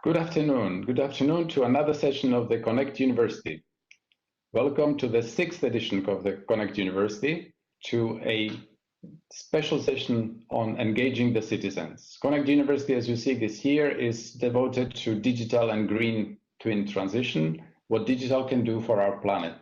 Good afternoon. Good afternoon to another session of the Connect University. Welcome to the 6th edition of the Connect University, to a special session on engaging the citizens. Connect University, as you see this year, is devoted to digital and green twin transition, what digital can do for our planet.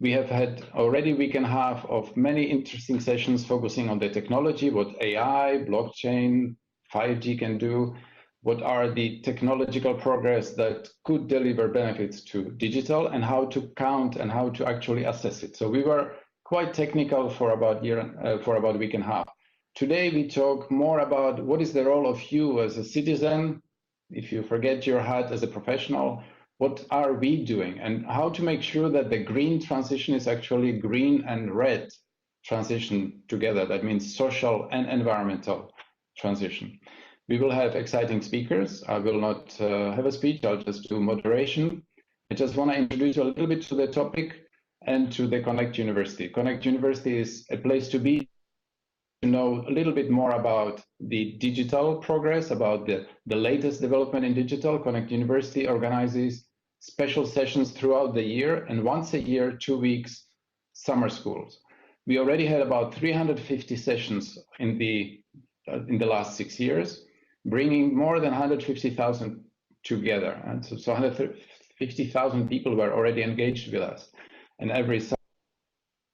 We have had already a week and a half of many interesting sessions focusing on the technology, what AI, blockchain, 5G can do, what are the technological progress that could deliver benefits to digital, and how to count and how to actually assess it. So we were quite technical for about a week and a half. Today we talk more about what is the role of you as a citizen, if you forget your hat as a professional, what are we doing, and how to make sure that the green transition is actually green and red transition together. That means social and environmental transition. We will have exciting speakers. I will not have a speech, I'll just do moderation. I just want to introduce you a little bit to the topic and to the Connect University. Connect University is a place to be, to know a little bit more about the digital progress, about the latest development in digital. Connect University organizes special sessions throughout the year, and once a year, 2 weeks, summer schools. We already had about 350 sessions in the last 6 years, bringing more than 150,000 together. And so 150,000 people were already engaged with us. And every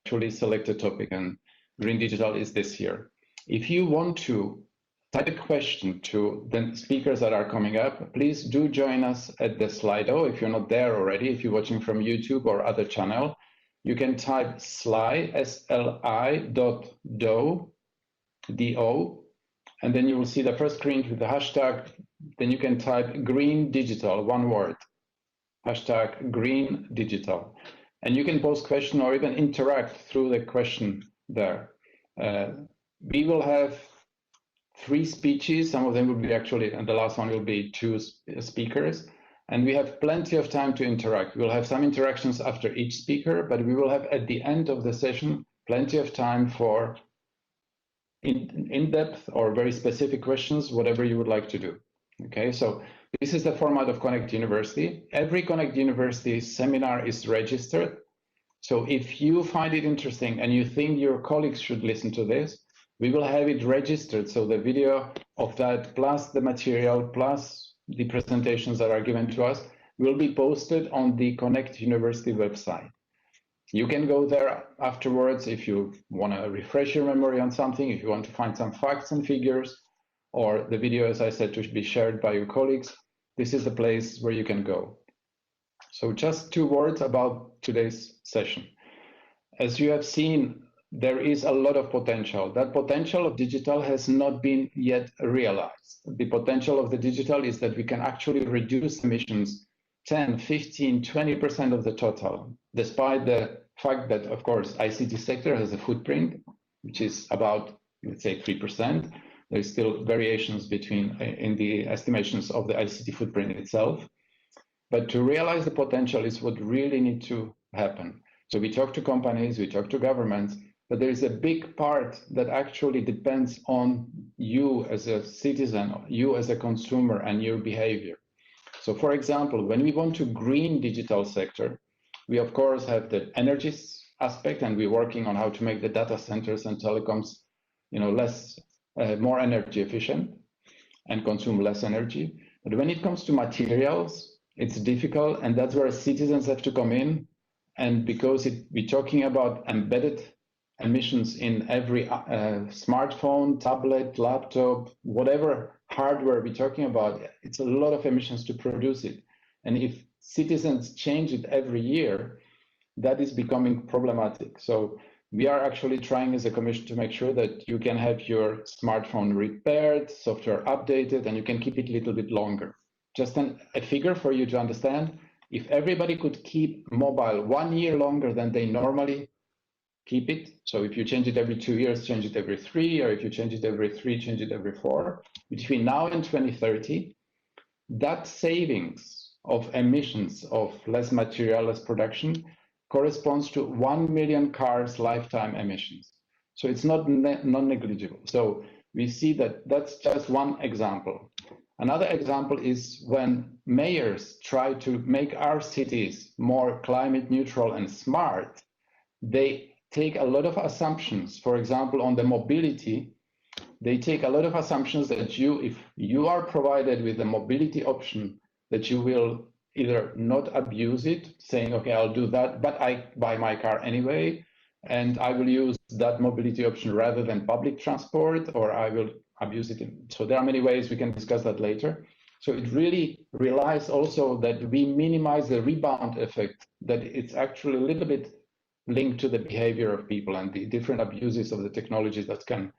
actually selected topic, and Green Digital is this year. If you want to type a question to the speakers that are coming up, please do join us at the Slido. If you're not there already, if you're watching from YouTube or other channel, you can type sli, S-L-I .do, D-O, and then you will see the first screen with the hashtag. Then you can type Green Digital, one word, hashtag Green Digital. And you can post question or even interact through the question there. We will have 3 speeches. Some of them will be actually, and the last one will be 2 speakers. And we have plenty of time to interact. We'll have some interactions after each speaker, but we will have at the end of the session plenty of time for in-depth or very specific questions, whatever you would like to do. Okay, so this is the format of Connect University. Every Connect University seminar is registered. So if you find it interesting and you think your colleagues should listen to this, we will have it registered. So the video of that, plus the material, plus the presentations that are given to us, will be posted on the Connect University website. You can go there afterwards if you want to refresh your memory on something, if you want to find some facts and figures, or the video, as I said, to be shared by your colleagues. This is the place where you can go. So just 2 words about today's session. As you have seen, there is a lot of potential. That potential of digital has not been yet realized. The potential of the digital is that we can actually reduce emissions 10, 15, 20% of the total, despite the fact that, of course, ICT sector has a footprint, which is about, let's say, 3%. There's still variations in the estimations of the ICT footprint itself. But to realize the potential is what really needs to happen. So we talk to companies, we talk to governments, but there is a big part that actually depends on you as a citizen, you as a consumer, and your behavior. So for example, when we want to green digital sector, we of course have the energy aspect, and we're working on how to make the data centers and telecoms, more energy efficient and consume less energy. But when it comes to materials, it's difficult, and that's where citizens have to come in. And because we're talking about embedded emissions in every smartphone, tablet, laptop, whatever hardware we're talking about, it's a lot of emissions to produce it. And if citizens change it every year, that is becoming problematic. So we are actually trying as a commission to make sure that you can have your smartphone repaired, software updated, and you can keep it a little bit longer. Just a figure for you to understand, if everybody could keep mobile 1 year longer than they normally keep it, so if you change it every 2 years, change it every 3, or if you change it every 3, change it every 4, between now and 2030, that savings of emissions of less material, less production, corresponds to 1 million cars' lifetime emissions. So it's not non-negligible. So we see that that's just one example. Another example is when mayors try to make our cities more climate neutral and smart, they take a lot of assumptions. For example, on the mobility, they take a lot of assumptions that if you are provided with a mobility option, that you will either not abuse it, saying, okay, I'll do that, but I buy my car anyway, and I will use that mobility option rather than public transport, or I will abuse it. So there are many ways, we can discuss that later. So it really relies also that we minimize the rebound effect, that it's actually a little bit linked to the behavior of people and the different abuses of the technologies that can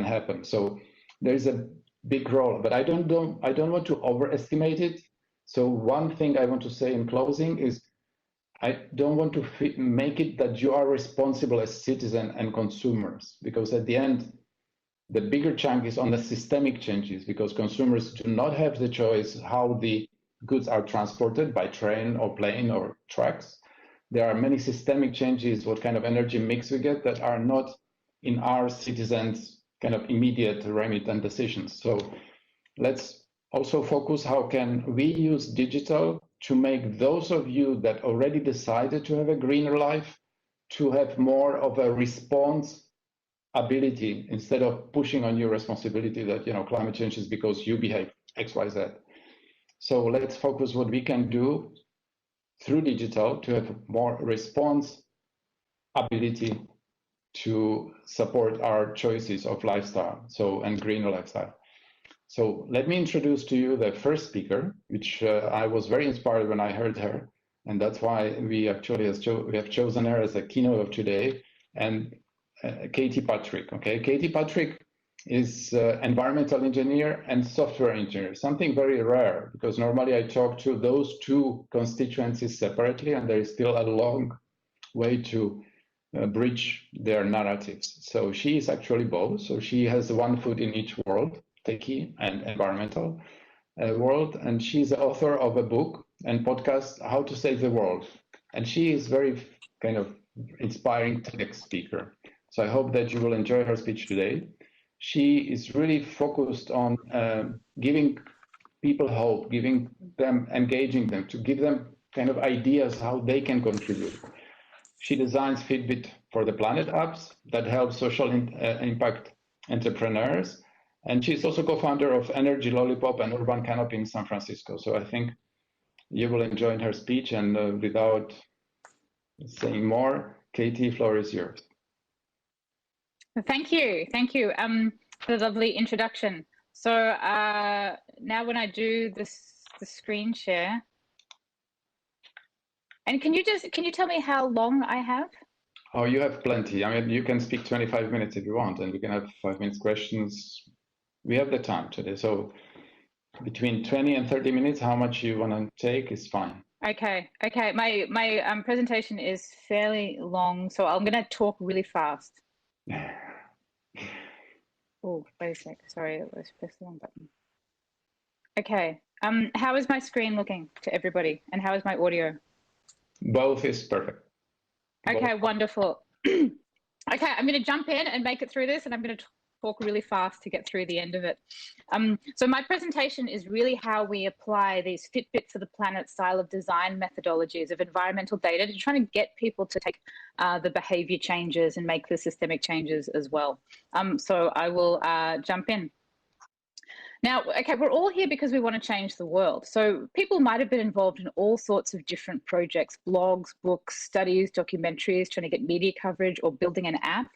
happen. So there's a big role, but I don't want to overestimate it. So one thing I want to say in closing is I don't want to make it that you are responsible as citizens and consumers, because at the end, the bigger chunk is on the systemic changes, because consumers do not have the choice how the goods are transported by train or plane or trucks. There are many systemic changes, what kind of energy mix we get, that are not in our citizens' kind of immediate remit and decisions. So let's also focus how can we use digital to make those of you that already decided to have a greener life to have more of a response ability, instead of pushing on your responsibility that climate change is because you behave XYZ. So let's focus what we can do through digital to have more response ability to support our choices of lifestyle, and greener lifestyle. So let me introduce to you the first speaker, which I was very inspired when I heard her, and that's why we actually have chosen her as a keynote of today. And Katie Patrick. Okay, Katie Patrick is environmental engineer and software engineer, something very rare, because normally I talk to those two constituencies separately, and there is still a long way to bridge their narratives. So she is actually both. So she has one foot in each world, techie and environmental world, and she's the author of a book and podcast, How to Save the World. And she is very kind of inspiring TEDx speaker. So I hope that you will enjoy her speech today. She is really focused on giving people hope, engaging them, to give them kind of ideas how they can contribute. She designs Fitbit for the Planet apps that help social impact entrepreneurs. And she's also co-founder of Energy Lollipop and Urban Canopy in San Francisco. So I think you will enjoy her speech. And without saying more, Katie, floor is yours. Thank you for the lovely introduction. So now when I do the screen share, and can you tell me how long I have? Oh, you have plenty. I mean, you can speak 25 minutes if you want, and we can have 5 minutes questions. We have the time today, so between 20 and 30 minutes, how much you want to take is fine. Okay. My presentation is fairly long, so I'm going to talk really fast. Oh, wait a sec. Sorry, let's press the wrong button. Okay. How is my screen looking to everybody, and how is my audio? Both is perfect. Okay, wonderful. Okay, I'm going to jump in and make it through this, and I'm going to talk really fast to get through the end of it. So my presentation is really how we apply these Fitbit for the Planet style of design methodologies of environmental data to try to get people to take the behavior changes and make the systemic changes as well. So I will jump in. Now, okay, we're all here because we want to change the world. So people might have been involved in all sorts of different projects, blogs, books, studies, documentaries, trying to get media coverage or building an app.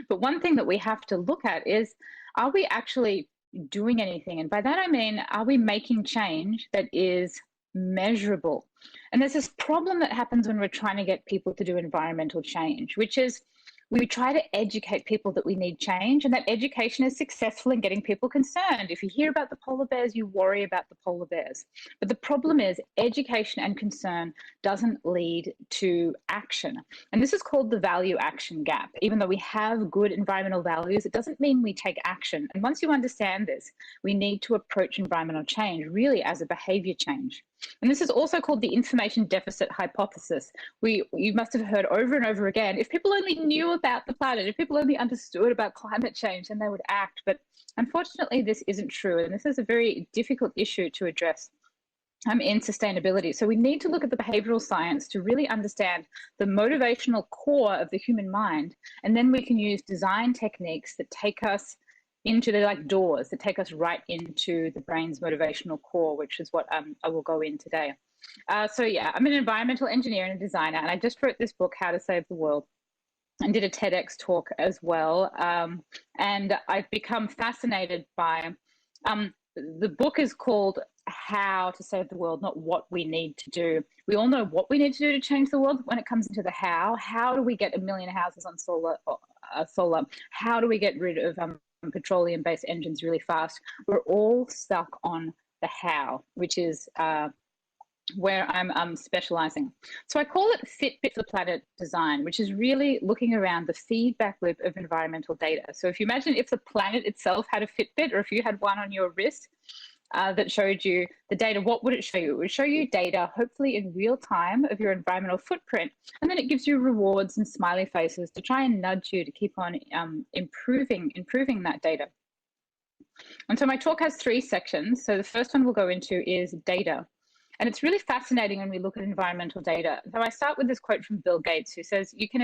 But one thing that we have to look at is, are we actually doing anything? And by that, I mean, are we making change that is measurable? And there's this problem that happens when we're trying to get people to do environmental change, which is we try to educate people that we need change, and that education is successful in getting people concerned. If you hear about the polar bears, you worry about the polar bears. But the problem is education and concern doesn't lead to action. And this is called the value action gap. Even though we have good environmental values, it doesn't mean we take action. And once you understand this, we need to approach environmental change really as a behavior change. And this is also called the information deficit hypothesis. You must have heard over and over again, if people only knew about the planet, if people only understood about climate change, then they would act. But unfortunately, this isn't true. And this is a very difficult issue to address in sustainability. So we need to look at the behavioral science to really understand the motivational core of the human mind. And then we can use design techniques that take us into the like doors that take us right into the brain's motivational core, which is what I will go in today. So yeah, I'm an environmental engineer and a designer, and I just wrote this book, How to Save the World, and did a TEDx talk as well. And I've become fascinated by, the book is called How to Save the World, not what we need to do. We all know what we need to do to change the world. When it comes into the how do we get 1 million houses on solar? How do we get rid of petroleum-based engines really fast? We're all stuck on the how, which is where I'm specializing. So I call it Fitbit for the Planet design, which is really looking around the feedback loop of environmental data. So if you imagine if the planet itself had a Fitbit, or if you had one on your wrist that showed you the data, what would it show you? It would show you data, hopefully in real time, of your environmental footprint. And then it gives you rewards and smiley faces to try and nudge you to keep on improving that data. And so my talk has 3 sections. So the first one we'll go into is data. And it's really fascinating when we look at environmental data. So I start with this quote from Bill Gates, who says, you can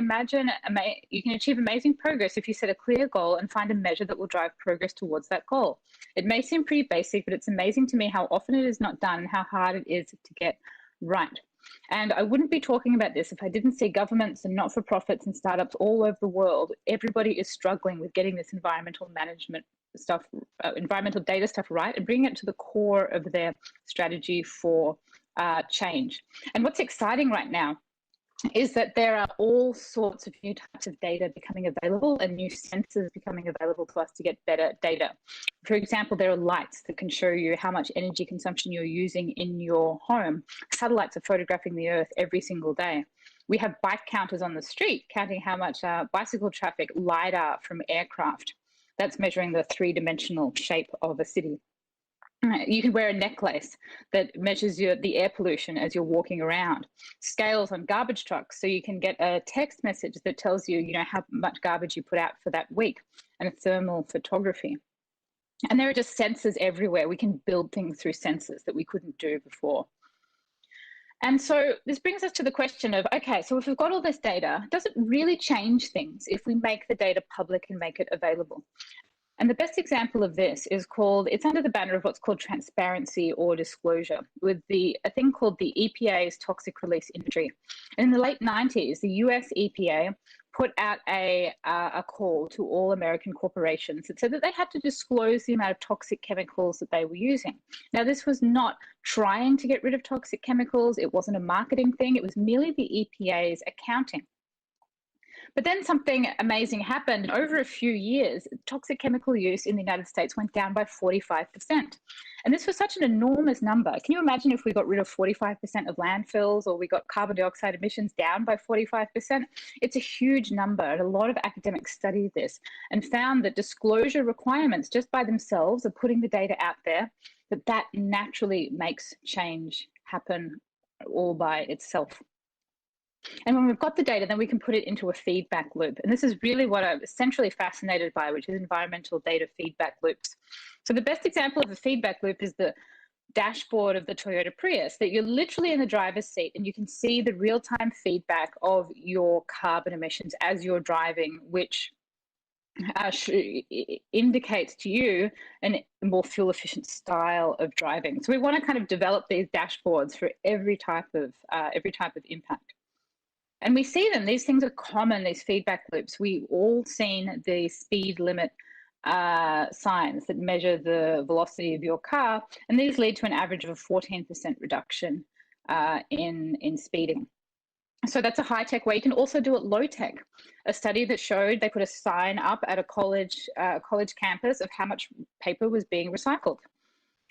achieve amazing progress if you set a clear goal and find a measure that will drive progress towards that goal. It may seem pretty basic, but it's amazing to me how often it is not done and how hard it is to get right. And I wouldn't be talking about this if I didn't see governments and not-for-profits and startups all over the world. Everybody is struggling with getting this environmental management stuff, environmental data stuff right, and bringing it to the core of their strategy for change. And what's exciting right now is that there are all sorts of new types of data becoming available and new sensors becoming available to us to get better data. For example, there are lights that can show you how much energy consumption you're using in your home. Satellites are photographing the Earth every single day. We have bike counters on the street counting how much bicycle traffic, LiDAR from aircraft. That's measuring the 3-dimensional shape of a city. You can wear a necklace that measures the air pollution as you're walking around. Scales on garbage trucks, so you can get a text message that tells you, how much garbage you put out for that week, and a thermal photography. And there are just sensors everywhere. We can build things through sensors that we couldn't do before. And so this brings us to the question of, okay, so if we've got all this data, does it really change things if we make the data public and make it available? And the best example of this is it's under the banner of what's called transparency or disclosure, with a thing called the EPA's toxic release inventory. And in the late 90s, the US EPA put out a call to all American corporations that said that they had to disclose the amount of toxic chemicals that they were using. Now, this was not trying to get rid of toxic chemicals. It wasn't a marketing thing. It was merely the EPA's accounting. But then something amazing happened. And over a few years, toxic chemical use in the United States went down by 45%. And this was such an enormous number. Can you imagine if we got rid of 45% of landfills, or we got carbon dioxide emissions down by 45%? It's a huge number. And a lot of academics studied this and found that disclosure requirements just by themselves of putting the data out there, that naturally makes change happen all by itself. And when we've got the data, then we can put it into a feedback loop. And this is really what I'm essentially fascinated by, which is environmental data feedback loops. So the best example of a feedback loop is the dashboard of the Toyota Prius, that you're literally in the driver's seat and you can see the real-time feedback of your carbon emissions as you're driving, which indicates to you a more fuel-efficient style of driving. So we want to kind of develop these dashboards for every type of impact. And we see them. These things are common, these feedback loops. We've all seen the speed limit signs that measure the velocity of your car, and these lead to an average of a 14% reduction in speeding. So that's a high-tech way. You can also do it low-tech. A study that showed they put a sign up at a college campus of how much paper was being recycled.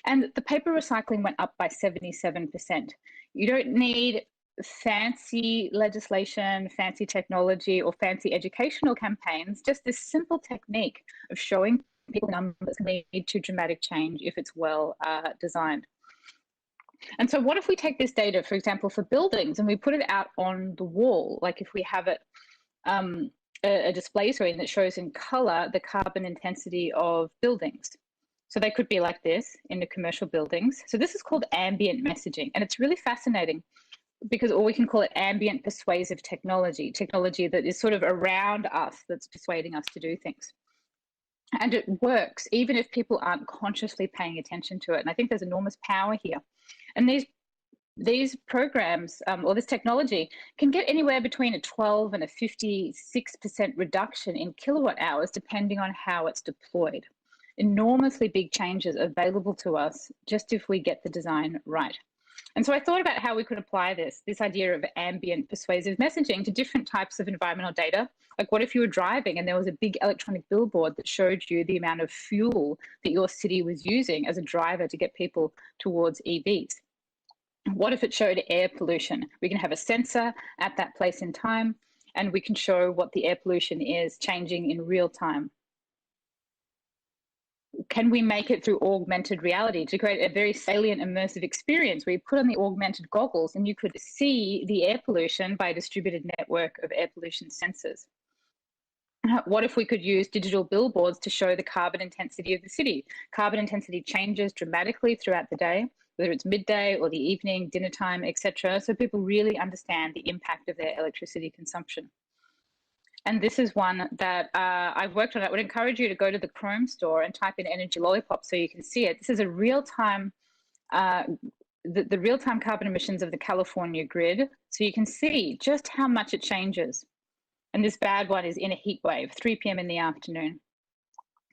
And the paper recycling went up by 77%. You don't need fancy legislation, fancy technology, or fancy educational campaigns. Just this simple technique of showing people numbers can lead to dramatic change if it's well designed. And so what if we take this data, for example, for buildings, and we put it out on the wall, like if we have it a display screen that shows in color the carbon intensity of buildings. So they could be like this in the commercial buildings. So this is called ambient messaging, and it's really fascinating because, or we can call it ambient persuasive technology that is sort of around us, that's persuading us to do things. And it works even if people aren't consciously paying attention to it. And I think there's enormous power here. And these programs or this technology can get anywhere between a 12 and a 56% reduction in kilowatt hours, depending on how it's deployed. Enormously big changes available to us just if we get the design right. And so I thought about how we could apply this idea of ambient persuasive messaging to different types of environmental data. Like what if you were driving and there was a big electronic billboard that showed you the amount of fuel that your city was using as a driver to get people towards EVs? What if it showed air pollution? We can have a sensor at that place in time, and we can show what the air pollution is changing in real time. Can we make it through augmented reality to create a very salient immersive experience where you put on the augmented goggles and you could see the air pollution by a distributed network of air pollution sensors? What if we could use digital billboards to show the carbon intensity of the city? Carbon intensity changes dramatically throughout the day, whether it's midday or the evening, dinner time, etc. So people really understand the impact of their electricity consumption. And this is one that I've worked on. I would encourage you to go to the Chrome store and type in Energy Lollipop so you can see it. This is a real-time, the real-time carbon emissions of the California grid. So you can see just how much it changes. And this bad one is in a heat wave, 3 p.m. in the afternoon.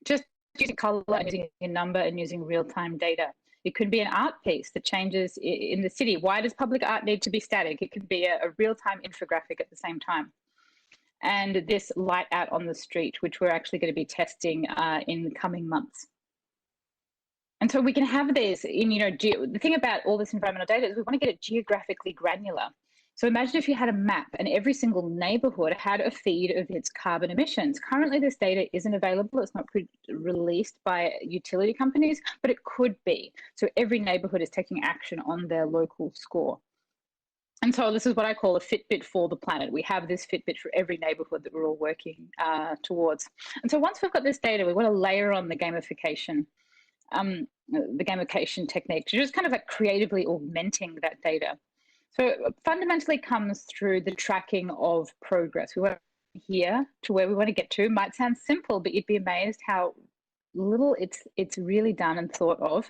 Just using color and using a number and using real-time data. It could be an art piece that changes in the city. Why does public art need to be static? It could be a real-time infographic at the same time. And this light out on the street, which we're actually going to be testing in the coming months. And so we can have this in, the thing about all this environmental data is we want to get it geographically granular. So imagine if you had a map and every single neighborhood had a feed of its carbon emissions. Currently, this data isn't available. It's not released by utility companies, but it could be. So every neighborhood is taking action on their local score. And so this is what I call a Fitbit for the planet. We have this Fitbit for every neighborhood that we're all working towards. And so once we've got this data, we want to layer on the gamification technique to just kind of like creatively augmenting that data. So it fundamentally comes through the tracking of progress. We want here to where we want to get to. Might sound simple, but you'd be amazed how little it's really done and thought of.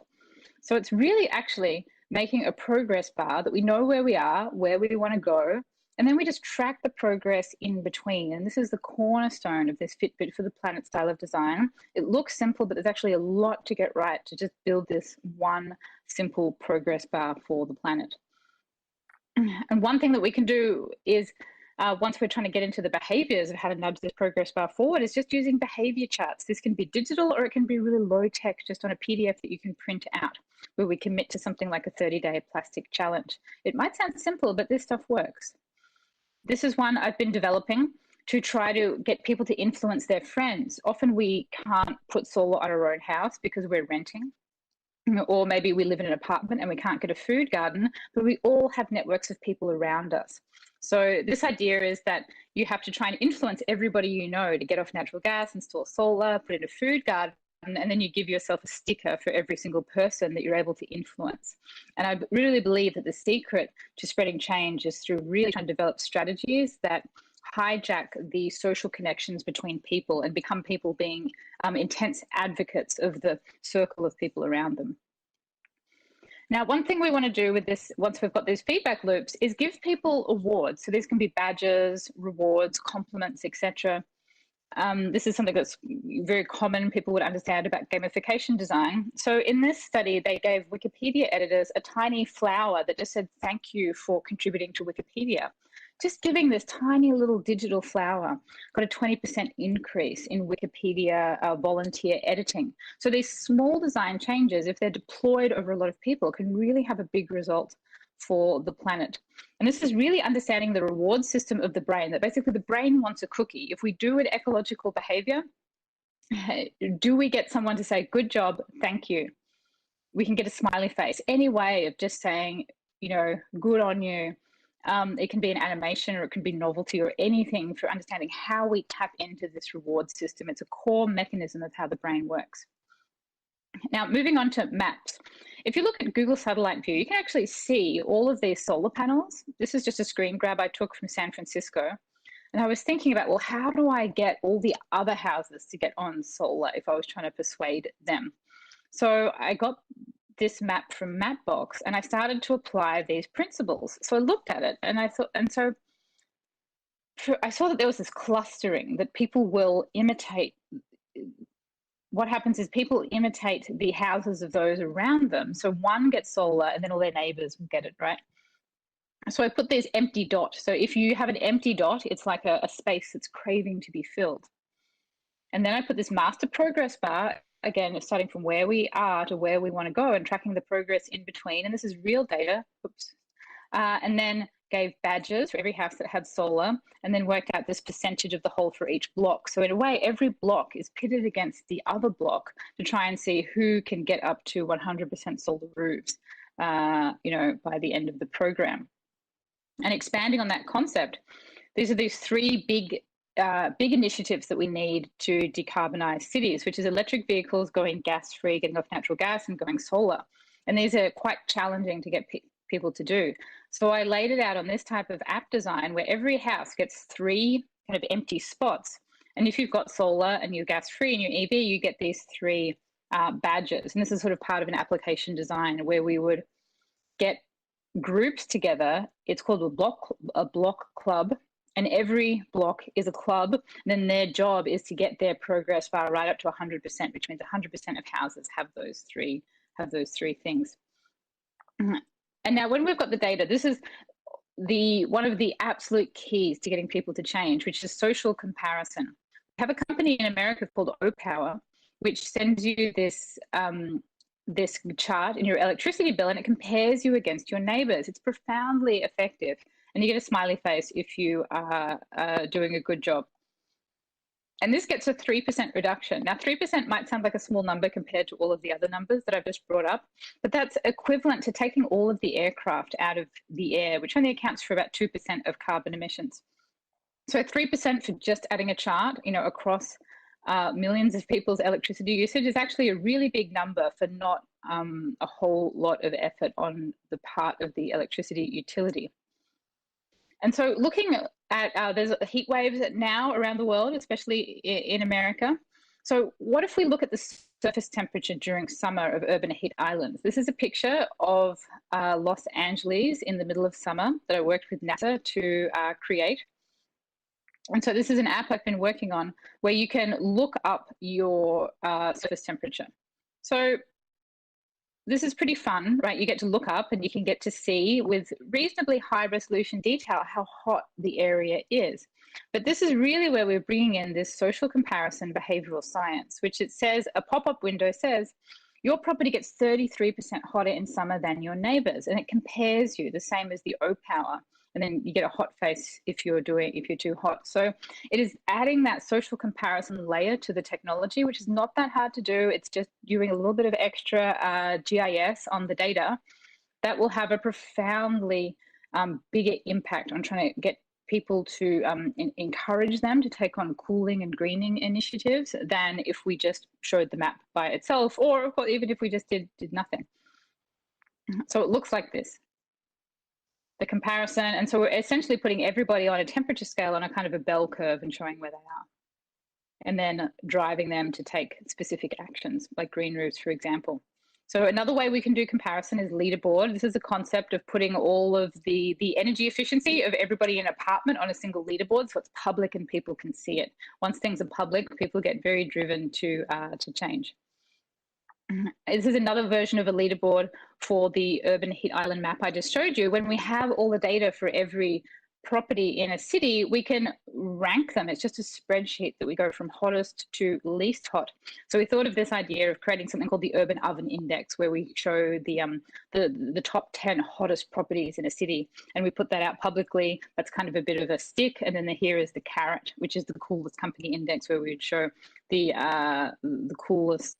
So it's really actually making a progress bar that we know where we are, where we want to go, and then we just track the progress in between. And this is the cornerstone of this Fitbit for the planet style of design. It looks simple, but there's actually a lot to get right to just build this one simple progress bar for the planet. And one thing that we can do is, once we're trying to get into the behaviors of how to nudge this progress bar forward, is just using behavior charts. This can be digital or it can be really low tech, just on a PDF that you can print out, where we commit to something like a 30-day plastic challenge. It might sound simple, but this stuff works. This is one I've been developing to try to get people to influence their friends. Often we can't put solar on our own house because we're renting. Or maybe we live in an apartment and we can't get a food garden, but we all have networks of people around us. So this idea is that you have to try and influence everybody you know to get off natural gas, install solar, put in a food garden, and then you give yourself a sticker for every single person that you're able to influence. And I really believe that the secret to spreading change is through really trying to develop strategies that hijack the social connections between people and become people being intense advocates of the circle of people around them. Now, one thing we want to do with this, once we've got these feedback loops, is give people awards. So these can be badges, rewards, compliments, etc. This is something that's very common, people would understand about gamification design. So in this study, they gave Wikipedia editors a tiny flower that just said, "Thank you for contributing to Wikipedia." Just giving this tiny little digital flower got a 20% increase in Wikipedia volunteer editing. So these small design changes, if they're deployed over a lot of people, can really have a big result for the planet. And this is really understanding the reward system of the brain, that basically the brain wants a cookie. If we do an ecological behavior, do we get someone to say, "Good job, thank you"? we can get a smiley face, any way of just saying, you know, good on you. It can be an animation, or it can be novelty, or anything for understanding how we tap into this reward system. It's a core mechanism of how the brain works. Now, moving on to maps. If you look at Google Satellite View, you can actually see all of these solar panels. This is just a screen grab I took from San Francisco. And I was thinking about, well, how do I get all the other houses to get on solar if I was trying to persuade them? So I got this map from Mapbox, and I started to apply these principles. So I looked at it, and I thought, and so I saw that there was this clustering that people will imitate. What happens is people imitate the houses of those around them. So one gets solar, and then all their neighbors will get it, right? So I put these empty dots. So if you have an empty dot, it's like a space that's craving to be filled. And then I put this master progress bar, again, starting from where we are to where we want to go, and tracking the progress in between. And this is real data. Oops. And then gave badges for every house that had solar, and then worked out this percentage of the whole for each block. So in a way, every block is pitted against the other block to try and see who can get up to 100% solar roofs, you know, by the end of the program. And expanding on that concept, these are these three big initiatives that we need to decarbonize cities, which is electric vehicles, going gas-free, getting off natural gas, and going solar. And these are quite challenging to get people to do. So I laid it out on this type of app design where every house gets 3 kind of empty spots. And if you've got solar and you're gas-free and you're EV, you get these 3 badges. And this is sort of part of an application design where we would get groups together. It's called a block club, and every block is a club. And then their job is to get their progress bar right up to 100%, which means 100% of houses have those three things. And now, when we've got the data, this is one of the absolute keys to getting people to change, which is social comparison. We have a company in America called O-Power, which sends you this this chart in your electricity bill, and it compares you against your neighbors. It's profoundly effective, and you get a smiley face if you are doing a good job. And this gets a 3% reduction. Now, 3% might sound like a small number compared to all of the other numbers that I've just brought up, but that's equivalent to taking all of the aircraft out of the air, which only accounts for about 2% of carbon emissions. So 3% for just adding a chart, you know, across millions of people's electricity usage is actually a really big number for not a whole lot of effort on the part of the electricity utility. And so looking at, there's heat waves now around the world, especially in America. So what if we look at the surface temperature during summer of urban heat islands? This is a picture of Los Angeles in the middle of summer that I worked with NASA to create. And so this is an app I've been working on where you can look up your surface temperature. So this is pretty fun, right? You get to look up and you can get to see with reasonably high resolution detail how hot the area is. But this is really where we're bringing in this social comparison behavioral science, which it says, a pop-up window says, your property gets 33% hotter in summer than your neighbors, and it compares you the same as the O-Power. And then you get a hot face if you're too hot. So it is adding that social comparison layer to the technology, which is not that hard to do. It's just doing a little bit of extra GIS on the data that will have a profoundly bigger impact on trying to get people to encourage them to take on cooling and greening initiatives than if we just showed the map by itself, or even if we just did nothing. So it looks like this. The comparison, and so we're essentially putting everybody on a temperature scale on a kind of a bell curve and showing where they are, and then driving them to take specific actions like green roofs, for example. So another way we can do comparison is leaderboard. This is a concept of putting all of the energy efficiency of everybody in an apartment on a single leaderboard, so it's public and people can see it. Once things are public, people get very driven to change. This is another version of a leaderboard for the urban heat island map I just showed you. When we have all the data for every property in a city, we can rank them. It's just a spreadsheet that we go from hottest to least hot. So we thought of this idea of creating something called the Urban Oven Index, where we show the top 10 hottest properties in a city, and we put that out publicly. That's kind of a bit of a stick, and then here is the carrot, which is the coolest company index, where we would show the coolest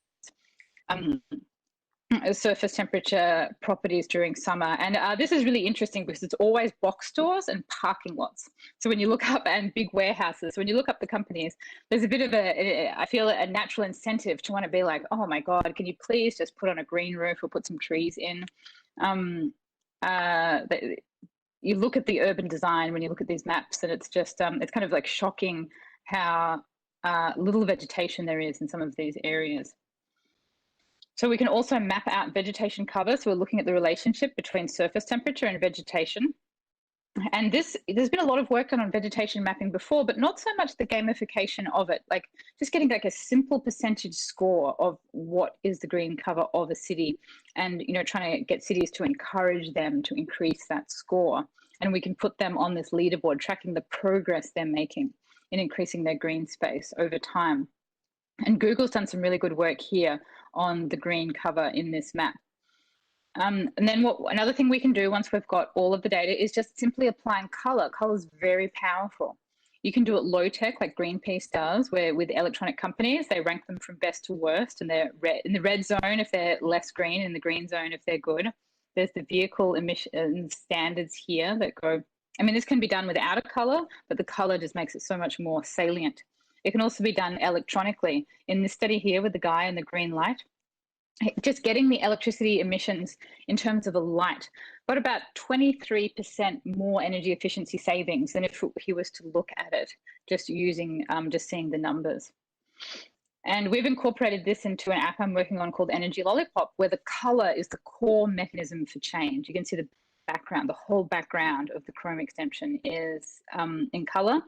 surface temperature properties during summer. And this is really interesting because it's always box stores and parking lots. So when you look up, and big warehouses, when you look up the companies, there's a bit of I feel a natural incentive to want to be like, oh my God, can you please just put on a green roof or put some trees in? You look at the urban design when you look at these maps, and it's just, it's kind of like shocking how little vegetation there is in some of these areas. So we can also map out vegetation cover. So we're looking at the relationship between surface temperature and vegetation. And there's been a lot of work done on vegetation mapping before, but not so much the gamification of it, like just getting like a simple percentage score of what is the green cover of a city, and trying to get cities to encourage them to increase that score. And we can put them on this leaderboard, tracking the progress they're making in increasing their green space over time. And Google's done some really good work here on the green cover in this map. And then another thing we can do once we've got all of the data is just simply applying color. Color is very powerful. You can do it low tech like Greenpeace does, where with electronic companies, they rank them from best to worst, and they're in the red zone if they're less green, in the green zone if they're good. There's the vehicle emission standards here that go, I mean, this can be done without a color, but the color just makes it so much more salient. It can also be done electronically. In this study here with the guy in the green light, just getting the electricity emissions in terms of a light got about 23% more energy efficiency savings than if he was to look at it just using, just seeing the numbers. And we've incorporated this into an app I'm working on called Energy Lollipop, where the color is the core mechanism for change. You can see the background, the whole background of the Chrome extension is in color.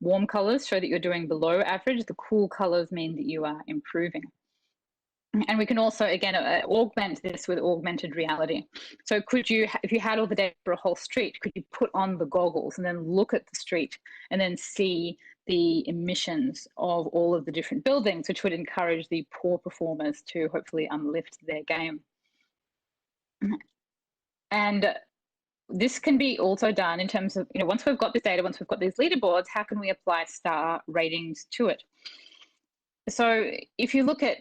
Warm colors show that you're doing below average. The cool colors mean that you are improving. And we can also, again, augment this with augmented reality. So could you, if you had all the data for a whole street, could you put on the goggles and then look at the street and then see the emissions of all of the different buildings, which would encourage the poor performers to hopefully lift their game. And this can be also done in terms of, once we've got this data, once we've got these leaderboards, how can we apply star ratings to it? So if you look at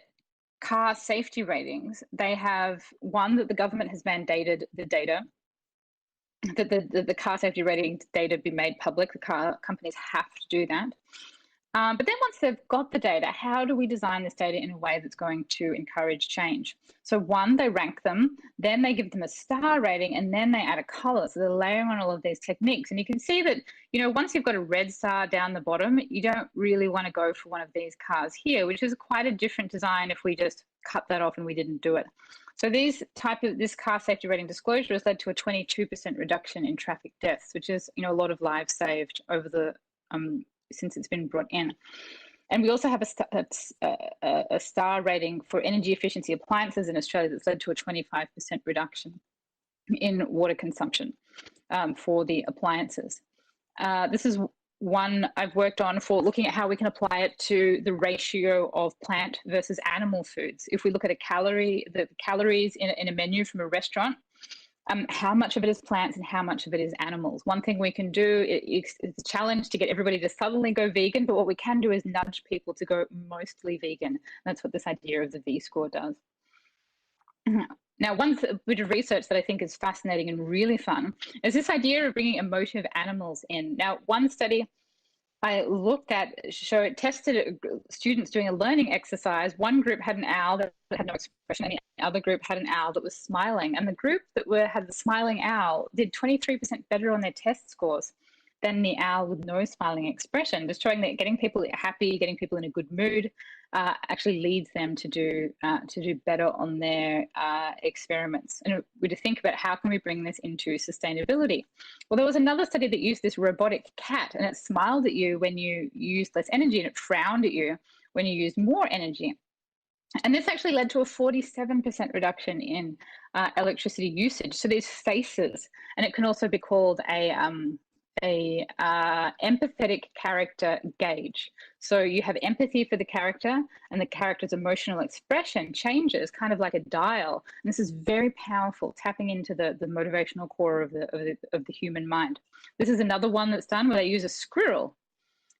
car safety ratings, they have one that the government has mandated the data, that the car safety rating data be made public. The car companies have to do that. But then once they've got the data, how do we design this data in a way that's going to encourage change? So one, they rank them, then they give them a star rating, and then they add a color. So they're layering on all of these techniques. And you can see that, once you've got a red star down the bottom, you don't really want to go for one of these cars here, which is quite a different design if we just cut that off and we didn't do it. So this car safety rating disclosure has led to a 22% reduction in traffic deaths, which is, a lot of lives saved over the since it's been brought in. And we also have a star rating for energy efficiency appliances in Australia that's led to a 25% reduction in water consumption for the appliances. This is one I've worked on for looking at how we can apply it to the ratio of plant versus animal foods. If we look at the calories in a menu from a restaurant, how much of it is plants and how much of it is animals. One thing we can do, it's a challenge to get everybody to suddenly go vegan, but what we can do is nudge people to go mostly vegan. That's what this idea of the V-score does. Now, one bit of research that I think is fascinating and really fun is this idea of bringing emotive animals in. Now, one study I looked at tested students doing a learning exercise. One group had an owl that had no expression, and the other group had an owl that was smiling. And the group that had the smiling owl did 23% better on their test scores than the owl with no smiling expression, just showing that getting people happy, getting people in a good mood, actually leads them to do better on their experiments. And we to think about how can we bring this into sustainability. Well, there was another study that used this robotic cat, and it smiled at you when you used less energy, and it frowned at you when you used more energy. And this actually led to a 47% reduction in electricity usage. So these faces, and it can also be called a empathetic character gauge. So you have empathy for the character, and the character's emotional expression changes kind of like a dial. And this is very powerful, tapping into the motivational core of the human mind. This is another one that's done where they use a squirrel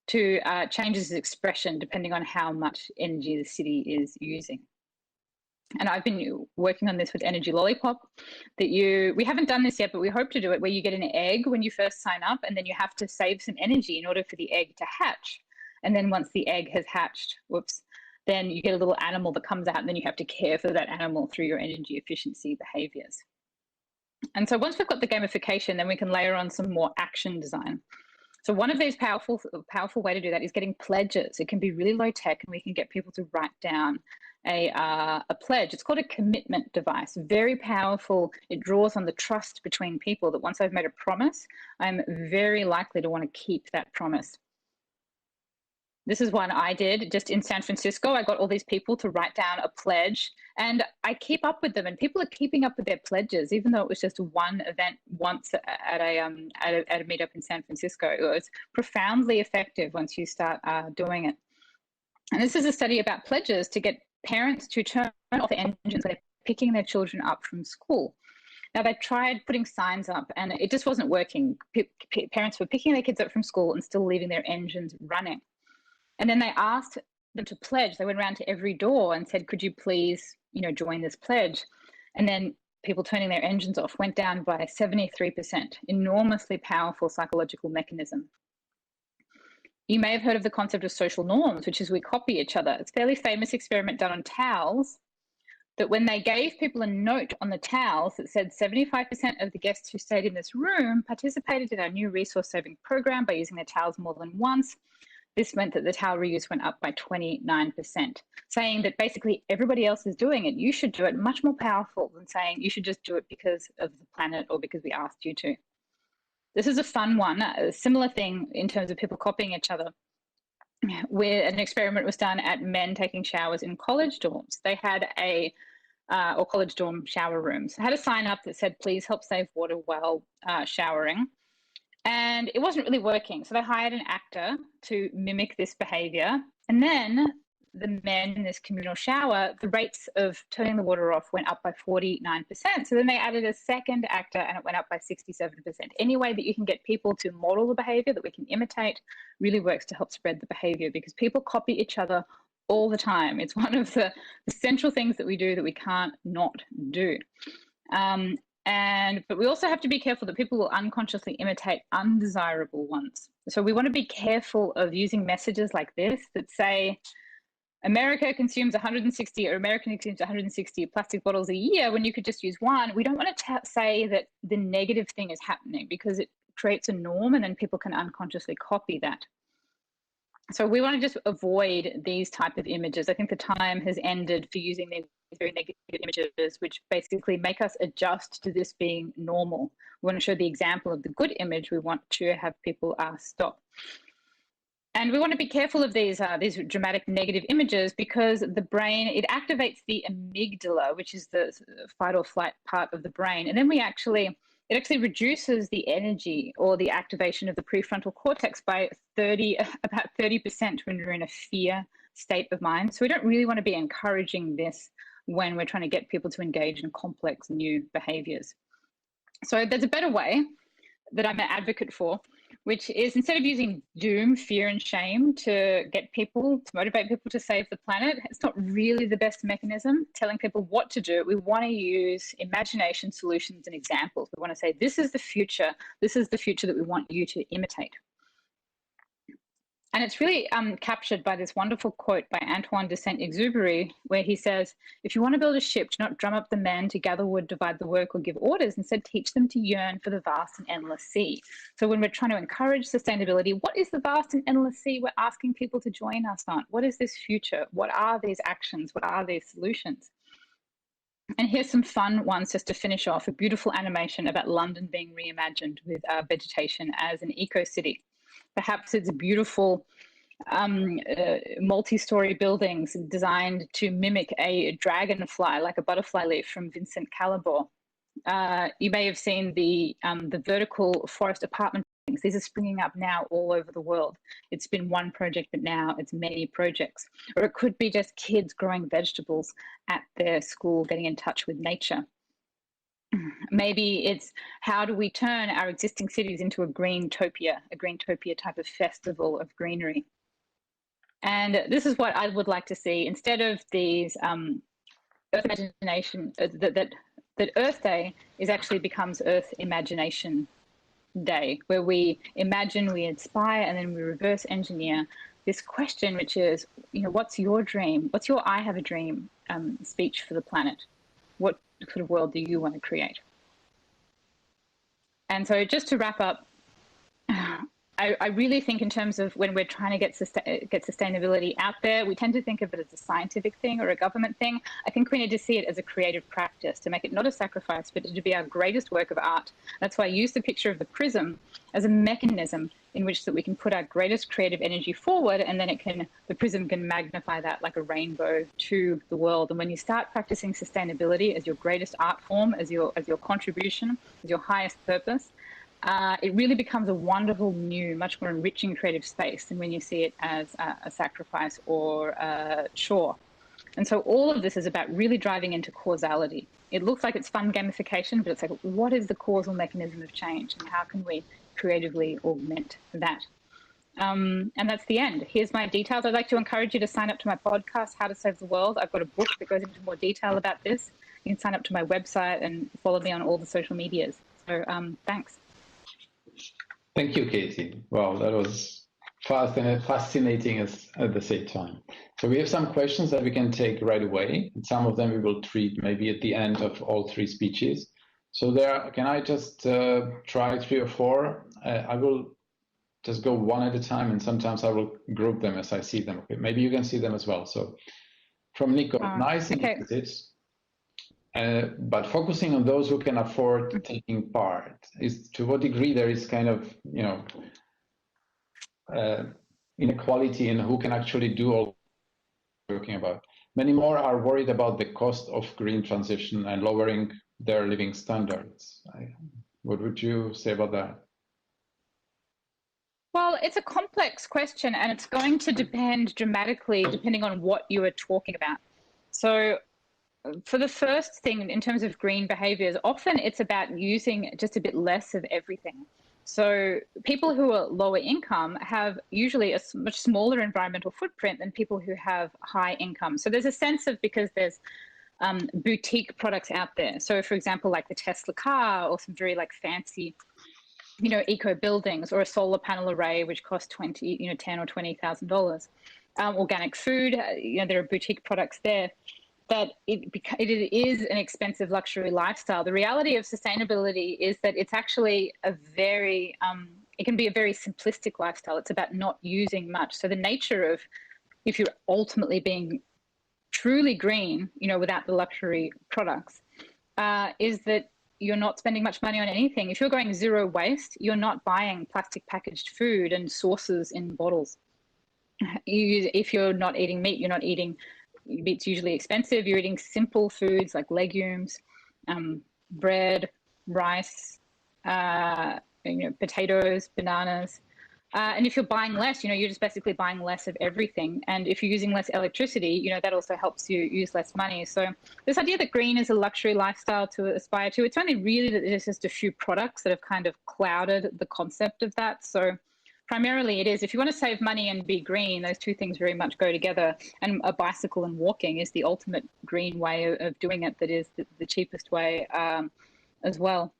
to change its expression depending on how much energy the city is using. and I've been working on this with Energy Lollipop, that we haven't done this yet, but we hope to do it, where you get an egg when you first sign up, and then you have to save some energy in order for the egg to hatch. And then once the egg has hatched, then you get a little animal that comes out, and then you have to care for that animal through your energy efficiency behaviors. And so once we've got the gamification, then we can layer on some more action design. So one of these powerful way to do that is getting pledges. It can be really low tech, and we can get people to write down a pledge. It's called a commitment device. Very powerful. It draws on the trust between people that once I've made a promise, I'm very likely to want to keep that promise. This is one I did just in San Francisco. I got all these people to write down a pledge, and I keep up with them, and people are keeping up with their pledges, even though it was just one event once at a meetup in San Francisco. It was profoundly effective once you start doing it. And this is a study about pledges to get parents to turn off the engines when they're picking their children up from school. Now, they tried putting signs up, and it just wasn't working. Parents were picking their kids up from school and still leaving their engines running. And then they asked them to pledge. They went around to every door and said, could you please, join this pledge? And then people turning their engines off went down by 73%. Enormously powerful psychological mechanism. You may have heard of the concept of social norms, which is we copy each other. It's a fairly famous experiment done on towels, that when they gave people a note on the towels that said 75% of the guests who stayed in this room participated in our new resource saving program by using their towels more than once, this meant that the towel reuse went up by 29%, saying that basically everybody else is doing it. You should do it. Much more powerful than saying you should just do it because of the planet or because we asked you to. This is a fun one, a similar thing in terms of people copying each other, where an experiment was done at men taking showers in college dorms. They had or college dorm shower rooms, had a sign up that said, please help save water while showering. And it wasn't really working. So they hired an actor to mimic this behavior. And then the men in this communal shower, the rates of turning the water off went up by 49%. So then they added a second actor, and it went up by 67%. Any way that you can get people to model the behavior that we can imitate really works to help spread the behavior, because people copy each other all the time. It's one of the central things that we do that we can't not do. But we also have to be careful that people will unconsciously imitate undesirable ones. So we want to be careful of using messages like this that say, America consumes 160, or American consumes 160 plastic bottles a year when you could just use one. We don't want to say that the negative thing is happening, because it creates a norm and then people can unconsciously copy that. So we want to just avoid these type of images. I think the time has ended for using these very negative images, which basically make us adjust to this being normal. We want to show the example of the good image. We want to have people stop. And we want to be careful of these dramatic negative images, because the brain, it activates the amygdala, which is the fight or flight part of the brain. And then it actually reduces the energy or the activation of the prefrontal cortex by about 30% when we're in a fear state of mind. So we don't really want to be encouraging this when we're trying to get people to engage in complex new behaviors. So there's a better way that I'm an advocate for, which is, instead of using doom, fear, and shame to motivate people to save the planet, it's not really the best mechanism, telling people what to do. We want to use imagination, solutions, and examples. We want to say, this is the future. This is the future that we want you to imitate. And it's really captured by this wonderful quote by Antoine de Saint-Exupéry, where he says, if you want to build a ship, do not drum up the men to gather wood, divide the work, or give orders. Instead, teach them to yearn for the vast and endless sea. So when we're trying to encourage sustainability, what is the vast and endless sea we're asking people to join us on? What is this future? What are these actions? What are these solutions? And here's some fun ones just to finish off. A beautiful animation about London being reimagined with vegetation as an eco-city. Perhaps it's beautiful multi-story buildings designed to mimic a dragonfly, like a butterfly leaf from Vincent Calabor. You may have seen the vertical forest apartment buildings. These are springing up now all over the world. It's been one project, but now it's many projects. Or it could be just kids growing vegetables at their school, getting in touch with nature. Maybe it's, how do we turn our existing cities into a greentopia type of festival of greenery? And this is what I would like to see. Instead of these Earth Imagination, that Earth Day is actually becomes Earth Imagination Day, where we imagine, we inspire, and then we reverse engineer this question, which is, what's your dream? What's your I have a dream speech for the planet? What sort of world do you want to create? And so just to wrap up, I really think in terms of when we're trying to get sustainability out there, we tend to think of it as a scientific thing or a government thing. I think we need to see it as a creative practice, to make it not a sacrifice, but to be our greatest work of art. That's why I use the picture of the prism as a mechanism in which that we can put our greatest creative energy forward, and then the prism can magnify that like a rainbow to the world. And when you start practicing sustainability as your greatest art form, as your contribution, as your highest purpose, it really becomes a wonderful, new, much more enriching creative space than when you see it as a sacrifice or a chore. And so all of this is about really driving into causality. It looks like it's fun gamification, but it's like, what is the causal mechanism of change, and how can we creatively augment that? And that's the end. Here's my details. I'd like to encourage you to sign up to my podcast, How to Save the World. I've got a book that goes into more detail about this. You can sign up to my website and follow me on all the social medias. So thanks. Thank you, Katie. Well, that was fast and fascinating at the same time. So we have some questions that we can take right away, and some of them we will treat maybe at the end of all three speeches. So can I just try 3 or 4? I will just go one at a time, and sometimes I will group them as I see them. Okay, maybe you can see them as well. So from Nico, nice initiatives. But focusing on those who can afford taking part, is to what degree there is kind of, inequality in who can actually do all we're talking about. Many more are worried about the cost of green transition and lowering their living standards. What would you say about that? Well, it's a complex question, and it's going to depend dramatically depending on what you are talking about. So for the first thing, in terms of green behaviors, often it's about using just a bit less of everything. So people who are lower income have usually a much smaller environmental footprint than people who have high income. So there's a sense of, because there's boutique products out there. So for example, like the Tesla car, or some very fancy, eco buildings, or a solar panel array, which costs $10,000 or $20,000. Organic food, there are boutique products there. That it is an expensive luxury lifestyle. The reality of sustainability is that it's actually it can be a very simplistic lifestyle. It's about not using much. So the nature of, if you're ultimately being truly green, without the luxury products, is that you're not spending much money on anything. If you're going zero waste, you're not buying plastic packaged food and sauces in bottles. If you're not eating meat, you're not eating. It's usually expensive. You're eating simple foods like legumes, bread, rice, potatoes, bananas. And if you're buying less, you're just basically buying less of everything. And if you're using less electricity, that also helps you use less money. So this idea that green is a luxury lifestyle to aspire to, it's only really that there's just a few products that have kind of clouded the concept of that. So primarily it is, if you want to save money and be green, those two things very much go together. And a bicycle and walking is the ultimate green way of doing it, that is the cheapest way as well.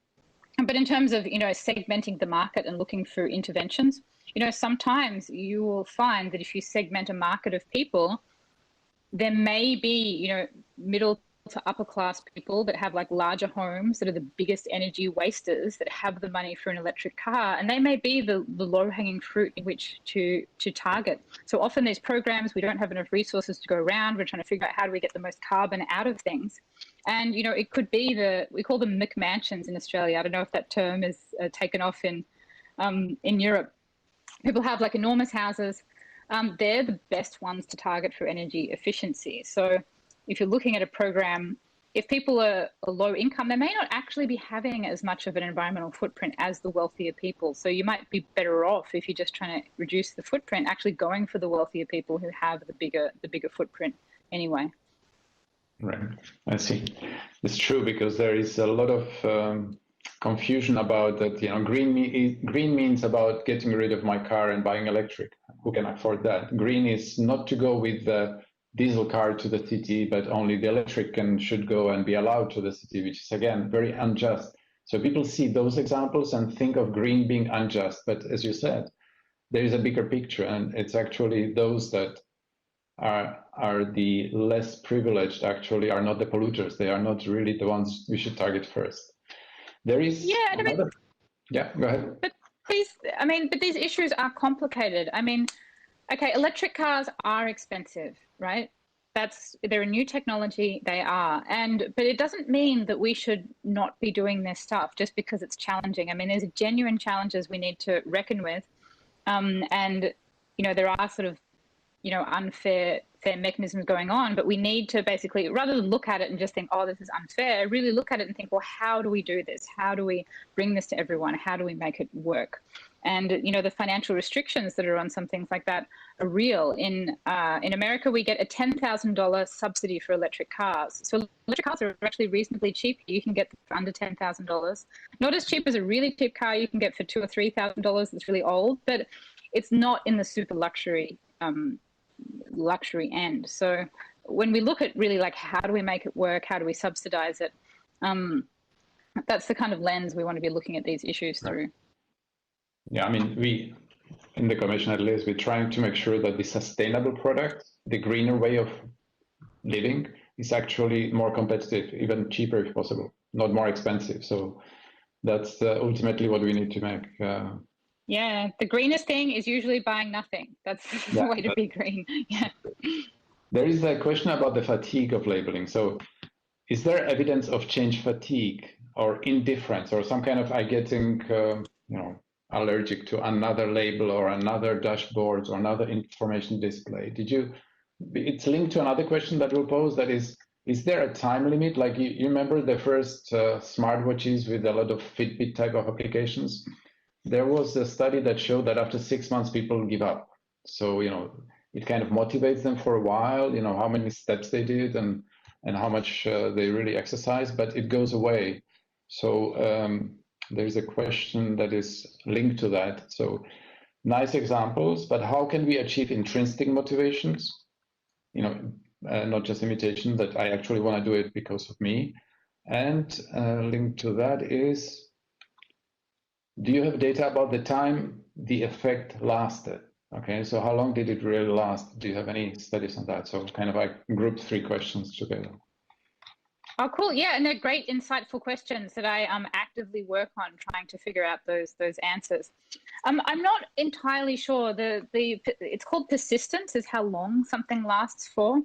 But in terms of, segmenting the market and looking for interventions, sometimes you will find that if you segment a market of people, there may be, middle to upper class people that have larger homes that are the biggest energy wasters, that have the money for an electric car, and they may be the low-hanging fruit in which to target. So often these programs, we don't have enough resources to go around. We're trying to figure out how do we get the most carbon out of things. And, it could be we call them McMansions in Australia. I don't know if that term is taken off in Europe. People have enormous houses. They're the best ones to target for energy efficiency. So if you're looking at a program, if people are low income, they may not actually be having as much of an environmental footprint as the wealthier people. So you might be better off, if you're just trying to reduce the footprint, actually going for the wealthier people who have the bigger footprint anyway. Right, I see. It's true, because there is a lot of confusion about that. Green means about getting rid of my car and buying electric. Who can afford that? Green is not to go with the diesel car to the city, but only the electric should go and be allowed to the city, which is again very unjust. So people see those examples and think of green being unjust, but as you said, there is a bigger picture, and it's actually those that are the less privileged actually are not the polluters. They are not really the ones we should target first. There is another. Yeah, go ahead. But these issues are complicated. I mean, okay, electric cars are expensive, right? They're a new technology, they are. But it doesn't mean that we should not be doing this stuff just because it's challenging. I mean, there's genuine challenges we need to reckon with. And, there are sort of, unfair mechanisms going on, but we need to basically, rather than look at it and just think, oh, this is unfair, really look at it and think, well, how do we do this? How do we bring this to everyone? How do we make it work? And, the financial restrictions that are on some things like that are real. In America, we get a $10,000 subsidy for electric cars. So electric cars are actually reasonably cheap. You can get for under $10,000. Not as cheap as a really cheap car you can get for $2,000 or $3,000 that's really old, but it's not in the super luxury end. So when we look at really like how do we make it work, how do we subsidize it, that's the kind of lens we want to be looking at these issues through. Yeah, I mean, we in the Commission at least, we're trying to make sure that the sustainable product, the greener way of living, is actually more competitive, even cheaper if possible, not more expensive. So that's ultimately what we need to make. Yeah, the greenest thing is usually buying nothing. That's the way to be green. Yeah. There is a question about the fatigue of labeling. So is there evidence of change fatigue or indifference or some kind of getting allergic to another label or another dashboard or another information display? It's linked to another question that we'll pose, that is there a time limit? Like you remember the first smartwatches with a lot of Fitbit type of applications? There was a study that showed that after 6 months, people give up. So, it kind of motivates them for a while, how many steps they did and how much they really exercise, but it goes away. So there's a question that is linked to that. So nice examples, but how can we achieve intrinsic motivations? Not just imitation, that I actually want to do it because of me. And linked to that is, do you have data about the time the effect lasted? Okay, so how long did it really last? Do you have any studies on that? So kind of like group 3 questions together. Oh, cool. Yeah, and they're great, insightful questions that I actively work on trying to figure out those answers. I'm not entirely sure. It's called persistence, is how long something lasts for.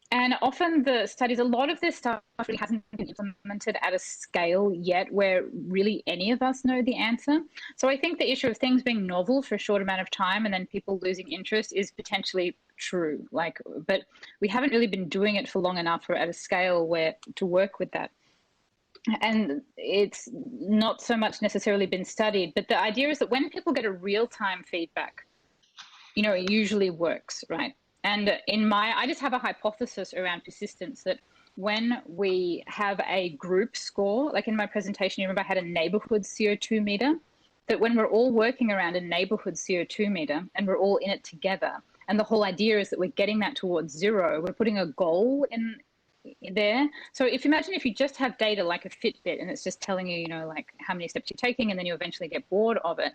And often the studies, a lot of this stuff really hasn't been implemented at a scale yet where really any of us know the answer. So I think the issue of things being novel for a short amount of time and then people losing interest is potentially true. But we haven't really been doing it for long enough or at a scale where to work with that. And it's not so much necessarily been studied, but the idea is that when people get a real-time feedback, it usually works, right? And I just have a hypothesis around persistence that when we have a group score, like in my presentation, you remember I had a neighborhood CO2 meter, that when we're all working around a neighborhood CO2 meter and we're all in it together, and the whole idea is that we're getting that towards zero, we're putting a goal in there. So if you just have data like a Fitbit and it's just telling you, like how many steps you're taking, and then you eventually get bored of it,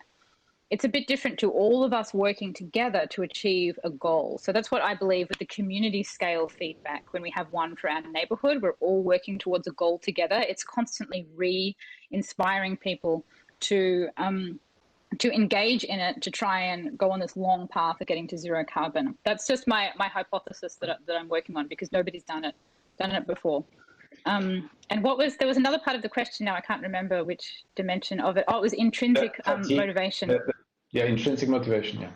it's a bit different to all of us working together to achieve a goal. So that's what I believe with the community scale feedback. When we have one for our neighborhood, we're all working towards a goal together. It's constantly re-inspiring people to engage in it, to try and go on this long path of getting to zero carbon. That's just my hypothesis that I'm working on, because nobody's done it before. And there was another part of the question now, I can't remember which dimension of it. Oh, it was intrinsic motivation. Yeah, intrinsic motivation,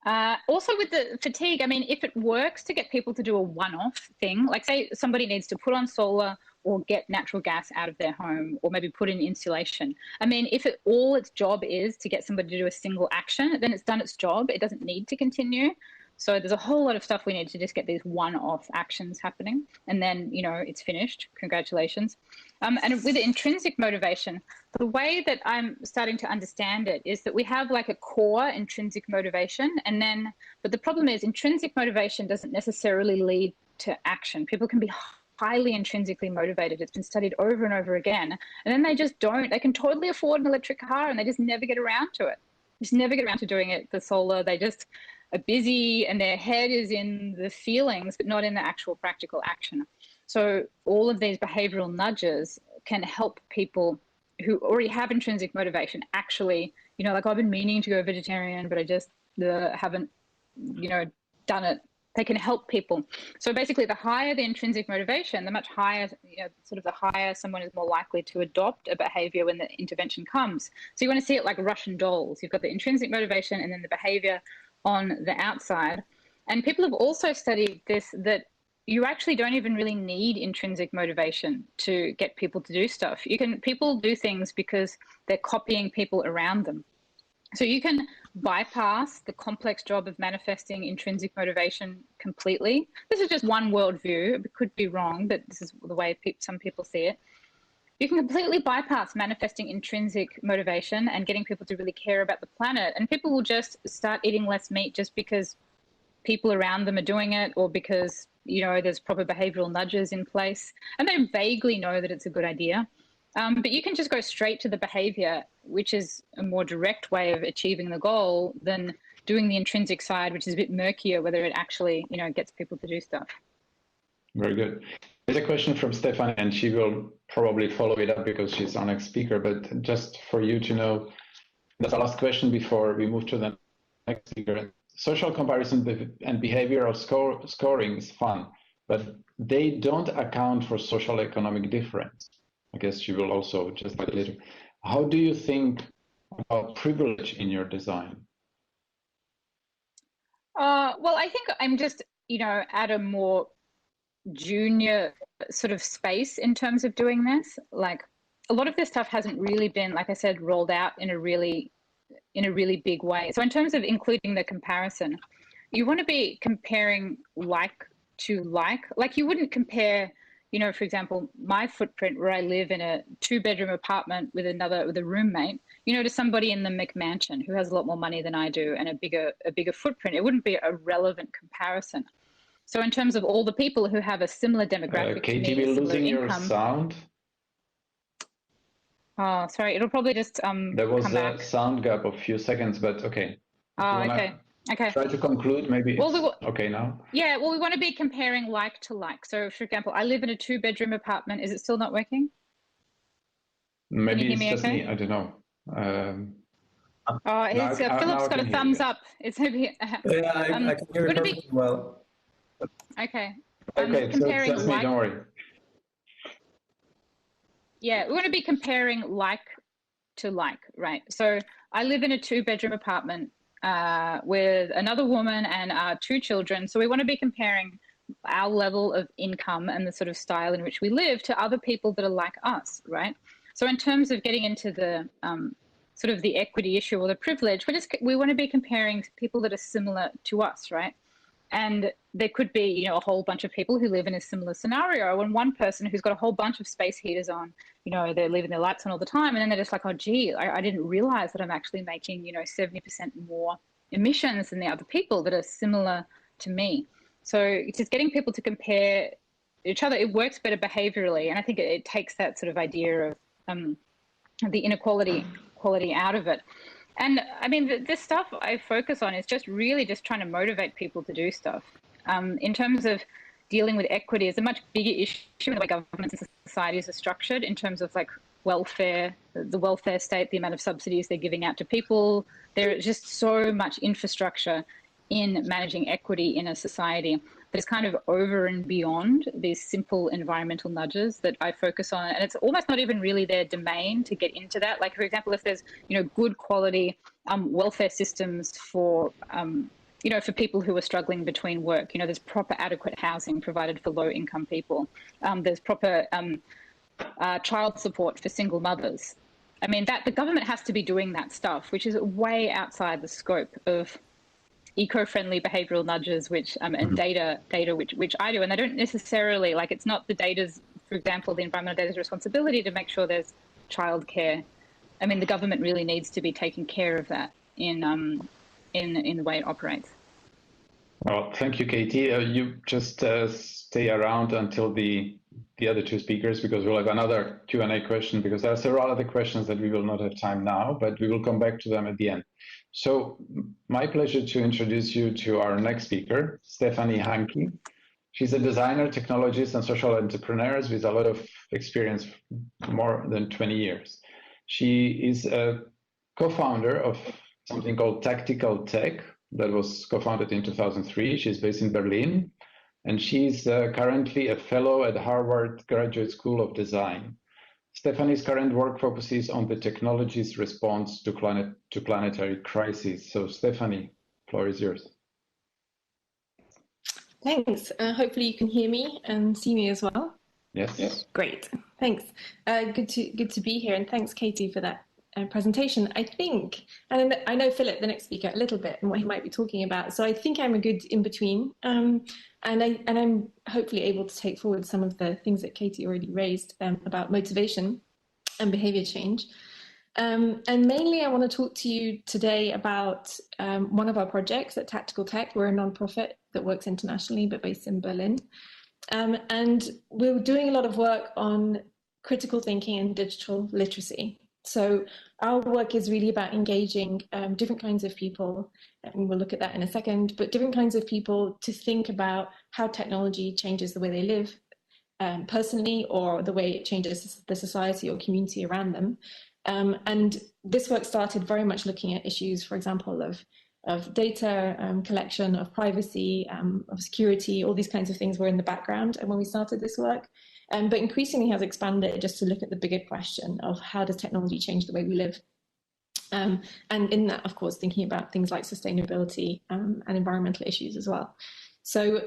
yeah. Also with the fatigue, I mean, if it works to get people to do a one-off thing, like say somebody needs to put on solar or get natural gas out of their home, or maybe put in insulation. I mean, if all its job is to get somebody to do a single action, then it's done its job. It doesn't need to continue. So there's a whole lot of stuff we need to just get these one-off actions happening, and then, it's finished. Congratulations. And with intrinsic motivation, the way that I'm starting to understand it is that we have like a core intrinsic motivation, but the problem is intrinsic motivation doesn't necessarily lead to action. People can be highly intrinsically motivated. It's been studied over and over again. And then they just don't. They can totally afford an electric car and they just never get around to it. Just never get around to doing it, the solar. They just are busy and their head is in the feelings, but not in the actual practical action. So all of these behavioral nudges can help people who already have intrinsic motivation actually, like I've been meaning to go vegetarian, but I just haven't, done it. They can help people. So basically the higher the intrinsic motivation, the much higher, sort of the higher someone is more likely to adopt a behavior when the intervention comes. So you want to see it like Russian dolls. You've got the intrinsic motivation and then the behavior on the outside. And people have also studied this, that you actually don't even really need intrinsic motivation to get people to do stuff. People do things because they're copying people around them. So you can bypass the complex job of manifesting intrinsic motivation completely. This is just one worldview. It could be wrong, but this is the way some people see it. You can completely bypass manifesting intrinsic motivation and getting people to really care about the planet. And people will just start eating less meat just because people around them are doing it, or because, there's proper behavioral nudges in place and they vaguely know that it's a good idea. But you can just go straight to the behavior, which is a more direct way of achieving the goal than doing the intrinsic side, which is a bit murkier, whether it actually, gets people to do stuff. Very good. There's a question from Stefan, and she will probably follow it up because she's our next speaker. But just for you to know, that's the last question before we move to the next speaker. Social comparison and behavioral scoring is fun, but they don't account for social economic difference. I guess you will also just like later. How do you think about privilege in your design? Well, I think I'm just, at a more junior sort of space in terms of doing this. Like a lot of this stuff hasn't really been, like I said, rolled out in a really big way. So in terms of including the comparison, you want to be comparing like to like you wouldn't compare, for example, my footprint where I live in a 2-bedroom apartment with a roommate, to somebody in the McMansion who has a lot more money than I do and a bigger footprint. It wouldn't be a relevant comparison. So in terms of all the people who have a similar demographic, Katie, we're losing your sound. Oh, sorry. It'll probably just there was come back. Sound gap of a few seconds, but okay. Oh, okay. Try to conclude, maybe. Well, okay now. Yeah, well, we want to be comparing like to like. So, for example, I live in a 2-bedroom apartment. Is it still not working? Maybe it's just me. I don't know. Philip's got a thumbs up. It's maybe. Yeah, I can hear it perfectly well. Okay. Okay, so it's just me. Don't worry. Yeah, we want to be comparing like to like, right? So I live in a 2-bedroom apartment with another woman and our 2 children. So we want to be comparing our level of income and the sort of style in which we live to other people that are like us, right? So in terms of getting into the sort of the equity issue or the privilege, we want to be comparing people that are similar to us, right? And there could be, a whole bunch of people who live in a similar scenario, and one person who's got a whole bunch of space heaters on, they're leaving their lights on all the time. And then they're just like, oh, gee, I didn't realize that I'm actually making, 70% more emissions than the other people that are similar to me. So it's just getting people to compare each other. It works better behaviorally. And I think it takes that sort of idea of the inequality out of it. And I mean, this stuff I focus on is just really just trying to motivate people to do stuff. In terms of dealing with equity, it's a much bigger issue in the way governments and societies are structured in terms of like welfare, the welfare state, the amount of subsidies they're giving out to people. There's just so much infrastructure in managing equity in a society that is kind of over and beyond these simple environmental nudges that I focus on. And it's almost not even really their domain to get into that. Like, for example, if there's, good quality welfare systems for, for people who are struggling between work, there's proper adequate housing provided for low income people. There's proper child support for single mothers. I mean, the government has to be doing that stuff, which is way outside the scope of eco-friendly behavioral nudges, which and data which I do, and they don't necessarily, like, it's not the data's for example, the environmental data's responsibility to make sure there's childcare. I mean, the government really needs to be taking care of that in the way it operates. Well, thank you, Katie. You just stay around until the other two speakers, because we'll have another Q&A question, because there are several other questions that we will not have time now, but we will come back to them at the end. So my pleasure to introduce you to our next speaker, Stephanie Hanke. She's a designer, technologist, and social entrepreneur with a lot of experience, more than 20 years. She is a co-founder of something called Tactical Tech that was co-founded in 2003. She's based in Berlin, and she's currently a fellow at Harvard Graduate School of Design. Stephanie's current work focuses on the technology's response to planetary crises. So Stephanie, the floor is yours. Thanks. Hopefully you can hear me and see me as well. Yes. Great. Thanks. Good to be here, and thanks, Katie, for that presentation. I think, and I know Philip, the next speaker, a little bit and what he might be talking about. So I think I'm a good in between, and I'm hopefully able to take forward some of the things that Katie already raised about motivation and behavior change. And mainly, I want to talk to you today about one of our projects at Tactical Tech. We're a nonprofit that works internationally, but based in Berlin. And we're doing a lot of work on critical thinking and digital literacy. So our work is really about engaging different kinds of people, and we'll look at that in a second, but different kinds of people to think about how technology changes the way they live personally, or the way it changes the society or community around them. And this work started very much looking at issues, for example, of data collection, of privacy, of security. All these kinds of things were in the background and when we started this work. But increasingly has expanded just to look at the bigger question of how does technology change the way we live? And in that, of course, thinking about things like sustainability and environmental issues as well. So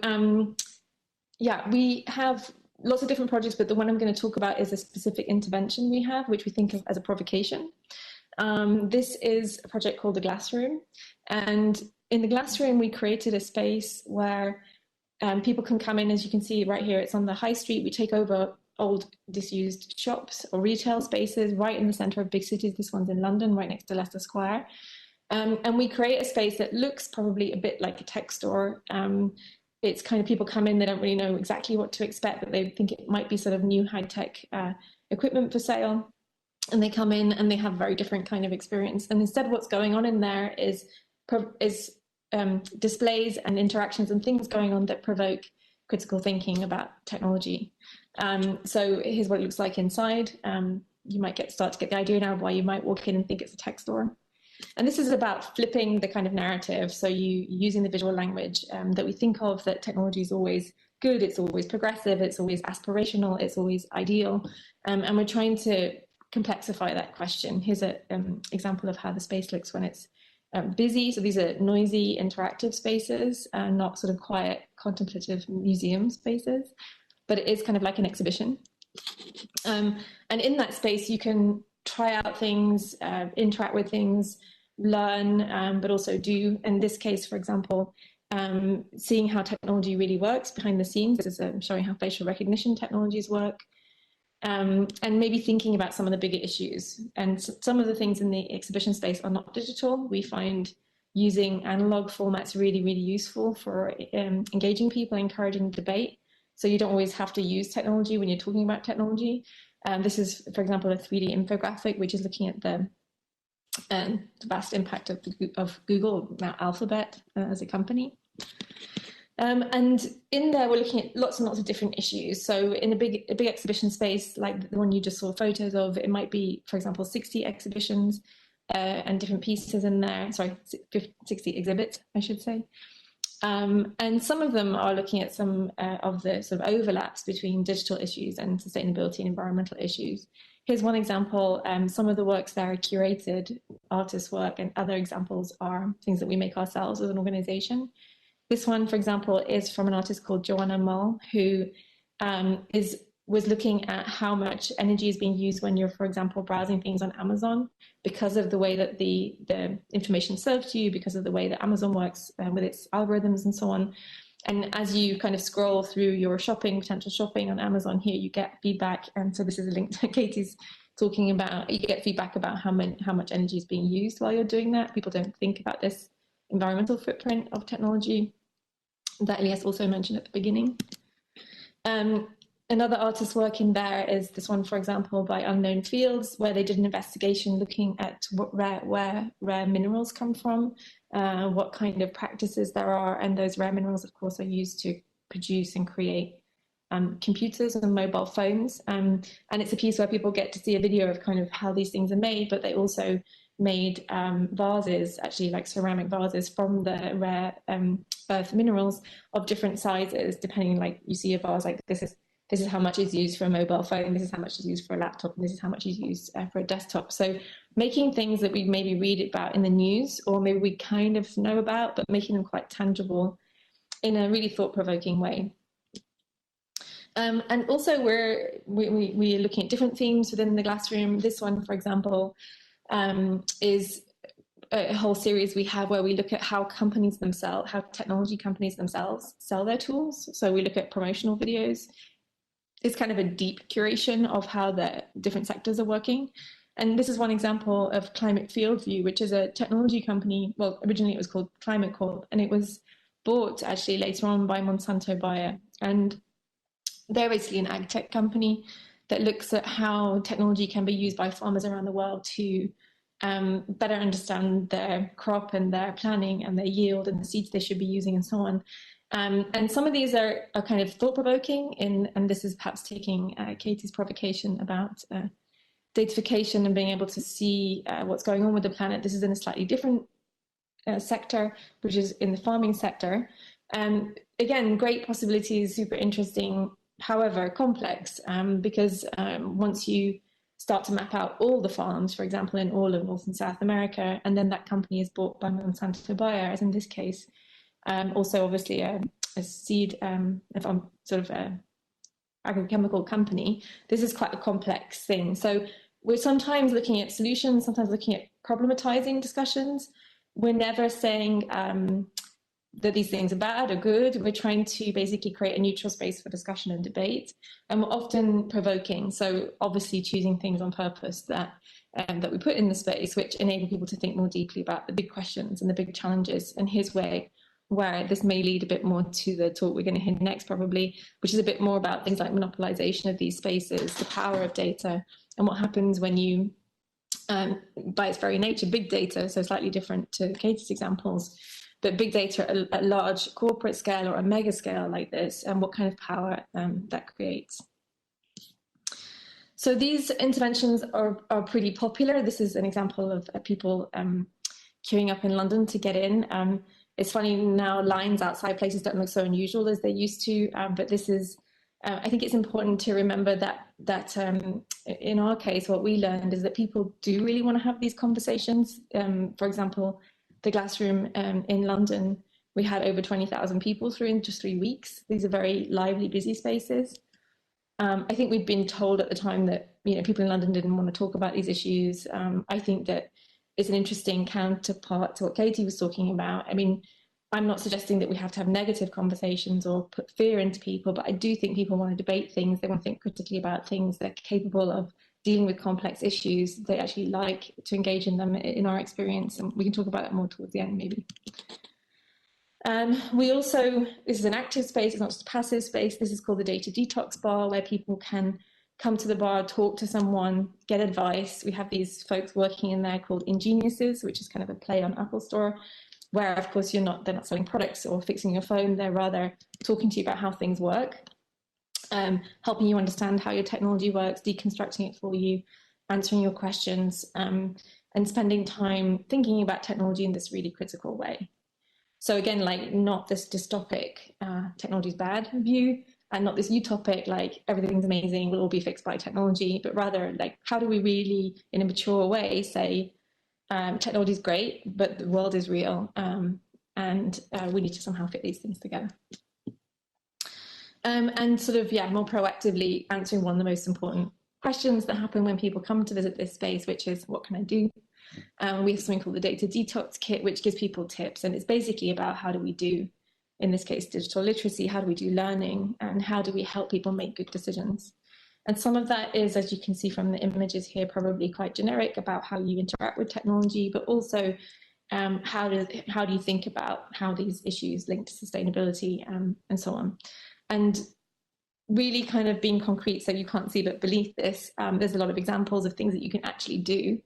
yeah, we have lots of different projects, but the one I'm going to talk about is a specific intervention we have, which we think of as a provocation. This is a project called the Glass Room. And in the Glass Room, we created a space where people can come in. As you can see right here, it's on the high street. We take over old disused shops or retail spaces right in the center of big cities. This one's in London, right next to Leicester Square. And we create a space that looks probably a bit like a tech store. It's kind of people come in, they don't really know exactly what to expect, but they think it might be sort of new high-tech equipment for sale. And they come in and they have a very different kind of experience. And instead, what's going on in there is displays and interactions and things going on that provoke critical thinking about technology. So here's what it looks like inside. You might start to get the idea now of why you might walk in and think it's a tech store. And this is about flipping the kind of narrative. So using the visual language that we think of, that technology is always good, it's always progressive, it's always aspirational, it's always ideal. And we're trying to complexify that question. Here's an example of how the space looks when it's busy. So these are noisy, interactive spaces, not sort of quiet, contemplative museum spaces, but it is kind of like an exhibition. And in that space, you can try out things, interact with things, learn, but also do. In this case, for example, seeing how technology really works behind the scenes. This is showing how facial recognition technologies work. And maybe thinking about some of the bigger issues. And some of the things in the exhibition space are not digital. We find using analog formats really, really useful for engaging people, encouraging debate. So you don't always have to use technology when you're talking about technology. This is, for example, a 3D infographic, which is looking at the vast impact of Google, now Alphabet, as a company. And in there, we're looking at lots and lots of different issues. So in a big exhibition space, like the one you just saw photos of, it might be, for example, 60 exhibitions and different pieces in there. Sorry, 60 exhibits, I should say. And some of them are looking at some of the sort of overlaps between digital issues and sustainability and environmental issues. Here's one example. Some of the works there are curated artist work, and other examples are things that we make ourselves as an organization. This one, for example, is from an artist called Joanna Mull, who was looking at how much energy is being used when you're, for example, browsing things on Amazon, because of the way that the information is served to you, because of the way that Amazon works with its algorithms and so on. And as you kind of scroll through your potential shopping on Amazon here, you get feedback. And so this is a link to Katie's talking about, you get feedback about how much energy is being used while you're doing that. People don't think about this environmental footprint of technology that Elias also mentioned at the beginning. Another artist's work in there is this one, for example, by Unknown Fields, where they did an investigation looking at where rare minerals come from, what kind of practices there are, and those rare minerals, of course, are used to produce and create computers and mobile phones. And it's a piece where people get to see a video of kind of how these things are made, but they also made vases, actually like ceramic vases from the rare earth minerals of different sizes, depending, like you see a vase like this is how much is used for a mobile phone, this is how much is used for a laptop, and this is how much is used for a desktop. So making things that we maybe read about in the news, or maybe we kind of know about, but making them quite tangible in a really thought-provoking way. And also we're looking at different themes within the Glassroom. This one, for example, is a whole series we have where we look at how technology companies themselves sell their tools. So we look at promotional videos. It's kind of a deep curation of how the different sectors are working. And this is one example of Climate Field View, which is a technology company. Well, originally it was called Climate Corp, and it was bought actually later on by Monsanto Bayer. And they're basically an ag tech company that looks at how technology can be used by farmers around the world to better understand their crop and their planning and their yield and the seeds they should be using and so on. And some of these are kind of thought-provoking, and this is perhaps taking Katie's provocation about datafication and being able to see what's going on with the planet. This is in a slightly different sector, which is in the farming sector. Again, great possibilities, super interesting, however complex, because once you start to map out all the farms, for example, in all of North and South America, and then that company is bought by Monsanto Bayer, as in this case, also obviously a seed, sort of agrochemical company, this is quite a complex thing. So we're sometimes looking at solutions, sometimes looking at problematizing discussions. We're never saying that these things are bad or good. We're trying to basically create a neutral space for discussion and debate, and we're often provoking. So obviously choosing things on purpose that we put in the space, which enable people to think more deeply about the big questions and the big challenges. And here's where this may lead a bit more to the talk we're going to hear next, probably, which is a bit more about things like monopolization of these spaces, the power of data, and what happens when you, by its very nature, big data, so slightly different to Katie's examples, but big data at large corporate scale or a mega scale like this, and what kind of power that creates. So these interventions are pretty popular. This is an example of people queuing up in London to get in. It's funny now, lines outside places don't look so unusual as they used to, but this is, I think it's important to remember that in our case, what we learned is that people do really want to have these conversations. For example, the Glassroom in London, we had over 20,000 people through in just 3 weeks. These are very lively, busy spaces. I think we'd been told at the time that people in London didn't want to talk about these issues. I think that it's an interesting counterpart to what Katie was talking about. I mean, I'm not suggesting that we have to have negative conversations or put fear into people, but I do think people want to debate things. They want to think critically about things. They're capable of dealing with complex issues. They actually like to engage in them, in our experience, and we can talk about that more towards the end, maybe. We also, this is an active space, it's not just a passive space. This is called the Data Detox Bar, where people can come to the bar, talk to someone, get advice. We have these folks working in there called Ingeniuses, which is kind of a play on Apple Store, where of course they're not selling products or fixing your phone, they're rather talking to you about how things work, helping you understand how your technology works, deconstructing it for you, answering your questions, and spending time thinking about technology in this really critical way. So again, like not this dystopic technology's bad view, and not this utopic, like everything's amazing, we'll all be fixed by technology, but rather like, how do we really, in a mature way, say, technology is great, but the world is real, and we need to somehow fit these things together. And sort of, more proactively answering one of the most important questions that happen when people come to visit this space, which is, what can I do? We have something called the Data Detox Kit, which gives people tips, and it's basically about how do we do in this case, digital literacy, how do we do learning, and how do we help people make good decisions? And some of that is, as you can see from the images here, probably quite generic about how you interact with technology, but also how do you think about how these issues link to sustainability and so on. And really kind of being concrete, so you can't see but believe this, there's a lot of examples of things that you can actually do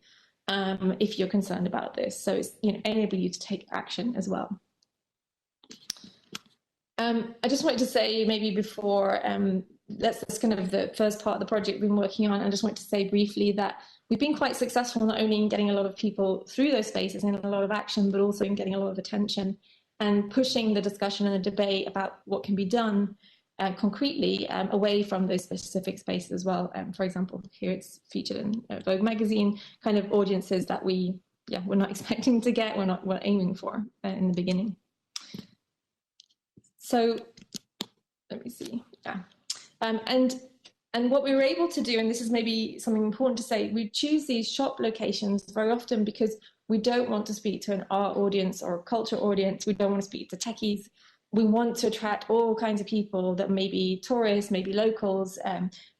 if you're concerned about this. So it's, you know, enable you to take action as well. I just wanted to say, maybe before that's kind of the first part of the project we've been working on. I just wanted to say briefly that we've been quite successful not only in getting a lot of people through those spaces and a lot of action, but also in getting a lot of attention and pushing the discussion and the debate about what can be done concretely away from those specific spaces as well. For example, here it's featured in Vogue magazine, kind of audiences that we're not expecting to get, we're aiming for in the beginning. So let me see, and what we were able to do, and this is maybe something important to say, we choose these shop locations very often because we don't want to speak to an art audience or a culture audience. We don't want to speak to techies. We want to attract all kinds of people that may be tourists, maybe locals,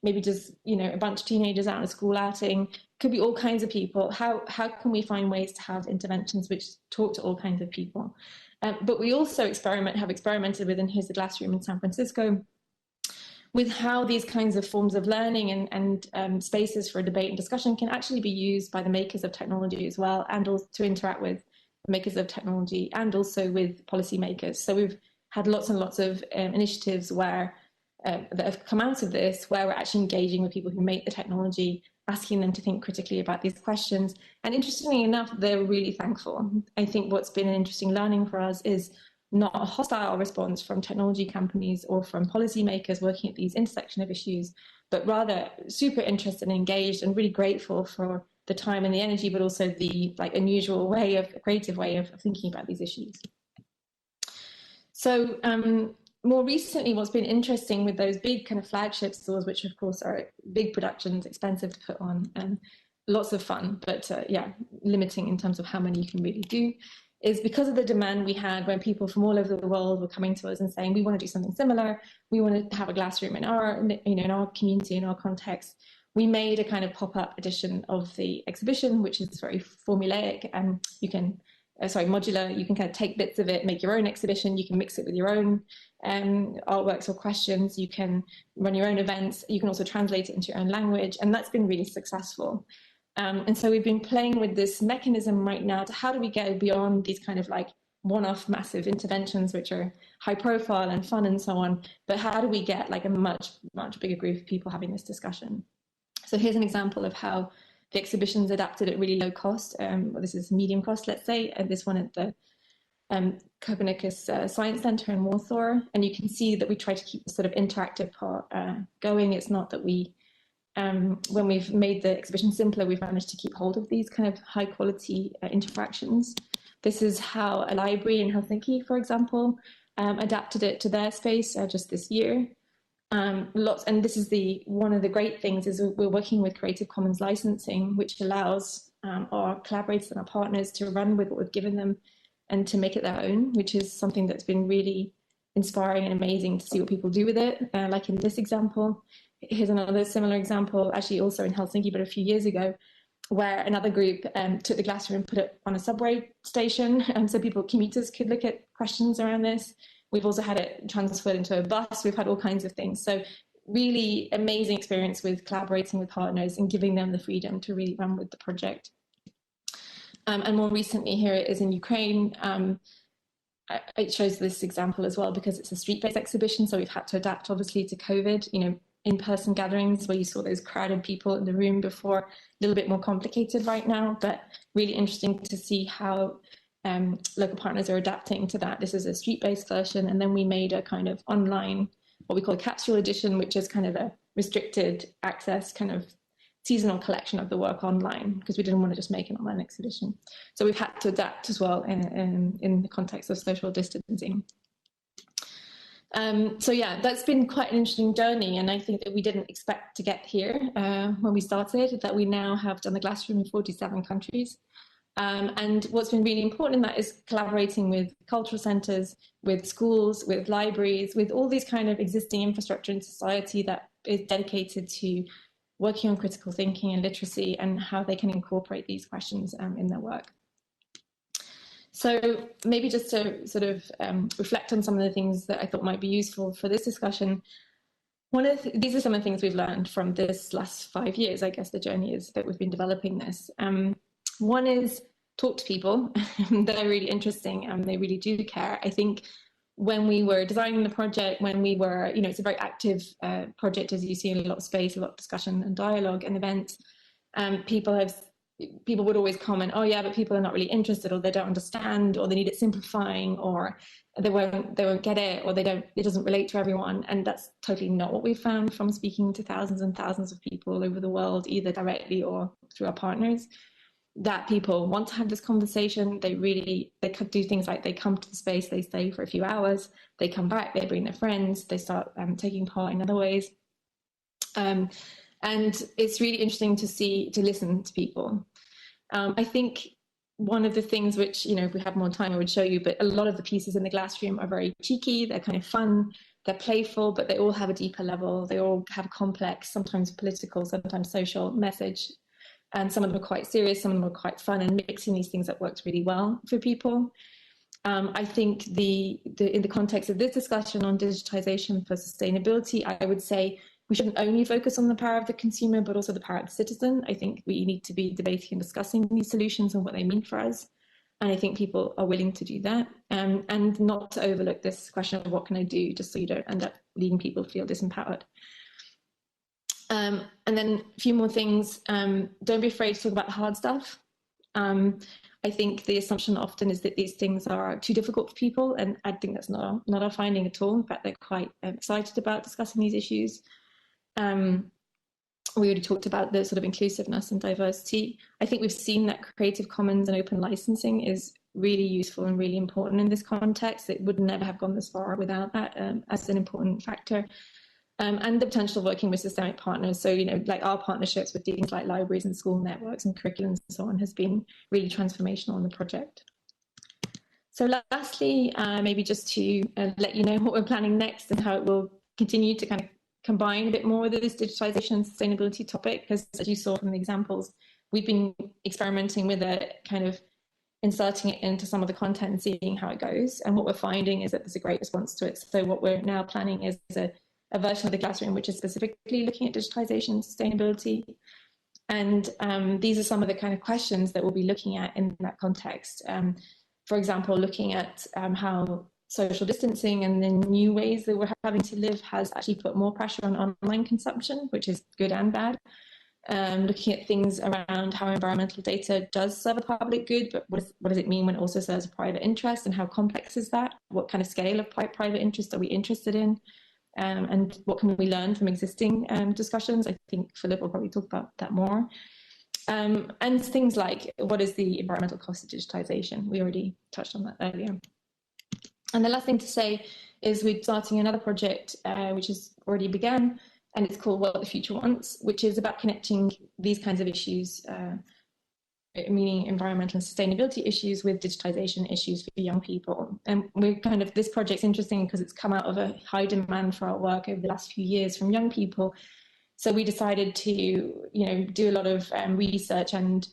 maybe just, you know, a bunch of teenagers out on a school outing. Could be all kinds of people. How can we find ways to have interventions which talk to all kinds of people? But we also have experimented with, and here's the glass room in San Francisco, with how these kinds of forms of learning and spaces for debate and discussion can actually be used by the makers of technology as well, and also to interact with the makers of technology and also with policymakers. So we've had lots and lots of initiatives where that have come out of this, where we're actually engaging with people who make the technology, asking them to think critically about these questions. And interestingly enough, they're really thankful. I think what's been an interesting learning for us is not a hostile response from technology companies or from policymakers working at these intersection of issues, but rather super interested and engaged and really grateful for the time and the energy, but also the unusual way of, creative way of thinking about these issues. So more recently, what's been interesting with those big kind of flagship stores, which of course are big productions, expensive to put on, and lots of fun, but limiting in terms of how many you can really do, is because of the demand we had when people from all over the world were coming to us and saying, we want to do something similar, we want to have a glass room in our, in our community, in our context. We made a kind of pop-up edition of the exhibition, which is very formulaic, and you can, modular, you can kind of take bits of it, make your own exhibition, you can mix it with your own artworks or questions, you can run your own events, you can also translate it into your own language, and that's been really successful. And so we've been playing with this mechanism right now to how do we go beyond these kind of like one-off massive interventions, which are high profile and fun and so on, but how do we get like a much bigger group of people having this discussion? So here's an example of how the exhibition's adapted at really low cost. This is medium cost, let's say, and this one at the Copernicus Science Center in Warsaw. And you can see that we try to keep the sort of interactive part going. It's not that we, when we've made the exhibition simpler, we've managed to keep hold of these kind of high quality interactions. This is how a library in Helsinki, for example, adapted it to their space just this year. And this is one of the great things is we're working with Creative Commons licensing, which allows our collaborators and our partners to run with what we've given them and to make it their own, which is something that's been really inspiring and amazing to see what people do with it. Like in this example, here's another similar example, actually also in Helsinki, but a few years ago, where another group took the glass room and put it on a subway station, so commuters could look at questions around this. We've also had it transferred into a bus. We've had all kinds of things. So really amazing experience with collaborating with partners and giving them the freedom to really run with the project. And more recently, here it is in Ukraine. It shows this example as well because it's a street-based exhibition. So we've had to adapt, obviously, to COVID, in-person gatherings where you saw those crowded people in the room before, a little bit more complicated right now, but really interesting to see how local partners are adapting to that. This is a street-based version, and then we made a kind of online, what we call a capsule edition, which is kind of a restricted access kind of seasonal collection of the work online, because we didn't want to just make an online exhibition. So we've had to adapt as well in the context of social distancing. So yeah, that's been quite an interesting journey, and I think that we didn't expect to get here when we started, that we now have done the glass room in 47 countries. And what's been really important in that is collaborating with cultural centres, with schools, with libraries, with all these kind of existing infrastructure in society that is dedicated to working on critical thinking and literacy and how they can incorporate these questions in their work. So maybe just to sort of reflect on some of the things that I thought might be useful for this discussion. These are some of the things we've learned from this last 5 years, I guess the journey is that we've been developing this. One is talk to people. They're really interesting and they really do care. I think when we were designing the project, when we were, it's a very active project, as you see, in a lot of space, a lot of discussion and dialogue and events. People would always comment, oh yeah, but people are not really interested, or they don't understand, or they need it simplifying, or they won't get it, or it doesn't relate to everyone. And that's totally not what we found from speaking to thousands and thousands of people all over the world, either directly or through our partners. That people want to have this conversation. They could do things like they come to the space, they stay for a few hours, they come back, they bring their friends, they start taking part in other ways. And it's really interesting to listen to people. I think one of the things which, if we have more time, I would show you, but a lot of the pieces in the Glassroom are very cheeky, they're kind of fun, they're playful, but they all have a deeper level. They all have a complex, sometimes political, sometimes social message. And some of them are quite serious, some of them are quite fun, and mixing these things up works really well for people. I think in the context of this discussion on digitization for sustainability, I would say we shouldn't only focus on the power of the consumer, but also the power of the citizen. I think we need to be debating and discussing these solutions and what they mean for us. And I think people are willing to do that, and not to overlook this question of what can I do, just so you don't end up leaving people feel disempowered. And then a few more things. Don't be afraid to talk about the hard stuff. I think the assumption often is that these things are too difficult for people, and I think that's not our finding at all. In fact, they're quite excited about discussing these issues. We already talked about the sort of inclusiveness and diversity. I think we've seen that Creative Commons and open licensing is really useful and really important in this context. It would never have gone this far without that as an important factor. And the potential of working with systemic partners. So, like our partnerships with things like libraries and school networks and curriculums and so on has been really transformational in the project. So lastly, maybe just to let you know what we're planning next and how it will continue to kind of combine a bit more with this digitization and sustainability topic, because as you saw from the examples, we've been experimenting with it, kind of inserting it into some of the content and seeing how it goes. And what we're finding is that there's a great response to it. So what we're now planning is a version of the Glassroom which is specifically looking at digitization and sustainability. And these are some of the kind of questions that we'll be looking at in that context. For example, looking at how social distancing and the new ways that we're having to live has actually put more pressure on online consumption, which is good and bad. Looking at things around how environmental data does serve a public good, but what does it mean when it also serves a private interest, and how complex is that? What kind of scale of private interest are we interested in? And what can we learn from existing discussions? I think Philip will probably talk about that more. And things like, what is the environmental cost of digitization? We already touched on that earlier. And the last thing to say is we're starting another project, which has already begun, and it's called What the Future Wants, which is about connecting these kinds of issues, meaning environmental and sustainability issues, with digitization issues for young people. And this project's interesting because it's come out of a high demand for our work over the last few years from young people. So we decided to, do a lot of research and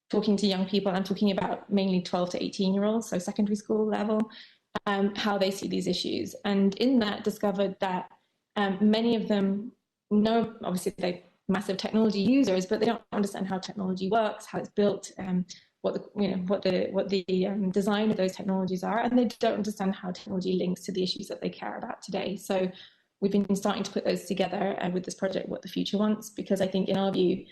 talking to young people. I'm talking about mainly 12 to 18-year-olds, so secondary school level, how they see these issues. And in that, discovered that many of them know, obviously they're massive technology users, but they don't understand how technology works, how it's built, what the design of those technologies are, and they don't understand how technology links to the issues that they care about today. So we've been starting to put those together with this project, What the Future Wants, because I think in our view,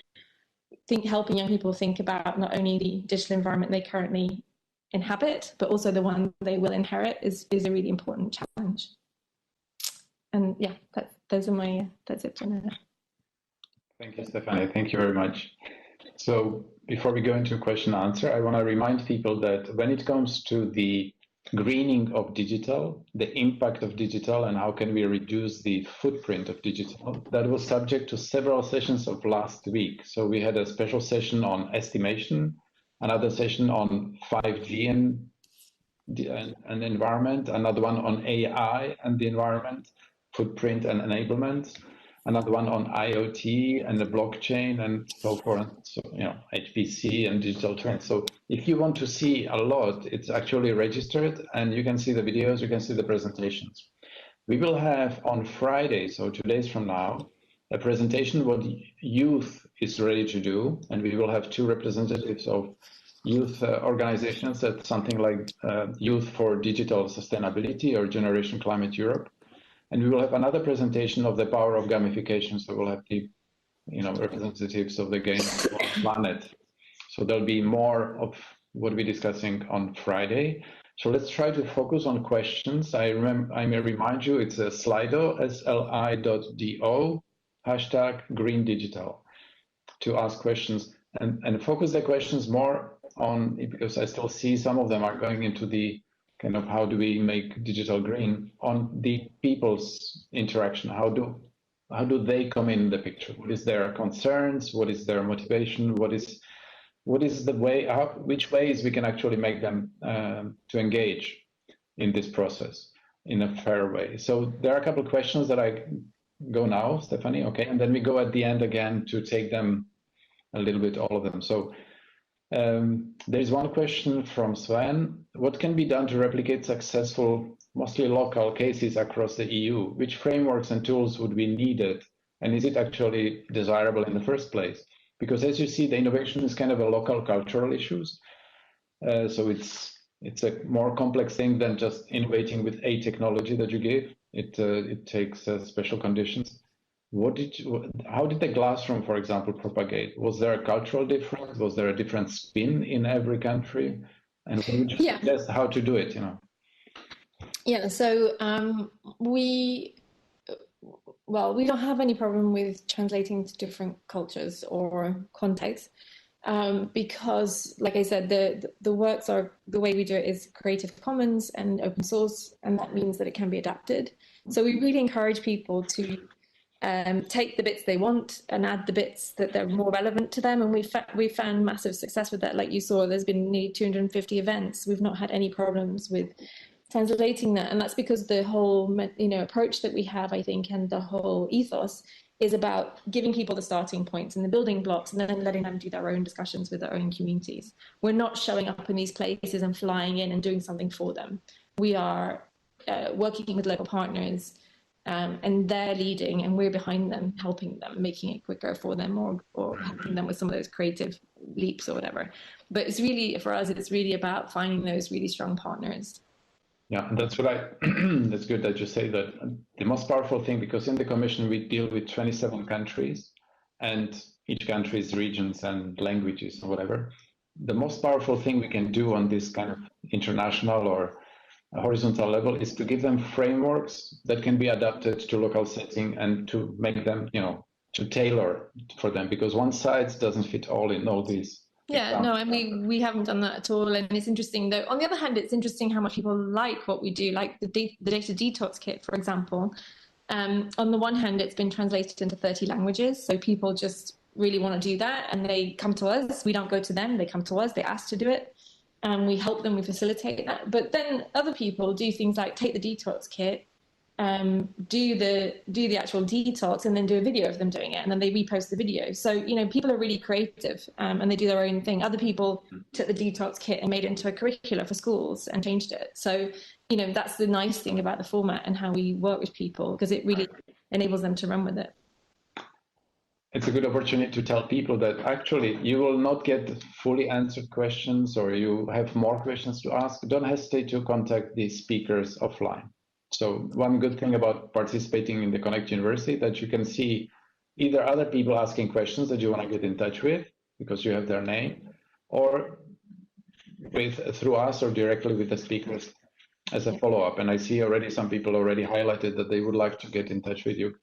helping young people think about not only the digital environment they currently inhabit, but also the one they will inherit is a really important challenge. And yeah, that's it for now. Thank you, Stephanie. Thank you very much. So before we go into question and answer, I want to remind people that when it comes to the greening of digital, the impact of digital, and how can we reduce the footprint of digital, that was subject to several sessions of last week. So we had a special session on estimation, another session on 5G and environment, another one on AI and the environment, footprint and enablement, another one on IoT and the blockchain and so forth. So, HPC and digital trends. So if you want to see a lot, it's actually registered, and you can see the videos, you can see the presentations. We will have on Friday, so 2 days from now, a presentation what youth is ready to do, and we will have 2 representatives of youth organizations. That's something like Youth for Digital Sustainability or Generation Climate Europe. And we will have another presentation of the power of gamification. So we'll have the representatives of the game planet. So there'll be more of what we're discussing on Friday. So let's try to focus on questions. I may remind you, it's a slido, sli.do, #greendigital, to ask questions and focus the questions more on, because I still see some of them are going into the kind of how do we make digital green, on the people's interaction. How do they come in the picture? What is their concerns? What is their motivation? What is the way? Which ways we can actually make them to engage in this process in a fair way? So there are a couple of questions that I go now, Stephanie. Okay, and then we go at the end again to take them a little bit, all of them. So there's one question from Sven. What can be done to replicate successful, mostly local cases across the EU? Which frameworks and tools would be needed? And is it actually desirable in the first place? Because as you see, the innovation is kind of a local cultural issues. So it's a more complex thing than just innovating with a technology that you give. It takes special conditions. How did the glassroom, for example, propagate? Was there a cultural difference? Was there a different spin in every country? And what would you suggest how to do it? Yeah. So we don't have any problem with translating to different cultures or contexts, because, like I said, the works are, the way we do it is Creative Commons and open source, and that means that it can be adapted. So we really encourage people to take the bits they want and add the bits that they're more relevant to them. And we found massive success with that. Like you saw, there's been nearly 250 events. We've not had any problems with translating that. And that's because the whole, approach that we have, I think, and the whole ethos is about giving people the starting points and the building blocks, and then letting them do their own discussions with their own communities. We're not showing up in these places and flying in and doing something for them. We are working with local partners, and they're leading, and we're behind them, helping them, making it quicker for them, or helping them with some of those creative leaps or whatever. But it's really, for us, it's really about finding those really strong partners. Yeah, that's what that's good that you say that. The most powerful thing, because in the Commission we deal with 27 countries, and each country's regions and languages or whatever. The most powerful thing we can do on this kind of international or horizontal level is to give them frameworks that can be adapted to local setting and to make them, to tailor for them, because one size doesn't fit all in all these. Yeah, no, and we haven't done that at all. And it's interesting, though. On the other hand, it's interesting how much people like what we do, like the data detox kit, for example. On the one hand, it's been translated into 30 languages. So people just really want to do that, and they come to us. We don't go to them. They come to us. They ask to do it. And we help them, we facilitate that. But then other people do things like take the detox kit, do the actual detox, and then do a video of them doing it, and then they repost the video. So people are really creative, and they do their own thing. Other people took the detox kit and made it into a curricula for schools and changed it. So that's the nice thing about the format and how we work with people, because it really enables them to run with it. It's a good opportunity to tell people that actually you will not get fully answered questions, or you have more questions to ask. Don't hesitate to contact the speakers offline. So one good thing about participating in the Connect University, that you can see either other people asking questions that you want to get in touch with because you have their name, or through us or directly with the speakers as a follow-up. And I see already some people already highlighted that they would like to get in touch with you.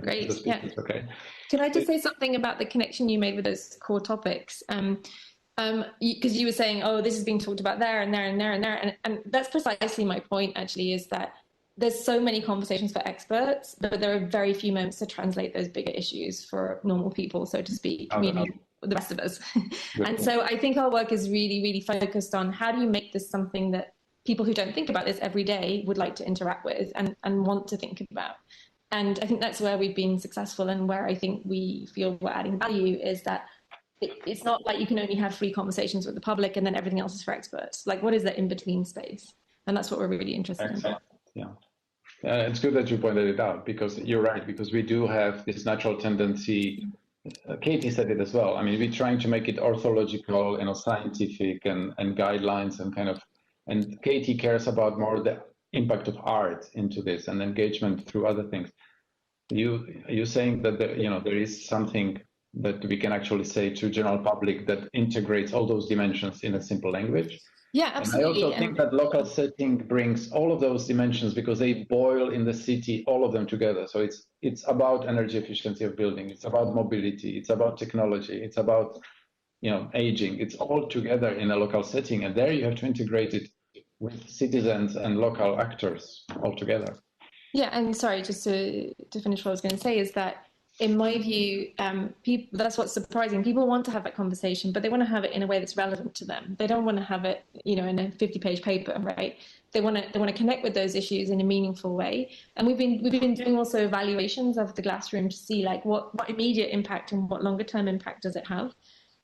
Great. Yeah. Okay. Can I just say something about the connection you made with those core topics? Because you were saying, oh, this is being talked about there and there and there and there. And that's precisely my point, actually, is that there's so many conversations for experts, but there are very few moments to translate those bigger issues for normal people, so to speak. the rest of us. And so I think our work is really, really focused on how do you make this something that people who don't think about this every day would like to interact with and want to think about. And I think that's where we've been successful, and where I think we feel we're adding value is that it's not like you can only have free conversations with the public and then everything else is for experts. Like, what is that in-between space? And that's what we're really interested in. Yeah. It's good that you pointed it out, because you're right, because we do have this natural tendency. Katie said it as well. I mean, we're trying to make it orthological, scientific and guidelines and kind of, and Katie cares about more the impact of art into this and engagement through other things. You're saying that there is something that we can actually say to general public that integrates all those dimensions in a simple language. Yeah, absolutely. And I also think that local setting brings all of those dimensions because they boil in the city, all of them together. So it's about energy efficiency of building. It's about mobility. It's about technology. It's about, aging. It's all together in a local setting. And there you have to integrate it with citizens and local actors all together. Yeah, and sorry, just to finish what I was going to say is that, in my view, that's what's surprising. People want to have that conversation, but they want to have it in a way that's relevant to them. They don't want to have it, in a 50-page paper, right? They want to connect with those issues in a meaningful way. And we've been doing also evaluations of the glass room to see like what immediate impact and what longer term impact does it have.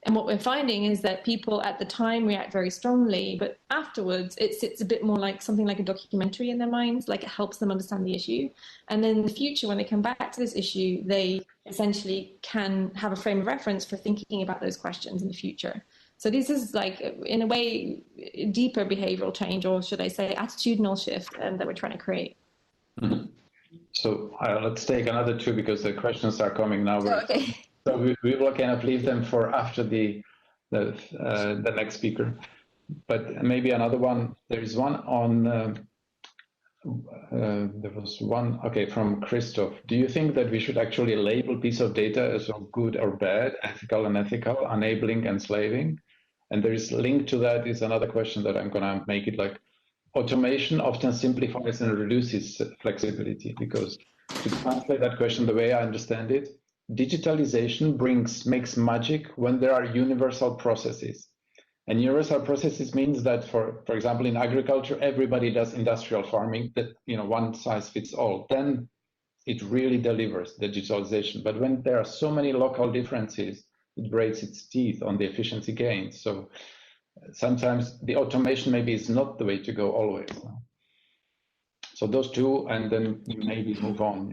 And what we're finding is that people at the time react very strongly, but afterwards it sits a bit more like something like a documentary in their minds, like it helps them understand the issue. And then in the future, when they come back to this issue, they essentially can have a frame of reference for thinking about those questions in the future. So this is like, in a way, deeper behavioral change, or should I say attitudinal shift that we're trying to create. Mm-hmm. So let's take another two because the questions are coming now. Oh, okay. So we will kind of leave them for after the next speaker. But maybe another one. There is one on. There was one. Okay, from Christoph. Do you think that we should actually label piece of data as good or bad, ethical and unethical, enabling, enslaving? And there is linked to that is another question that I'm gonna make it like automation often simplifies and reduces flexibility, because to translate that question the way I understand it, digitalization makes magic when there are universal processes. And universal processes means that, for example, in agriculture, everybody does industrial farming, that one size fits all. Then it really delivers the digitalization. But when there are so many local differences, it breaks its teeth on the efficiency gains. So sometimes the automation maybe is not the way to go always. So those two, and then maybe move on.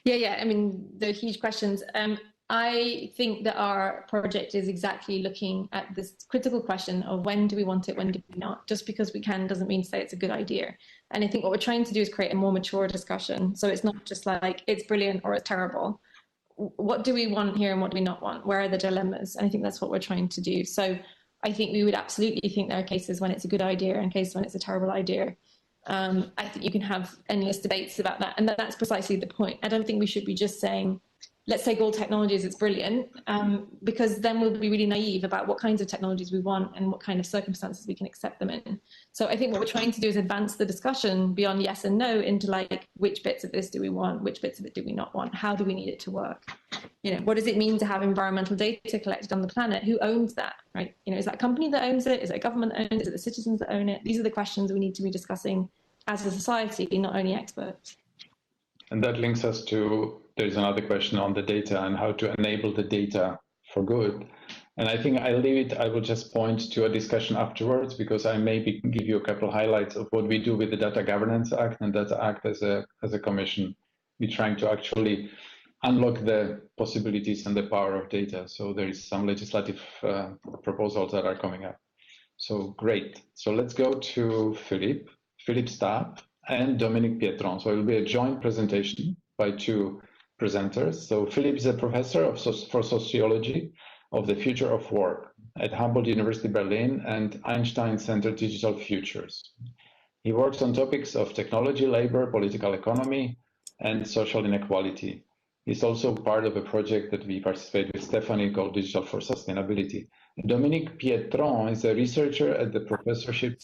Yeah. I mean, they're huge questions. I think that our project is exactly looking at this critical question of when do we want it, when do we not? Just because we can doesn't mean to say it's a good idea. And I think what we're trying to do is create a more mature discussion. So it's not just like it's brilliant or it's terrible. What do we want here and what do we not want? Where are the dilemmas? And I think that's what we're trying to do. So I think we would absolutely think there are cases when it's a good idea and cases when it's a terrible idea. I think you can have endless debates about that. And that's precisely the point. I don't think we should be just saying, let's take all technologies, it's brilliant, because then we'll be really naive about what kinds of technologies we want and what kind of circumstances we can accept them in. So I think what we're trying to do is advance the discussion beyond yes and no into like, which bits of this do we want? Which bits of it do we not want? How do we need it to work? What does it mean to have environmental data collected on the planet? Who owns that, right? Is that a company that owns it? Is it a government that owns it? Is it the citizens that own it? These are the questions we need to be discussing as a society, not only experts. And that links us to, there's another question on the data and how to enable the data for good. And I think I'll leave it, I will just point to a discussion afterwards, because I maybe give you a couple of highlights of what we do with the Data Governance Act and Data Act as a commission. We're trying to actually unlock the possibilities and the power of data. So there is some legislative proposals that are coming up. So great. So let's go to Philippe Stapp and Dominique Pietron. So it will be a joint presentation by two presenters. So Philippe is a professor for sociology of the future of work at Humboldt University Berlin and Einstein Center Digital Futures. He works on topics of technology, labor, political economy, and social inequality. He's also part of a project that we participate with Stephanie called Digital for Sustainability. Dominique Pietron is a researcher at the professorship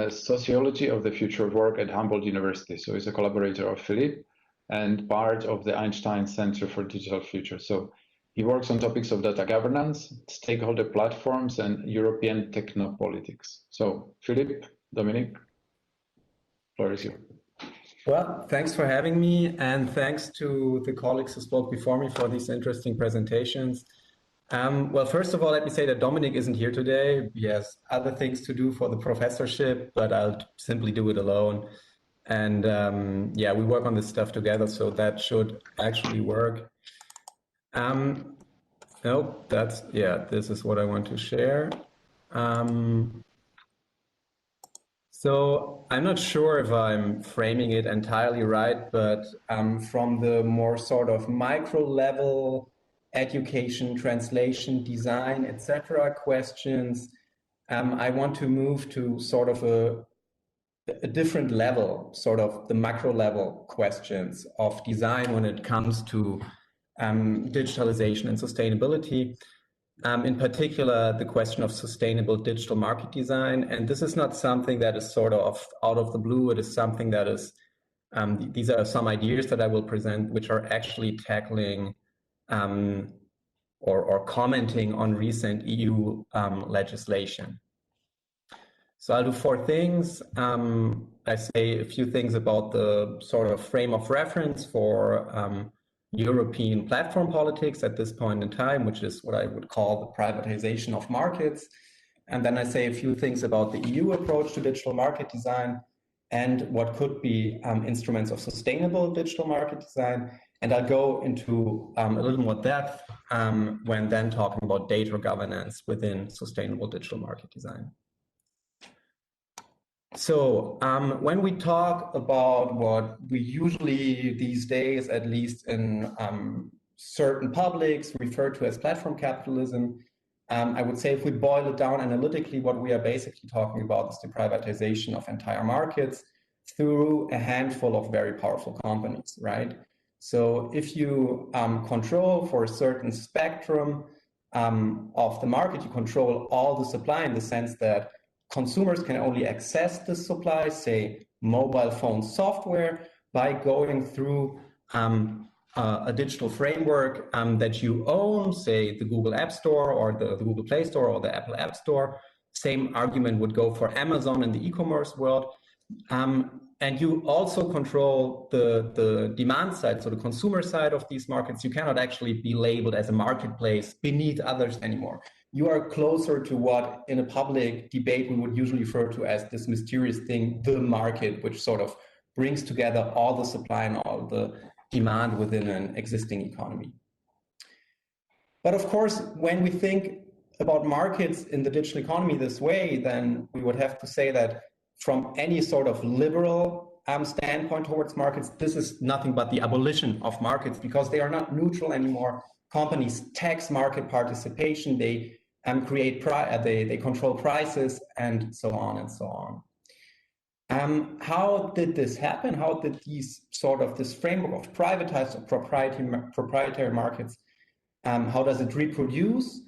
Sociology of the Future of Work at Humboldt University. So he's a collaborator of Philippe and part of the Einstein Center for Digital Future. So He works on topics of data governance, stakeholder platforms, and European technopolitics. So, Philippe, Dominic, floor is yours. Well, thanks for having me, and thanks to the colleagues who spoke before me for these interesting presentations. Well, first of all, let me say that Dominic isn't here today. He has other things to do for the professorship, but I'll simply do it alone. And yeah, we work on this stuff together, so that should actually work. Nope, this is what I want to share. So I'm not sure if I'm framing it entirely right, but from the more sort of micro level education, translation, design, etc. questions, I want to move to sort of a different level, sort of the macro level questions of design when it comes to digitalization and sustainability. In particular, the question of sustainable digital market design. And this is not something that is sort of out of the blue. It is something that is, these are some ideas that I will present, which are actually tackling or commenting on recent EU legislation. So I'll do four things. I say a few things about the sort of frame of reference for European platform politics at this point in time, which is what I would call the privatization of markets. And then I say a few things about the EU approach to digital market design and what could be instruments of sustainable digital market design. And I'll go into a little more depth when then talking about data governance within sustainable digital market design. So when we talk about what we usually these days, at least in certain publics, refer to as platform capitalism, I would say if we boil it down analytically, what we are basically talking about is the privatization of entire markets through a handful of very powerful companies, right? So if you control for a certain spectrum of the market, you control all the supply in the sense that consumers can only access the supply, say mobile phone software, by going through a digital framework that you own, say the Google App Store or the Google Play Store or the Apple App Store. Same argument would go for Amazon in the e-commerce world. And you also control the demand side, so the consumer side of these markets. You cannot actually be labeled as a marketplace beneath others anymore. You are closer to what in a public debate we would usually refer to as this mysterious thing, the market, which sort of brings together all the supply and all the demand within an existing economy. But of course, when we think about markets in the digital economy this way, then we would have to say that from any sort of liberal standpoint towards markets, this is nothing but the abolition of markets because they are not neutral anymore. Companies tax market participation, they they control prices, and so on and so on. How did this happen? How did this framework of privatized or proprietary markets, how does it reproduce?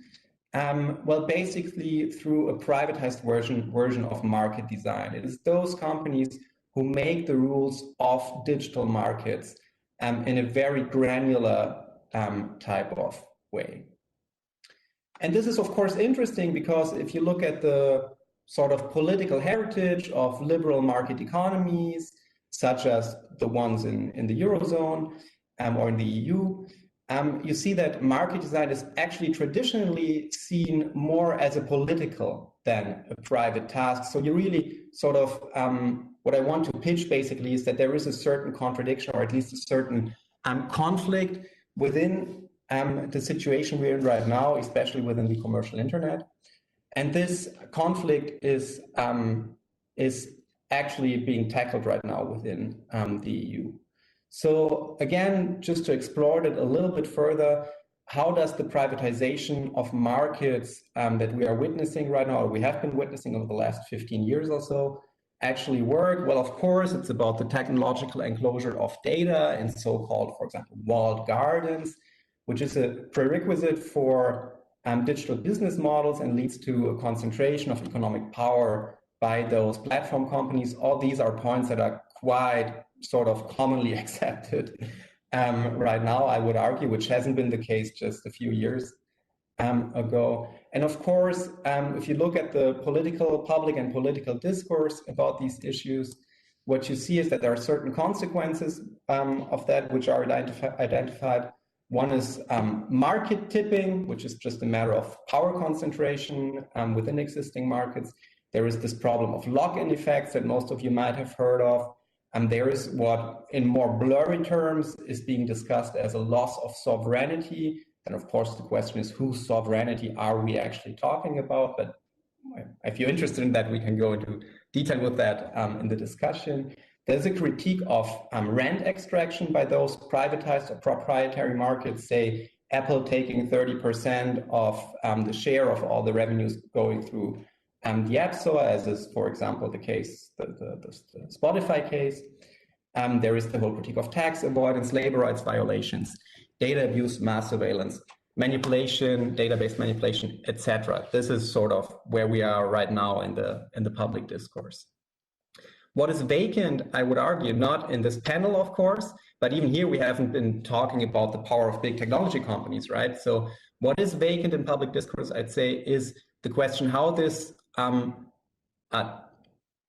Well, basically through a privatized version of market design. It is those companies who make the rules of digital markets in a very granular type of way. And this is, of course, interesting because if you look at the sort of political heritage of liberal market economies, such as the ones in the Eurozone or in the EU, you see that market design is actually traditionally seen more as a political than a private task. So you really sort of, what I want to pitch basically is that there is a certain contradiction or at least a certain conflict within the situation we're in right now, especially within the commercial internet. And this conflict is actually being tackled right now within the EU. So again, just to explore it a little bit further, how does the privatization of markets that we are witnessing right now, or we have been witnessing over the last 15 years or so, actually work? Well, of course, it's about the technological enclosure of data in so-called, for example, walled gardens, which is a prerequisite for digital business models and leads to a concentration of economic power by those platform companies. All these are points that are quite sort of commonly accepted right now, I would argue, which hasn't been the case just a few years ago. And of course, if you look at the public and political discourse about these issues, what you see is that there are certain consequences of that which are identified. One is market tipping, which is just a matter of power concentration within existing markets. There is this problem of lock-in effects that most of you might have heard of. And there is what, in more blurry terms, is being discussed as a loss of sovereignty. And of course, the question is, whose sovereignty are we actually talking about? But if you're interested in that, we can go into detail with that in the discussion. There's a critique of rent extraction by those privatized or proprietary markets, say Apple taking 30% of the share of all the revenues going through the App Store, as is, for example, the case, the Spotify case. There is the whole critique of tax avoidance, labor rights violations, data abuse, mass surveillance, manipulation, database manipulation, etc. This is sort of where we are right now in the public discourse. What is vacant, I would argue, not in this panel, of course, but even here we haven't been talking about the power of big technology companies, right? So what is vacant in public discourse, I'd say, is the question how this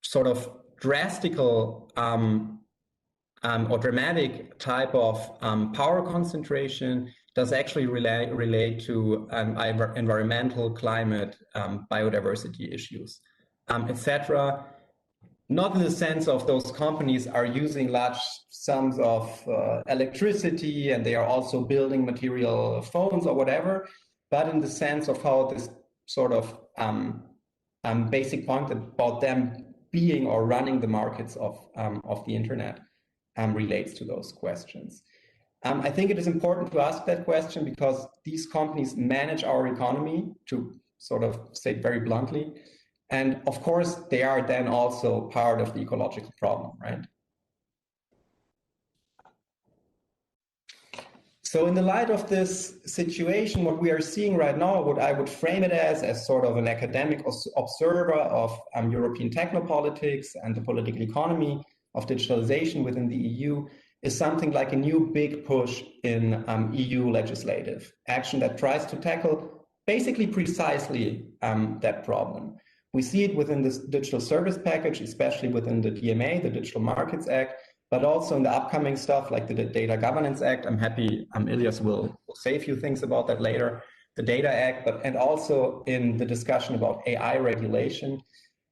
sort of drastical or dramatic type of power concentration does actually relate to environmental, climate, biodiversity issues, etc. Not in the sense of those companies are using large sums of electricity and they are also building material phones or whatever, but in the sense of how this sort of basic point about them being or running the markets of the internet relates to those questions. I think it is important to ask that question because these companies manage our economy, to sort of say it very bluntly. And of course, they are then also part of the ecological problem, right? So in the light of this situation, what we are seeing right now, what I would frame it as sort of an academic observer of European technopolitics and the political economy of digitalization within the EU, is something like a new big push in EU legislative action that tries to tackle basically precisely that problem. We see it within this digital service package, especially within the DMA, the Digital Markets Act, but also in the upcoming stuff like the Data Governance Act. I'm happy Ilias will say a few things about that later, the Data Act, and also in the discussion about AI regulation.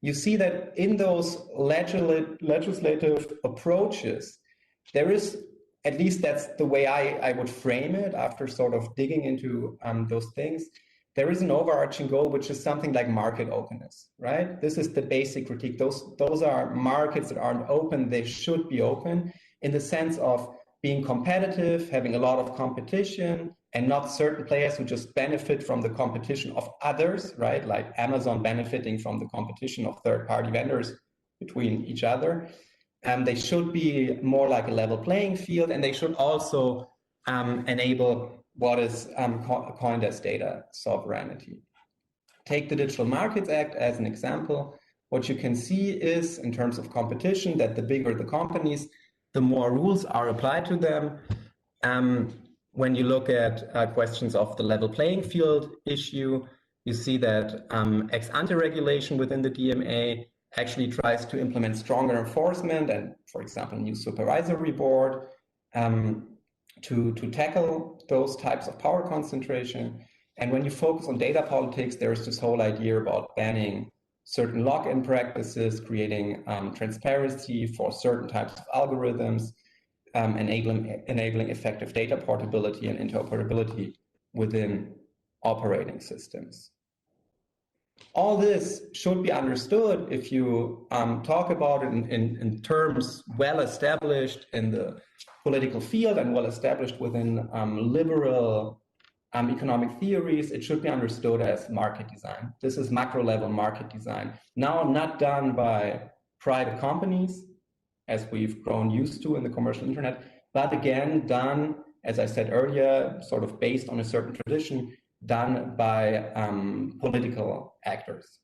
You see that in those legislative approaches, there is, at least that's the way I would frame it after sort of digging into those things, there is an overarching goal, which is something like market openness, right? This is the basic critique. Those are markets that aren't open. They should be open in the sense of being competitive, having a lot of competition, and not certain players who just benefit from the competition of others, right? Like Amazon benefiting from the competition of third-party vendors between each other. They should be more like a level playing field, and they should also enable what is coined as data sovereignty. Take the Digital Markets Act as an example. What you can see is, in terms of competition, that the bigger the companies, the more rules are applied to them. When you look at questions of the level playing field issue, you see that ex-ante regulation within the DMA actually tries to implement stronger enforcement and, for example, a new supervisory board to tackle those types of power concentration. And when you focus on data politics, there's this whole idea about banning certain lock-in practices, creating transparency for certain types of algorithms, enabling effective data portability and interoperability within operating systems. All this should be understood if you talk about it in terms well established in the political field and well established within liberal economic theories. It should be understood as market design. This is macro level market design. Now not done by private companies, as we've grown used to in the commercial internet, but again done, as I said earlier, sort of based on a certain tradition, done by political actors.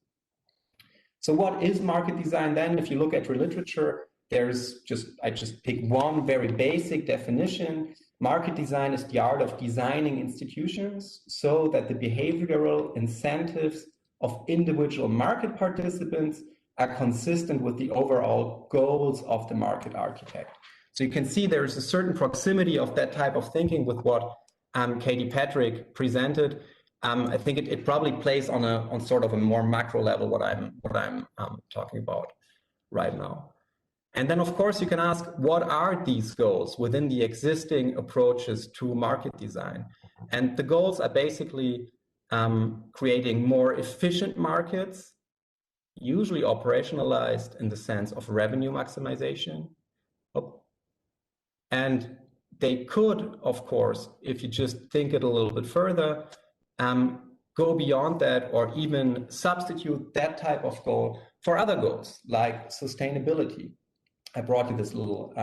So what is market design then? If you look at literature, I just pick one very basic definition, market design is the art of designing institutions so that the behavioral incentives of individual market participants are consistent with the overall goals of the market architect. So you can see there's a certain proximity of that type of thinking with what Katie Patrick presented. I think it probably plays on sort of a more macro level what I'm talking about right now. And then, of course, you can ask, what are these goals within the existing approaches to market design? And the goals are basically creating more efficient markets, usually operationalized in the sense of revenue maximization. And they could, of course, if you just think it a little bit further, go beyond that or even substitute that type of goal for other goals like sustainability. I brought you this little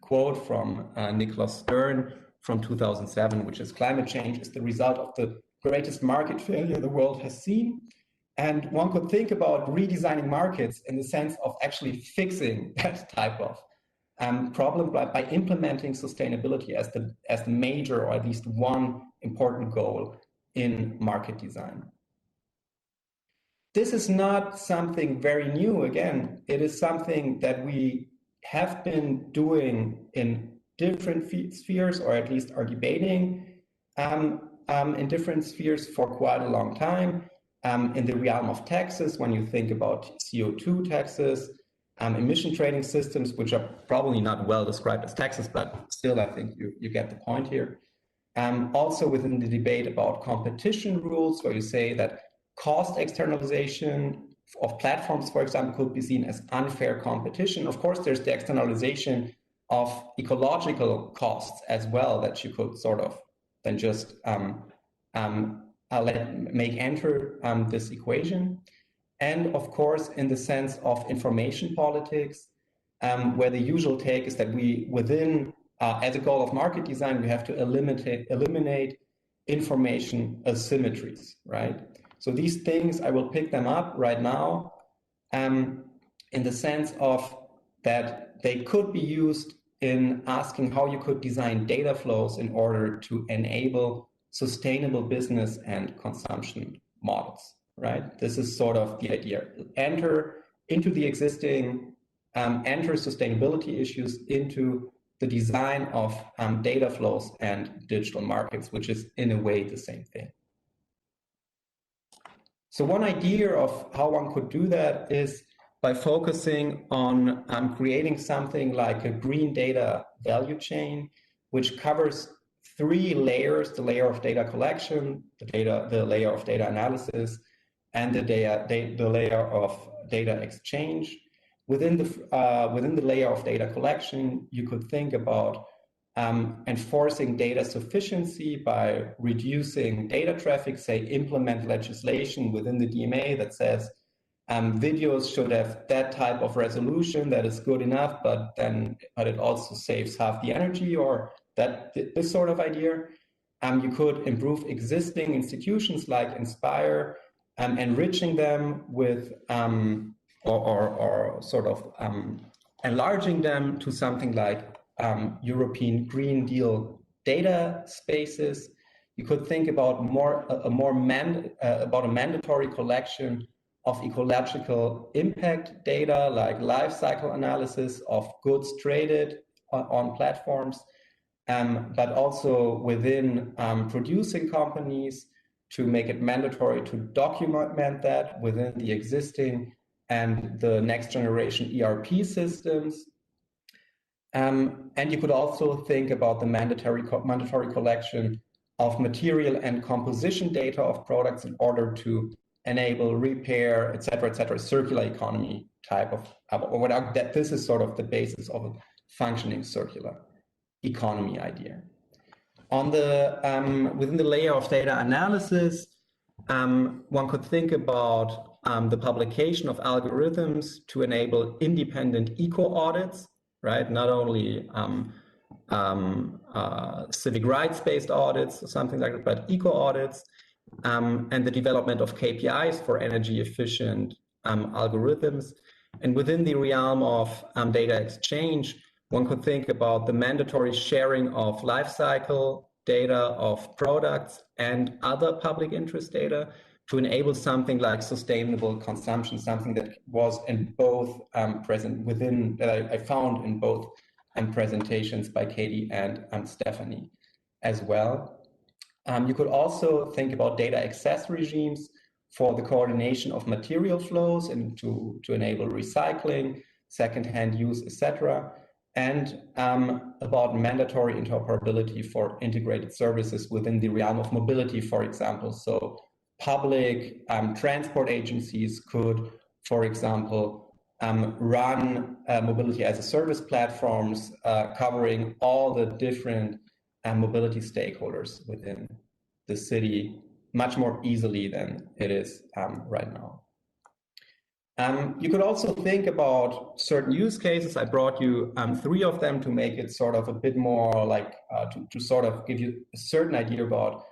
quote from Nicholas Stern from 2007, which is climate change is the result of the greatest market failure the world has seen. And one could think about redesigning markets in the sense of actually fixing that type of problem by implementing sustainability as the major or at least one important goal in market design. This is not something very new. Again, it is something that we have been doing in different spheres, or at least are debating in different spheres for quite a long time. In the realm of taxes, when you think about CO2 taxes, emission trading systems, which are probably not well described as taxes, but still I think you get the point here. Also within the debate about competition rules, where you say that cost externalization of platforms, for example, could be seen as unfair competition. Of course, there's the externalization of ecological costs as well that you could sort of then just make enter this equation. And of course, in the sense of information politics, where the usual take is that we, within, as a goal of market design, we have to eliminate information asymmetries, right? So these things, I will pick them up right now in the sense of that they could be used in asking how you could design data flows in order to enable sustainable business and consumption models, right? This is sort of the idea. Enter into the existing, enter sustainability issues into the design of data flows and digital markets, which is in a way the same thing. So one idea of how one could do that is by focusing on creating something like a green data value chain, which covers three layers: the layer of data collection, the layer of data analysis, and the layer of data exchange. Within the layer of data collection, you could think about enforcing data sufficiency by reducing data traffic, say implement legislation within the DMA that says videos should have that type of resolution that is good enough, but it also saves half the energy, or this sort of idea. You could improve existing institutions like Inspire, enriching them with or sort of enlarging them to something like European Green Deal data spaces. You could think about a mandatory collection of ecological impact data, like life cycle analysis of goods traded on platforms, but also within producing companies to make it mandatory to document that within the existing and the next generation ERP systems. And you could also think about the mandatory collection of material and composition data of products in order to enable repair, et cetera, circular economy type of, or that this is sort of the basis of a functioning circular economy idea. On the within the layer of data analysis, one could think about the publication of algorithms to enable independent eco-audits, right? Not only civic rights-based audits or something like that, but eco-audits, and the development of KPIs for energy-efficient algorithms. And within the realm of data exchange, One could think about the mandatory sharing of lifecycle data of products and other public interest data to enable something like sustainable consumption, something that was in both present within, that I found in both presentations by Katie and Stephanie as well. You could also think about data access regimes for the coordination of material flows and to enable recycling, secondhand use, etc. And about mandatory interoperability for integrated services within the realm of mobility, for example. So public transport agencies could, for example, run mobility as a service platforms covering all the different mobility stakeholders within the city much more easily than it is right now. You could also think about certain use cases. I brought you 3 of them to make it sort of a bit more like, to sort of give you a certain idea about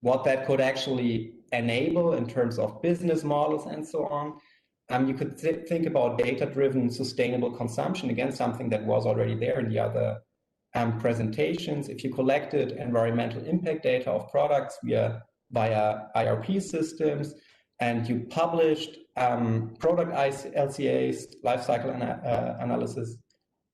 what that could actually enable in terms of business models and so on. You could think about data-driven sustainable consumption, again, something that was already there in the other presentations. If you collected environmental impact data of products via IRP systems, and you published product LCAs, lifecycle analysis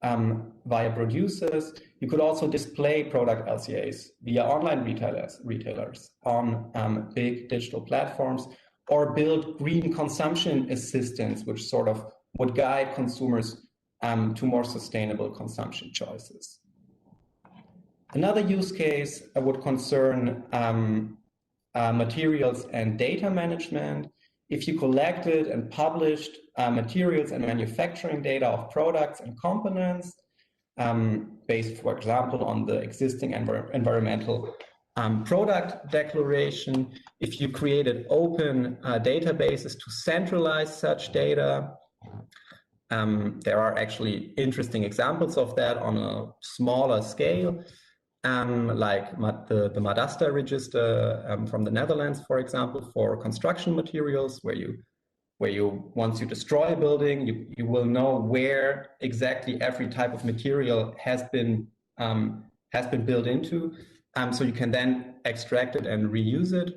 via producers, you could also display product LCAs via online retailers on big digital platforms, or build green consumption assistants, which sort of would guide consumers to more sustainable consumption choices. Another use case would concern materials and data management. If you collected and published materials and manufacturing data of products and components, based, for example, on the existing environmental product declaration, if you created open databases to centralize such data, there are actually interesting examples of that on a smaller scale. Like the Madasta register from the Netherlands, for example, for construction materials, where you once you destroy a building, you will know where exactly every type of material has been built into, so you can then extract it and reuse it.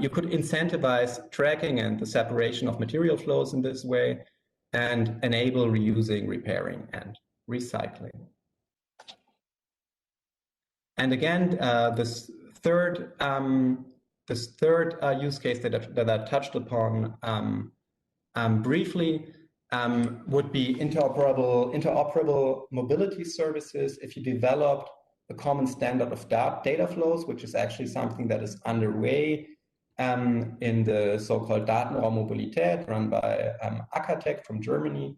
You could incentivize tracking and the separation of material flows in this way, and enable reusing, repairing, and recycling. And again, this third use case that I touched upon briefly would be interoperable mobility services. If you developed a common standard of data flows, which is actually something that is underway in the so-called Datenraummobilität run by Ackertech from Germany,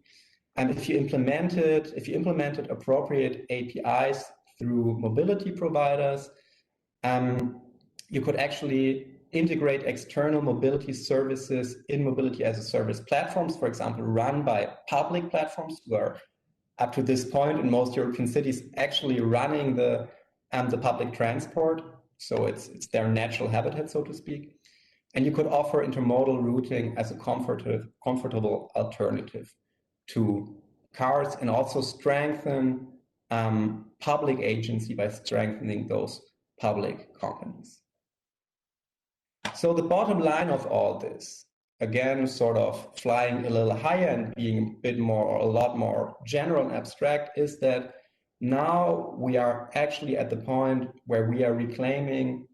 and if you implemented appropriate APIs through mobility providers, you could actually integrate external mobility services in mobility as a service platforms, for example, run by public platforms who are up to this point in most European cities actually running the public transport. So it's their natural habitat, so to speak. And you could offer intermodal routing as a comfortable alternative to cars, and also strengthen public agency by strengthening those public companies. So the bottom line of all this, again, sort of flying a little higher and being a bit more, or a lot more general and abstract, is that now we are actually at the point where we are reclaiming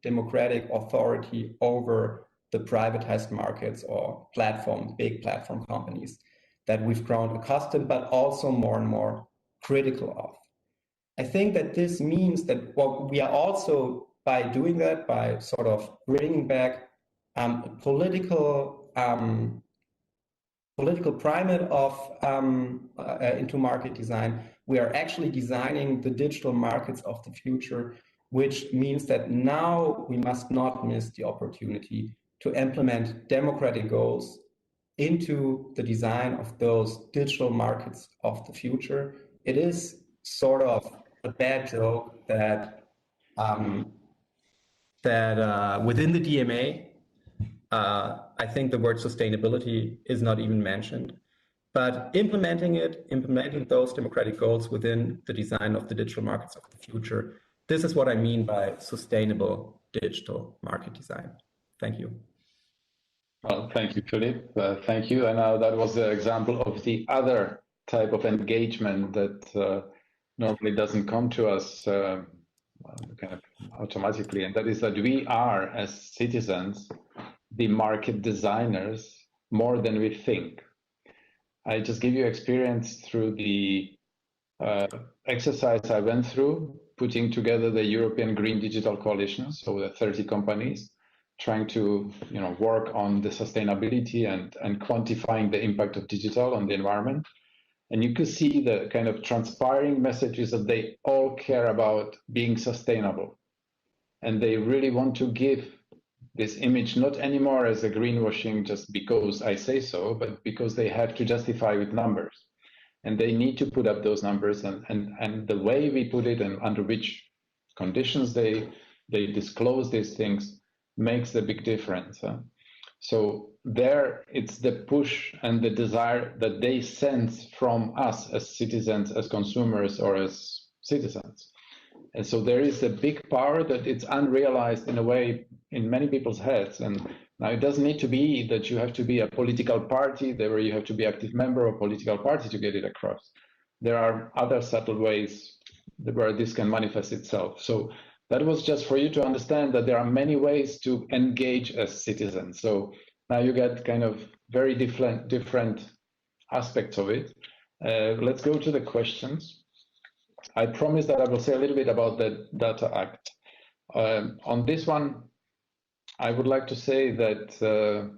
democratic authority over the privatized markets or big platform companies that we've grown accustomed, but also more and more critical of. I think that this means that what we are also, by doing that, by sort of bringing back political primate into market design, we are actually designing the digital markets of the future, which means that now we must not miss the opportunity to implement democratic goals into the design of those digital markets of the future. It is sort of a bad joke that within the DMA, I think the word sustainability is not even mentioned. but implementing those democratic goals within the design of the digital markets of the future. This is what I mean by sustainable digital market design. Thank you. Well, thank you, Philip. Thank you. And now that was the example of the other type of engagement that normally doesn't come to us kind of automatically, and that is that we are, as citizens, the market designers more than we think. I just give you experience through the exercise I went through, putting together the European Green Digital Coalition, so the 30 companies, trying to work on the sustainability and quantifying the impact of digital on the environment. And you could see the kind of transpiring messages that they all care about being sustainable. And they really want to give this image not anymore as a greenwashing just because I say so, but because they have to justify with numbers. And they need to put up those numbers, and the way we put it and under which conditions they disclose these things makes a big difference. So there it's the push and the desire that they sense from us as citizens, as consumers, or as citizens. And so there is a big power that it's unrealized in a way in many people's heads. And now it doesn't need to be that you have to be a political party, where you have to be active member of a political party to get it across. There are other subtle ways where this can manifest itself. So that was just for you to understand that there are many ways to engage as citizens. So now you get kind of very different aspects of it. Let's go to the questions. I promise that I will say a little bit about the Data Act. On this one, I would like to say that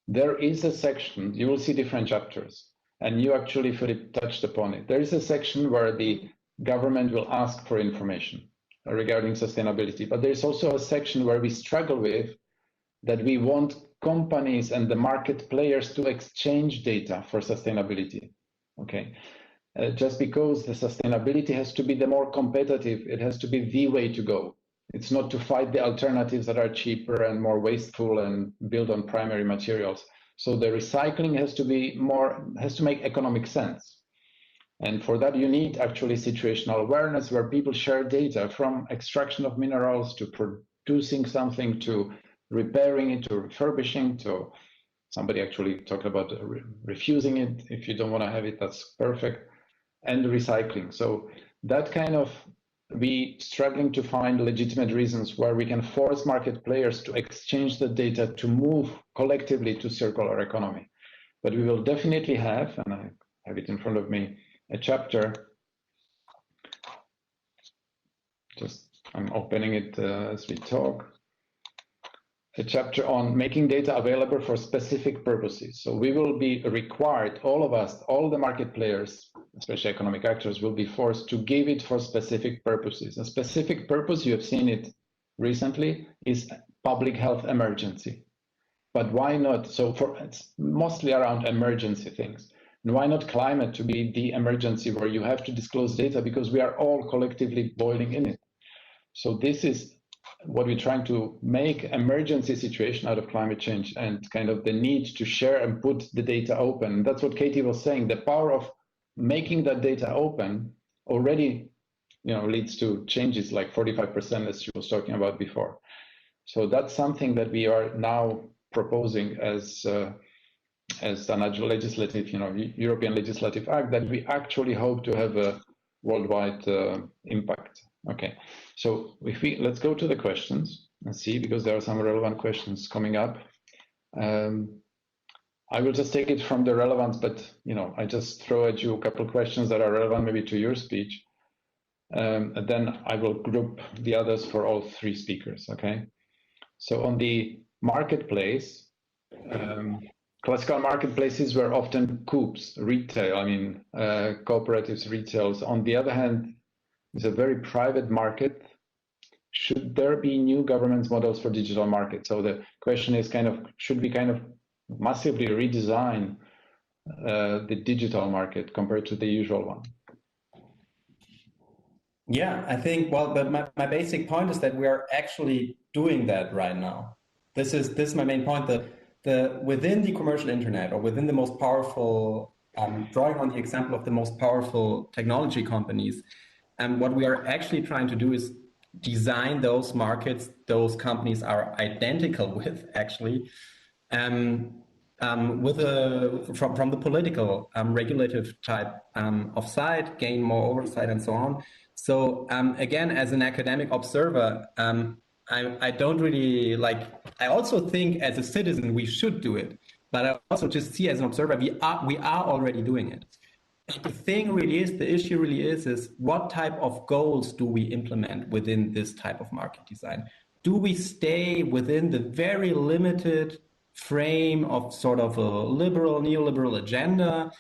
there is a section, you will see different chapters, and you actually, Philip, touched upon it. There is a section where the government will ask for information regarding sustainability, but there's also a section where we struggle with that we want companies and the market players to exchange data for sustainability. Okay, just because the sustainability has to be the more competitive, it has to be the way to go. It's not to fight the alternatives that are cheaper and more wasteful and build on primary materials. So the recycling has to make economic sense. And for that, you need actually situational awareness where people share data from extraction of minerals to producing something to repairing it to refurbishing to somebody actually talked about refusing it. If you don't want to have it, that's perfect. And recycling. So that kind of we struggling to find legitimate reasons where we can force market players to exchange the data to move collectively to circular economy. But we will definitely have, and I have it in front of me, a chapter. I'm opening it as we talk. A chapter on making data available for specific purposes. So we will be required, all of us, all the market players, especially economic actors, will be forced to give it for specific purposes. A specific purpose, you have seen it recently, is public health emergency. But why not? So it's mostly around emergency things. And why not climate to be the emergency where you have to disclose data because we are all collectively boiling in it. So this is what we're trying to make emergency situation out of climate change and kind of the need to share and put the data open. That's what Katie was saying. The power of making that data open already, leads to changes like 45%, as she was talking about before. So that's something that we are now proposing as an legislative, European legislative act that we actually hope to have a worldwide impact. Okay, so let's go to the questions and see, because there are some relevant questions coming up. I will just take it from the relevance, but I just throw at you a couple of questions that are relevant maybe to your speech. And then I will group the others for all three speakers, okay? So on the marketplace, classical marketplaces were often coups, retail, cooperatives, retails. On the other hand, it's a very private market. Should there be new governance models for digital markets? So the question is should we massively redesign the digital market compared to the usual one? Yeah, I think, but my basic point is that we are actually doing that right now. This is my main point. The within the commercial internet, or within the most powerful drawing on the example of the most powerful technology companies, what we are actually trying to do is design those markets those companies are identical with, actually, from the political regulative type of side, gain more oversight and so on. So again, as an academic observer, I don't really I also think as a citizen we should do it, but I also just see as an observer we are already doing it. The thing really is, the issue really is what type of goals do we implement within this type of market design? Do we stay within the very limited frame of sort of a liberal, neoliberal agenda,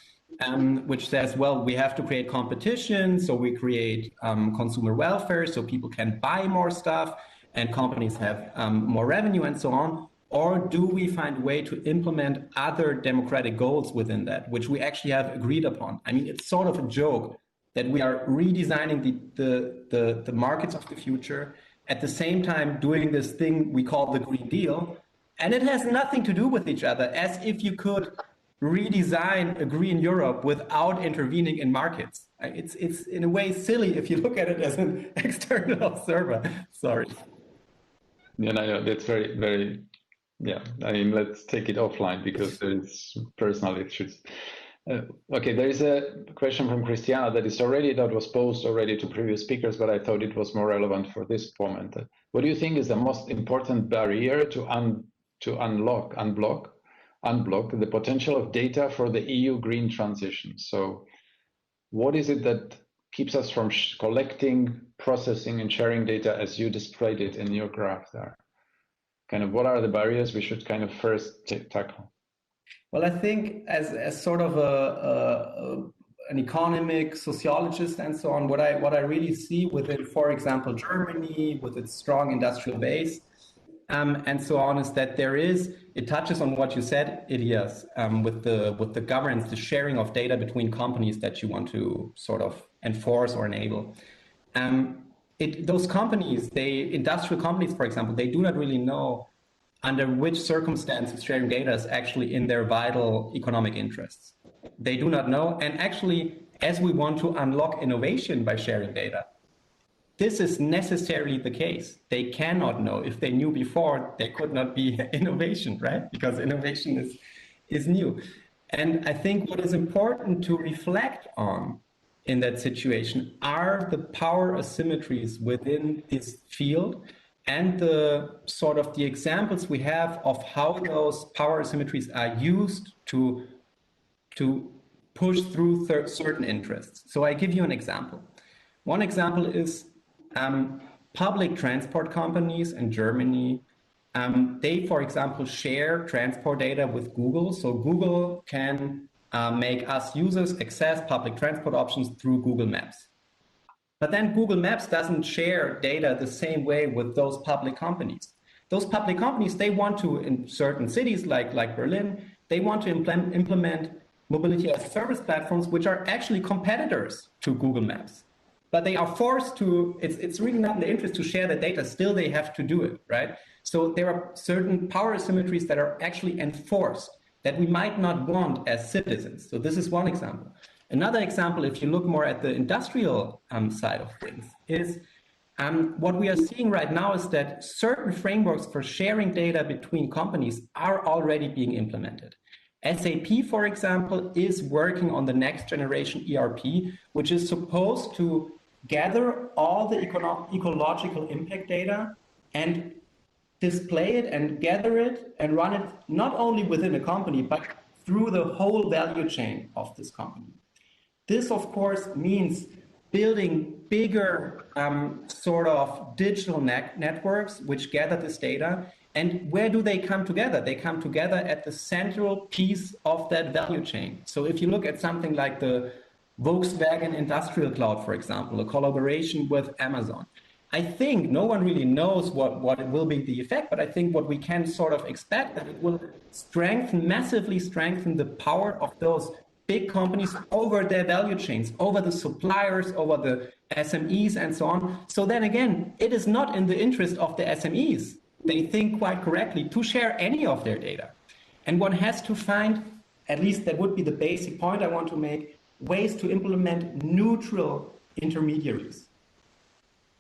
which says, well, we have to create competition, so we create consumer welfare, so people can buy more stuff and companies have more revenue and so on? Or do we find a way to implement other democratic goals within that, which we actually have agreed upon? I mean, it's sort of a joke that we are redesigning the markets of the future, at the same time doing this thing we call the Green Deal, and it has nothing to do with each other, as if you could redesign a green Europe without intervening in markets. It's in a way silly if you look at it as an external observer. Sorry. Yeah, no, that's very, very, yeah. I mean, let's take it offline because there's personal issues. Okay, there is a question from Christiana that was posed already to previous speakers, but I thought it was more relevant for this moment. What do you think is the most important barrier to unblock the potential of data for the EU green transition? So what is it that keeps us from collecting, processing, and sharing data as you displayed it in your graph there? Kind of what are the barriers we should kind of first tackle? Well, I think as sort of an economic sociologist and so on, what I really see within, for example, Germany with its strong industrial base and so on, is that it touches on what you said, Elias, with the governance, the sharing of data between companies that you want to sort of enforce or enable. Those companies, industrial companies, for example, they do not really know under which circumstances sharing data is actually in their vital economic interests. They do not know. And actually, as we want to unlock innovation by sharing data, this is necessarily the case. They cannot know. If they knew before, there could not be innovation, right? Because innovation is new. And I think what is important to reflect on in that situation are the power asymmetries within this field and the examples we have of how those power asymmetries are used to push through certain interests. So I give you an example. One example is public transport companies in Germany. They, for example, share transport data with Google. So Google can make us users access public transport options through Google Maps. But then Google Maps doesn't share data the same way with those public companies. Those public companies, they want to, in certain cities like Berlin, they want to implement mobility as a service platforms, which are actually competitors to Google Maps. But they are forced to, it's really not in their interest to share the data, still they have to do it, right? So there are certain power asymmetries that are actually enforced that we might not want as citizens. So this is one example. Another example, if you look more at the industrial side of things, is what we are seeing right now is that certain frameworks for sharing data between companies are already being implemented. SAP, for example, is working on the next generation ERP, which is supposed to gather all the ecological impact data and display it and gather it and run it not only within a company, but through the whole value chain of this company. This, of course, means building bigger sort of digital networks which gather this data. And where do they come together? They come together at the central piece of that value chain. So if you look at something like the Volkswagen Industrial Cloud, for example, a collaboration with Amazon, I think no one really knows what it will be the effect, but I think what we can sort of expect that it will massively strengthen the power of those big companies over their value chains, over the suppliers, over the SMEs and so on. So then again, it is not in the interest of the SMEs, they think quite correctly, to share any of their data. And one has to find at least that would be the basic point I want to make, ways to implement neutral intermediaries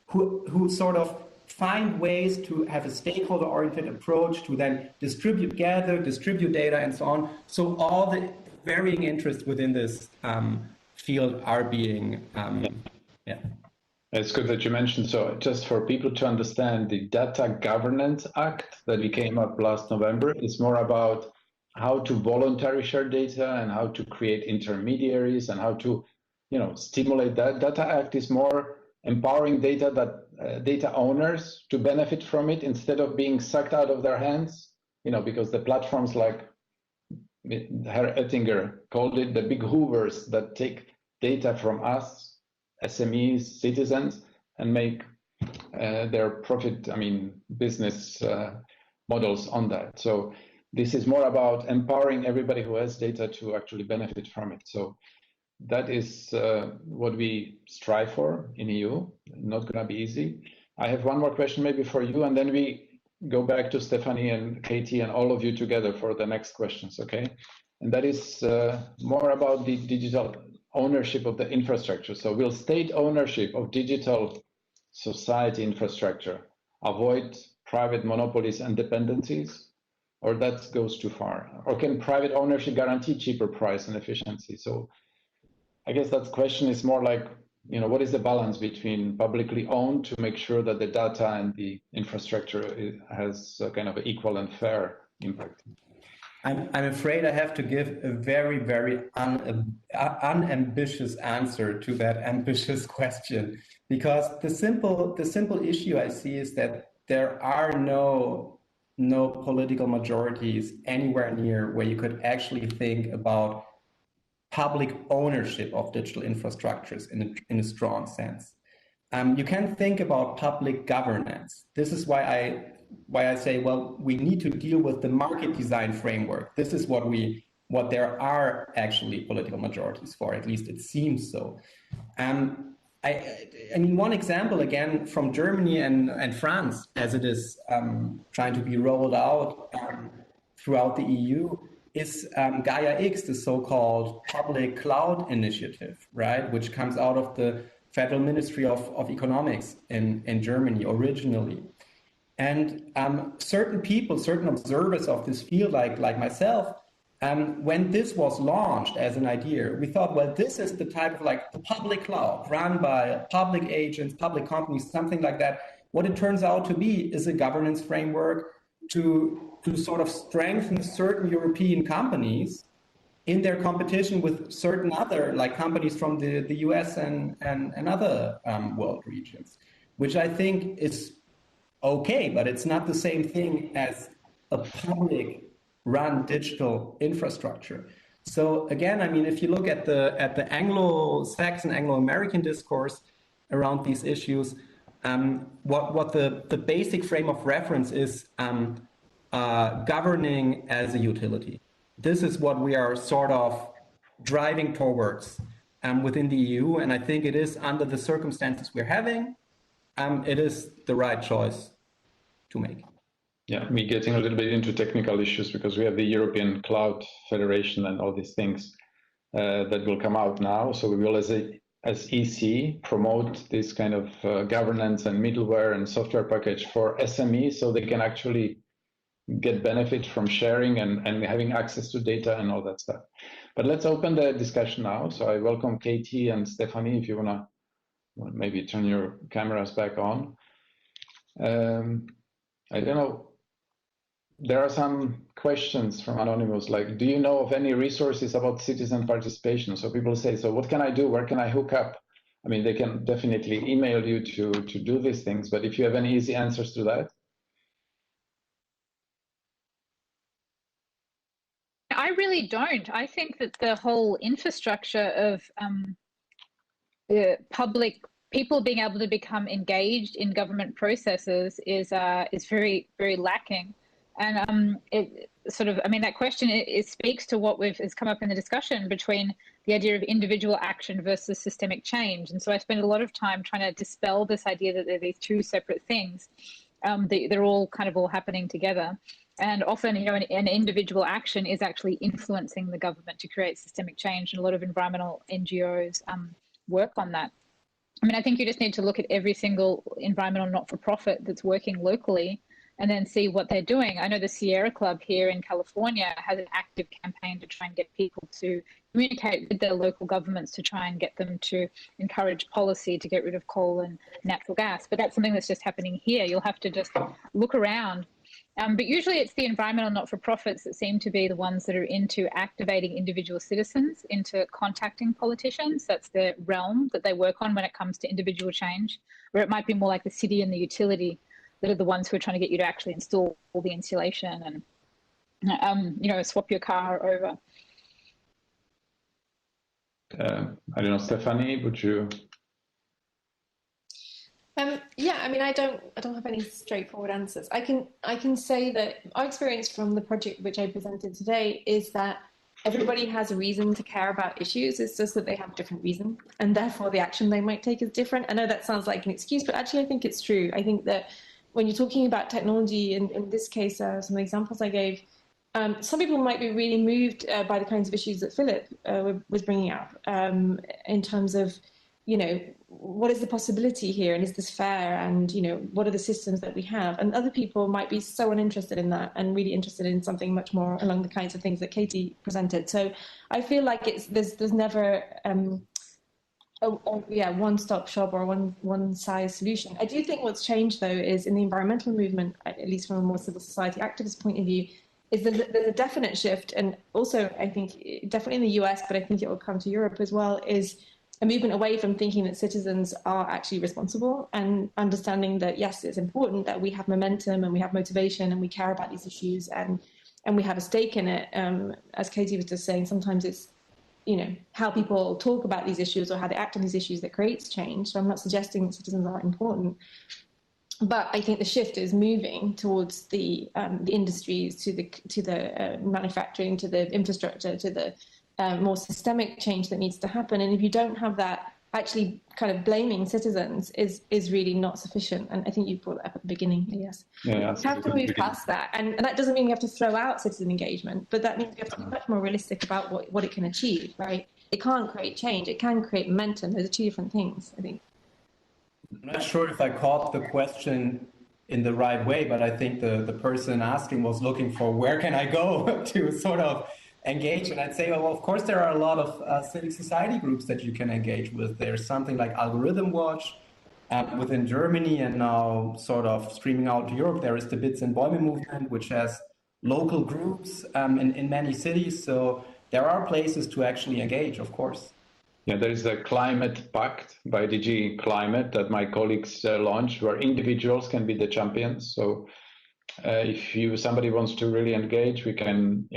who sort of find ways to have a stakeholder-oriented approach to then distribute data, and so on. So all the varying interests within this field are being, yeah. It's good that you mentioned. So just for people to understand, the Data Governance Act that we came up last November is more about how to voluntarily share data and how to create intermediaries and how to, stimulate that. Data Act is more empowering data owners to benefit from it instead of being sucked out of their hands, because the platforms like Herr Oettinger called it the big hoovers that take data from us, SMEs, citizens, and make their profit, business models on that. So this is more about empowering everybody who has data to actually benefit from it. So that is what we strive for in EU. Not going to be easy. I have one more question maybe for you, and then we go back to Stephanie and Katie and all of you together for the next questions, okay? And that is more about the digital ownership of the infrastructure. So will state ownership of digital society infrastructure avoid private monopolies and dependencies, or that goes too far? Or can private ownership guarantee cheaper price and efficiency? So I guess that question is more like, what is the balance between publicly owned to make sure that the data and the infrastructure has a kind of equal and fair impact? I'm afraid I have to give a very, very unambitious answer to that ambitious question, because the simple issue I see is that there are no political majorities anywhere near where you could actually think about public ownership of digital infrastructures in a strong sense. You can think about public governance. This is why I say, well, we need to deal with the market design framework. This is what there are actually political majorities for, at least it seems so. One example again from Germany and France, as it is trying to be rolled out throughout the EU, is Gaia X, the so-called public cloud initiative, right, which comes out of the Federal Ministry of Economics in Germany originally. And certain people, certain observers of this field, like myself, when this was launched as an idea, we thought, well, this is the type of the public cloud run by public agents, public companies, something like that. What it turns out to be is a governance framework to sort of strengthen certain European companies in their competition with certain other companies from the US and other world regions, which I think is okay, but it's not the same thing as a public run digital infrastructure. So again, if you look at the Anglo-Saxon, Anglo-American discourse around these issues, what the basic frame of reference is governing as a utility. This is what we are sort of driving towards within the EU, and I think it is, under the circumstances we're having, it is the right choice to make. Yeah, we're getting a little bit into technical issues because we have the European Cloud Federation and all these things that will come out now. So we will, as EC, promote this kind of governance and middleware and software package for SMEs so they can actually get benefit from sharing and having access to data and all that stuff. But let's open the discussion now. So I welcome Katie and Stephanie, if you want to maybe turn your cameras back on. I don't know. There are some questions from Anonymous, like, do you know of any resources about citizen participation? So people say, so what can I do? Where can I hook up? They can definitely email you to do these things, but if you have any easy answers to that. I really don't. I think that the whole infrastructure of the public people being able to become engaged in government processes is very, very lacking. And it sort of, that question, it speaks to what has come up in the discussion between the idea of individual action versus systemic change. And so I spend a lot of time trying to dispel this idea that they're these two separate things. They're all kind of all happening together. And often, an individual action is actually influencing the government to create systemic change. And a lot of environmental NGOs work on that. I mean, I think you just need to look at every single environmental not-for-profit that's working locally and then see what they're doing. I know the Sierra Club here in California has an active campaign to try and get people to communicate with their local governments to try and get them to encourage policy to get rid of coal and natural gas. But that's something that's just happening here. You'll have to just look around. But usually it's the environmental not-for-profits that seem to be the ones that are into activating individual citizens into contacting politicians. That's the realm that they work on when it comes to individual change, where it might be more like the city and the utility that are the ones who are trying to get you to actually install all the insulation and, swap your car over. I don't know, Stephanie, would you? Yeah, I mean, I don't have any straightforward answers. I can say that our experience from the project which I presented today is that everybody has a reason to care about issues. It's just that they have different reasons, and therefore the action they might take is different. I know that sounds like an excuse, but actually I think it's true. I think that when you're talking about technology, in this case, some of the examples I gave, some people might be really moved by the kinds of issues that Philip was bringing up in terms of, what is the possibility here, and is this fair, and what are the systems that we have, and other people might be so uninterested in that and really interested in something much more along the kinds of things that Katie presented. So I feel like there's never one-stop shop or one size solution. I do think what's changed though is in the environmental movement, at least from a more civil society activist point of view, is there's a definite shift, and also I think definitely in the US, but I think it will come to Europe as well, is a movement away from thinking that citizens are actually responsible and understanding that, yes, it's important that we have momentum and we have motivation and we care about these issues and we have a stake in it. As Katie was just saying, sometimes it's, how people talk about these issues or how they act on these issues that creates change. So I'm not suggesting that citizens aren't important. But I think the shift is moving towards the industries, to the manufacturing, to the infrastructure, to the more systemic change that needs to happen. And if you don't have that, actually kind of blaming citizens is really not sufficient. And I think you brought that up at the beginning, yes. Yeah, we have to move past that. And that doesn't mean we have to throw out citizen engagement, but that means we have to be much more realistic about what it can achieve, right? It can't create change, it can create momentum. Those are two different things, I think. I'm not sure if I caught the question in the right way, but I think the person asking was looking for where can I go to sort of engage. And I'd say, well, of course, there are a lot of civic society groups that you can engage with. There's something like Algorithm Watch within Germany, and now sort of streaming out to Europe. There is the Bits and Bäume movement, which has local groups in many cities. So there are places to actually engage, of course. Yeah, there is a climate pact by DG Climate that my colleagues launched, where individuals can be the champions. So if somebody wants to really engage, we can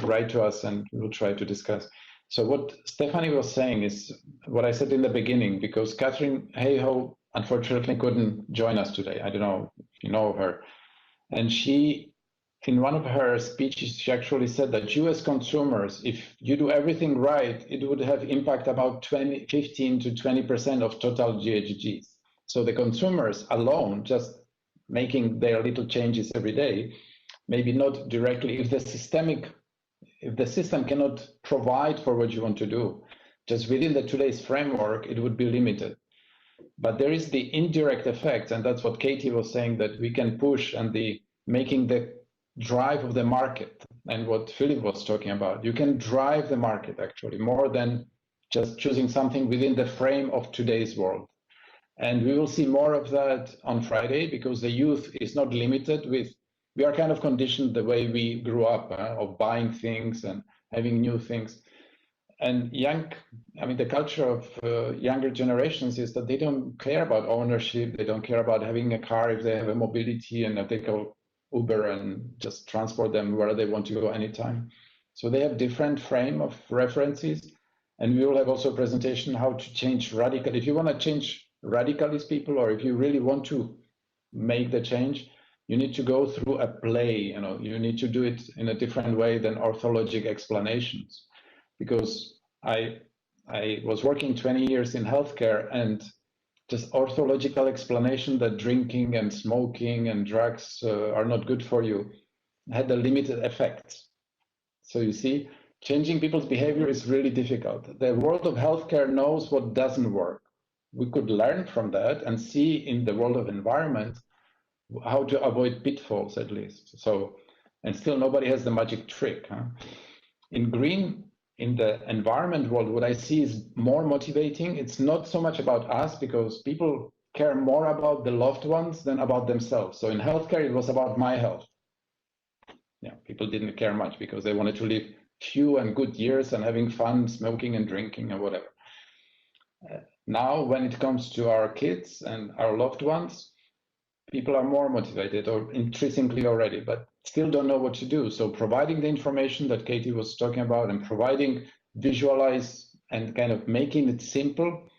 write to us and we'll try to discuss. So what Stephanie was saying is what I said in the beginning, because Catherine Hayhoe unfortunately couldn't join us today. I don't know if you know her. And she, in one of her speeches, she actually said that you as consumers, if you do everything right, it would have impact about 15 to 20% of total GHGs. So the consumers alone, just making their little changes every day, maybe not directly, if the system cannot provide for what you want to do, just within today's framework, it would be limited. But there is the indirect effect, and that's what Katie was saying, that we can push, and making the drive of the market, and what Philip was talking about. You can drive the market actually more than just choosing something within the frame of today's world. And we will see more of that on Friday, because the youth is not limited with, we are kind of conditioned the way we grew up, of buying things and having new things. And the culture of younger generations is that they don't care about ownership. They don't care about having a car if they have a mobility and they go Uber and just transport them where they want to go anytime. So they have different frame of references. And we will have also a presentation how to change radically. If you want to change radically people, or if you really want to make the change, you need to go through a play. You need to do it in a different way than orthologic explanations. Because I was working 20 years in healthcare, and just orthological explanation that drinking and smoking and drugs are not good for you had a limited effect. So you see, changing people's behavior is really difficult. The world of healthcare knows what doesn't work. We could learn from that and see in the world of environment how to avoid pitfalls, at least. So, and still nobody has the magic trick. Huh? In green, in the environment world, what I see is more motivating. It's not so much about us, because people care more about the loved ones than about themselves. So in healthcare, it was about my health. Yeah, people didn't care much because they wanted to live few and good years and having fun, smoking and drinking and whatever. Now, when it comes to our kids and our loved ones, people are more motivated, or intrinsically already, but still don't know what to do. So providing the information that Katie was talking about, and providing visualize and kind of making it simple,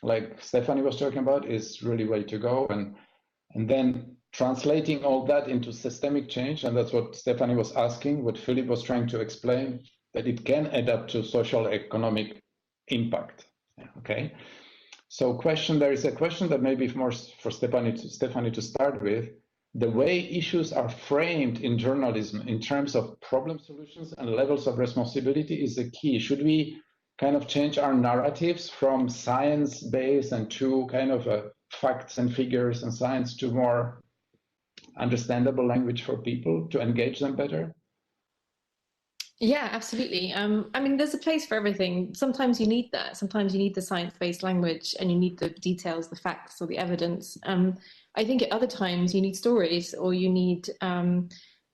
like Stephanie was talking about, is really way to go. And then translating all that into systemic change, and that's what Stephanie was asking, what Philip was trying to explain, that it can add up to social economic impact. Okay. So there is a question that maybe more for Stephanie to start with. The way issues are framed in journalism in terms of problem solutions and levels of responsibility is the key. Should we kind of change our narratives from science-based and to kind of facts and figures and science to more understandable language for people to engage them better? Yeah, absolutely. I mean, there's a place for everything. Sometimes you need that. Sometimes you need the science-based language, and you need the details, the facts, or the evidence. I think at other times you need stories, or you need, I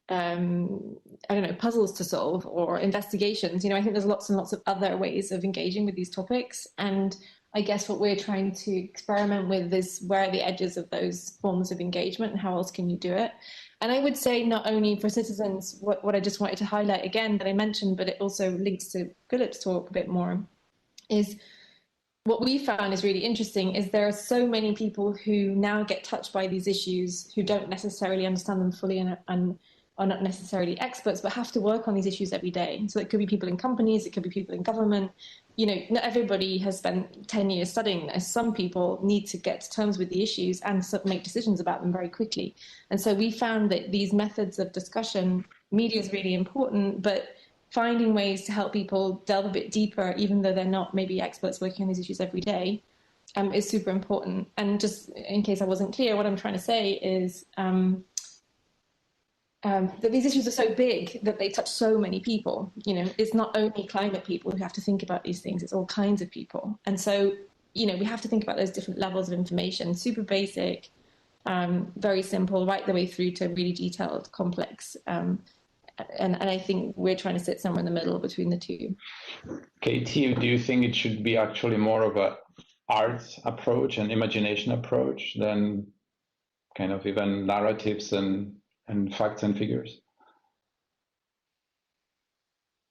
don't know, puzzles to solve, or investigations. You know, I think there's lots and lots of other ways of engaging with these topics. And I guess what we're trying to experiment with is where are the edges of those forms of engagement, and how else can you do it? And I would say not only for citizens, what I just wanted to highlight again that I mentioned, but it also links to Philip's talk a bit more, is what we found is really interesting is there are so many people who now get touched by these issues who don't necessarily understand them fully and are not necessarily experts, but have to work on these issues every day. So it could be people in companies, it could be people in government. You know, not everybody has spent 10 years studying this. Some people need to get to terms with the issues and make decisions about them very quickly. And so we found that these methods of discussion, media is really important, but finding ways to help people delve a bit deeper, even though they're not maybe experts working on these issues every day, is super important. And just in case I wasn't clear, what I'm trying to say is that these issues are so big that they touch so many people. You know, it's not only climate people who have to think about these things, it's all kinds of people. And so, you know, we have to think about those different levels of information, super basic, very simple, right the way through to really detailed, complex. And I think we're trying to sit somewhere in the middle between the two. Katie, do you think it should be actually more of a arts approach and imagination approach than kind of even narratives and facts and figures?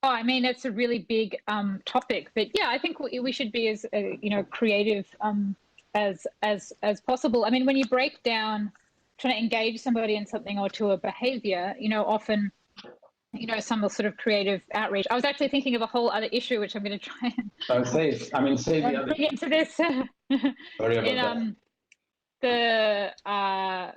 Oh, I mean, it's a really big topic, but yeah, I think we should be as you know, creative as possible. I mean, when you break down trying to engage somebody in something or to a behavior, you know, often, you know, some sort of creative outreach. I was actually thinking of a whole other issue, which I'm going to try and say the other. bring into this. Sorry about that.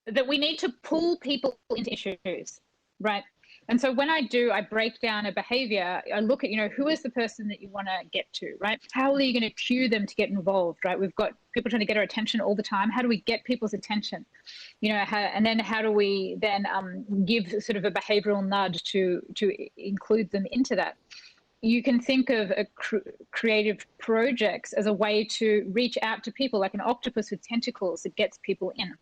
That we need to pull people into issues, right? And so when I break down a behavior, I look at, you know, who is the person that you want to get to, right? How are you going to cue them to get involved, right? We've got people trying to get our attention all the time. How do we get people's attention? You know, and then how do we then give sort of a behavioral nudge to include them into that? You can think of creative projects as a way to reach out to people, like an octopus with tentacles that gets people in.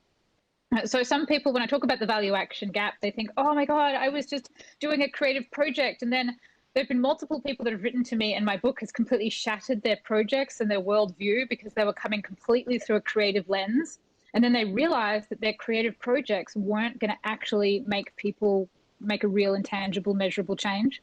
So some people, when I talk about the value action gap, they think, oh my God, I was just doing a creative project. And then there've been multiple people that have written to me, and my book has completely shattered their projects and their worldview because they were coming completely through a creative lens. And then they realized that their creative projects weren't going to actually make people make a real, intangible, measurable change.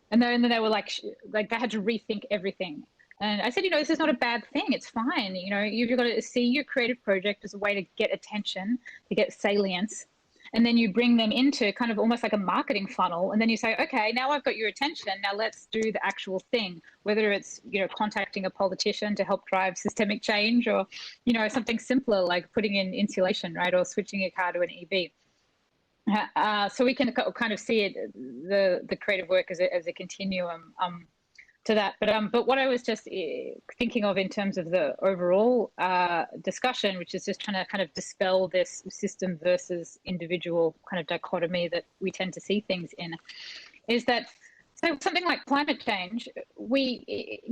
And then they were like they had to rethink everything. And I said, you know, this is not a bad thing. It's fine. You know, you've got to see your creative project as a way to get attention, to get salience. And then you bring them into kind of almost like a marketing funnel. And then you say, okay, now I've got your attention. Now let's do the actual thing, whether it's, you know, contacting a politician to help drive systemic change, or, you know, something simpler like putting in insulation, right? Or switching your car to an EV. So we can kind of see it, the creative work as a continuum to that. But what I was just thinking of in terms of the overall discussion, which is just trying to kind of dispel this system versus individual kind of dichotomy that we tend to see things in, is that so something like climate change,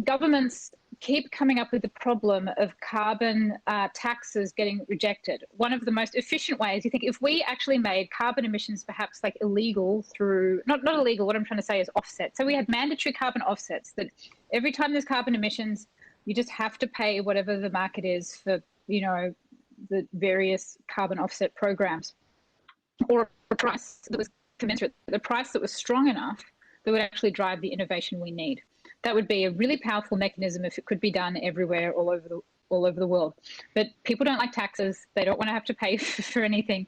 governments keep coming up with the problem of carbon taxes getting rejected. One of the most efficient ways, you think, if we actually made carbon emissions perhaps like illegal through, not illegal, what I'm trying to say is offset. So we had mandatory carbon offsets that every time there's carbon emissions, you just have to pay whatever the market is for, the various carbon offset programs, or a price that was commensurate, the price that was strong enough that would actually drive the innovation we need. That would be a really powerful mechanism if it could be done everywhere, all over the world. But people don't like taxes. They don't want to have to pay for anything.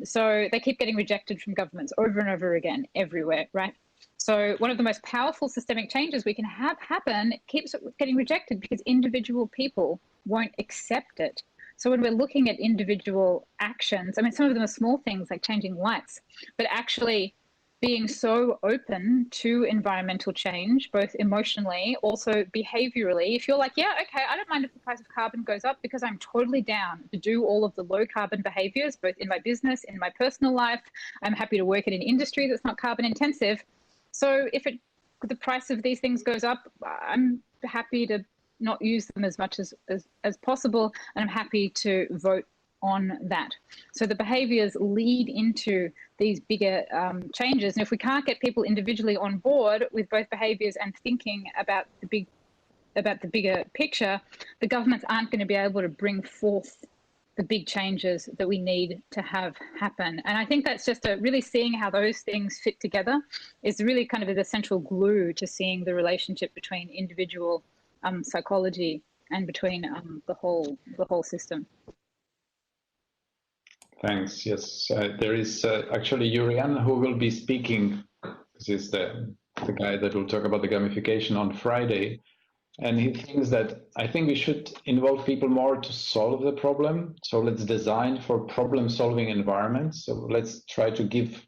So they keep getting rejected from governments over and over again, everywhere, right? So one of the most powerful systemic changes we can have happen keeps getting rejected because individual people won't accept it. So when we're looking at individual actions, I mean, some of them are small things like changing lights, but actually being so open to environmental change, both emotionally, also behaviorally. If you're like, yeah, okay, I don't mind if the price of carbon goes up because I'm totally down to do all of the low carbon behaviors, both in my business, in my personal life. I'm happy to work in an industry that's not carbon intensive. So if the price of these things goes up, I'm happy to not use them as much as possible, and I'm happy to vote on that. So the behaviors lead into these bigger changes. And if we can't get people individually on board with both behaviors and thinking about the bigger picture, the governments aren't going to be able to bring forth the big changes that we need to have happen. And I think that's just really seeing how those things fit together is really kind of the central glue to seeing the relationship between individual psychology and between the whole system. Thanks. Yes, there is actually Urian who will be speaking. This is the guy that will talk about the gamification on Friday. And he thinks that I think we should involve people more to solve the problem. So let's design for problem-solving environments. So let's try to give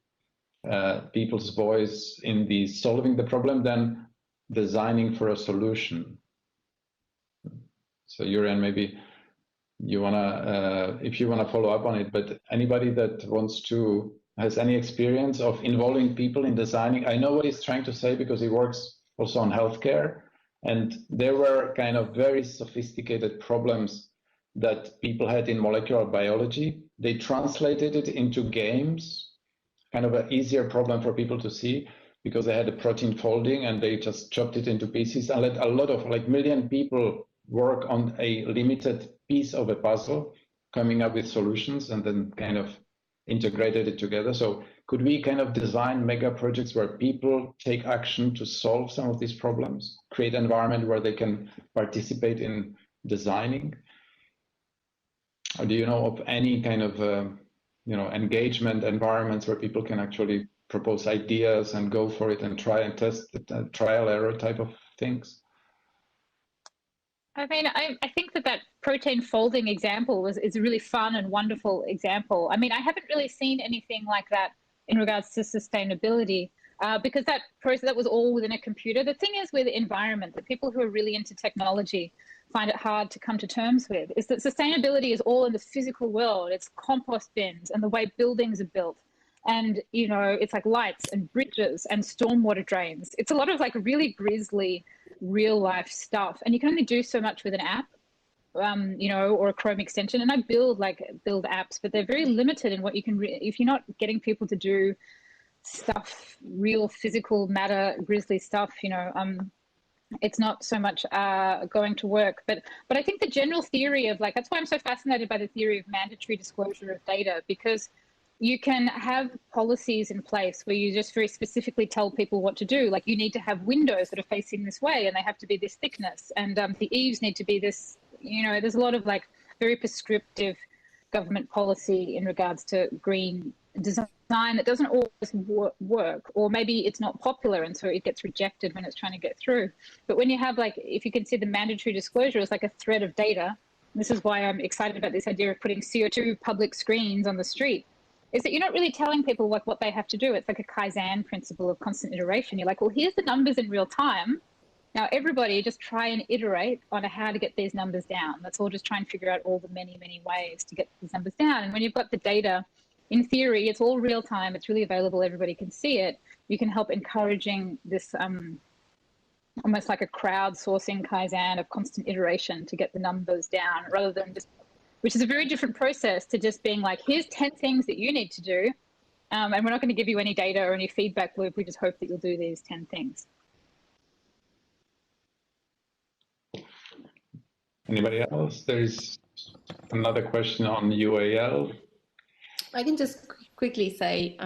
people's voice in the solving the problem than designing for a solution. So Urian, maybe you wanna, if you wanna follow up on it, but anybody that has any experience of involving people in designing, I know what he's trying to say because he works also on healthcare, and there were kind of very sophisticated problems that people had in molecular biology. They translated it into games, kind of an easier problem for people to see because they had a protein folding and they just chopped it into pieces and let a lot of like million people work on a limited piece of a puzzle, coming up with solutions and then kind of integrated it together. So could we kind of design mega projects where people take action to solve some of these problems, create an environment where they can participate in designing? Or do you know of any kind of engagement environments where people can actually propose ideas and go for it and try and test it, trial error type of things? I mean, I think that protein folding example is a really fun and wonderful example. I mean, I haven't really seen anything like that in regards to sustainability because that process, that was all within a computer. The thing is with the environment, the people who are really into technology find it hard to come to terms with, is that sustainability is all in the physical world. It's compost bins and the way buildings are built. And, it's like lights and bridges and stormwater drains. It's a lot of like really grisly real life stuff. And you can only do so much with an app, or a Chrome extension. And I build apps, but they're very limited in what you can, if you're not getting people to do stuff, real physical matter, grisly stuff, it's not so much going to work. But I think the general theory of that's why I'm so fascinated by the theory of mandatory disclosure of data, because you can have policies in place where you just very specifically tell people what to do. Like you need to have windows that are facing this way and they have to be this thickness, and the eaves need to be this, there's a lot of very prescriptive government policy in regards to green design that doesn't always work, or maybe it's not popular and so it gets rejected when it's trying to get through. But when you have if you consider mandatory disclosure as like a thread of data, this is why I'm excited about this idea of putting CO2 public screens on the street. is that you're not really telling people like what they have to do. It's like a Kaizen principle of constant iteration. You're like, well, here's the numbers in real time. Now, everybody just try and iterate on how to get these numbers down. Let's all just try and figure out all the many, many ways to get these numbers down. And when you've got the data, in theory, it's all real time. It's really available. Everybody can see it. You can help encouraging this almost like a crowdsourcing Kaizen of constant iteration to get the numbers down, rather than just, which is a very different process to just being like, here's 10 things that you need to do. And we're not going to give you any data or any feedback loop. We just hope that you'll do these 10 things. Anybody else? There's another question on UAL. I can just quickly say,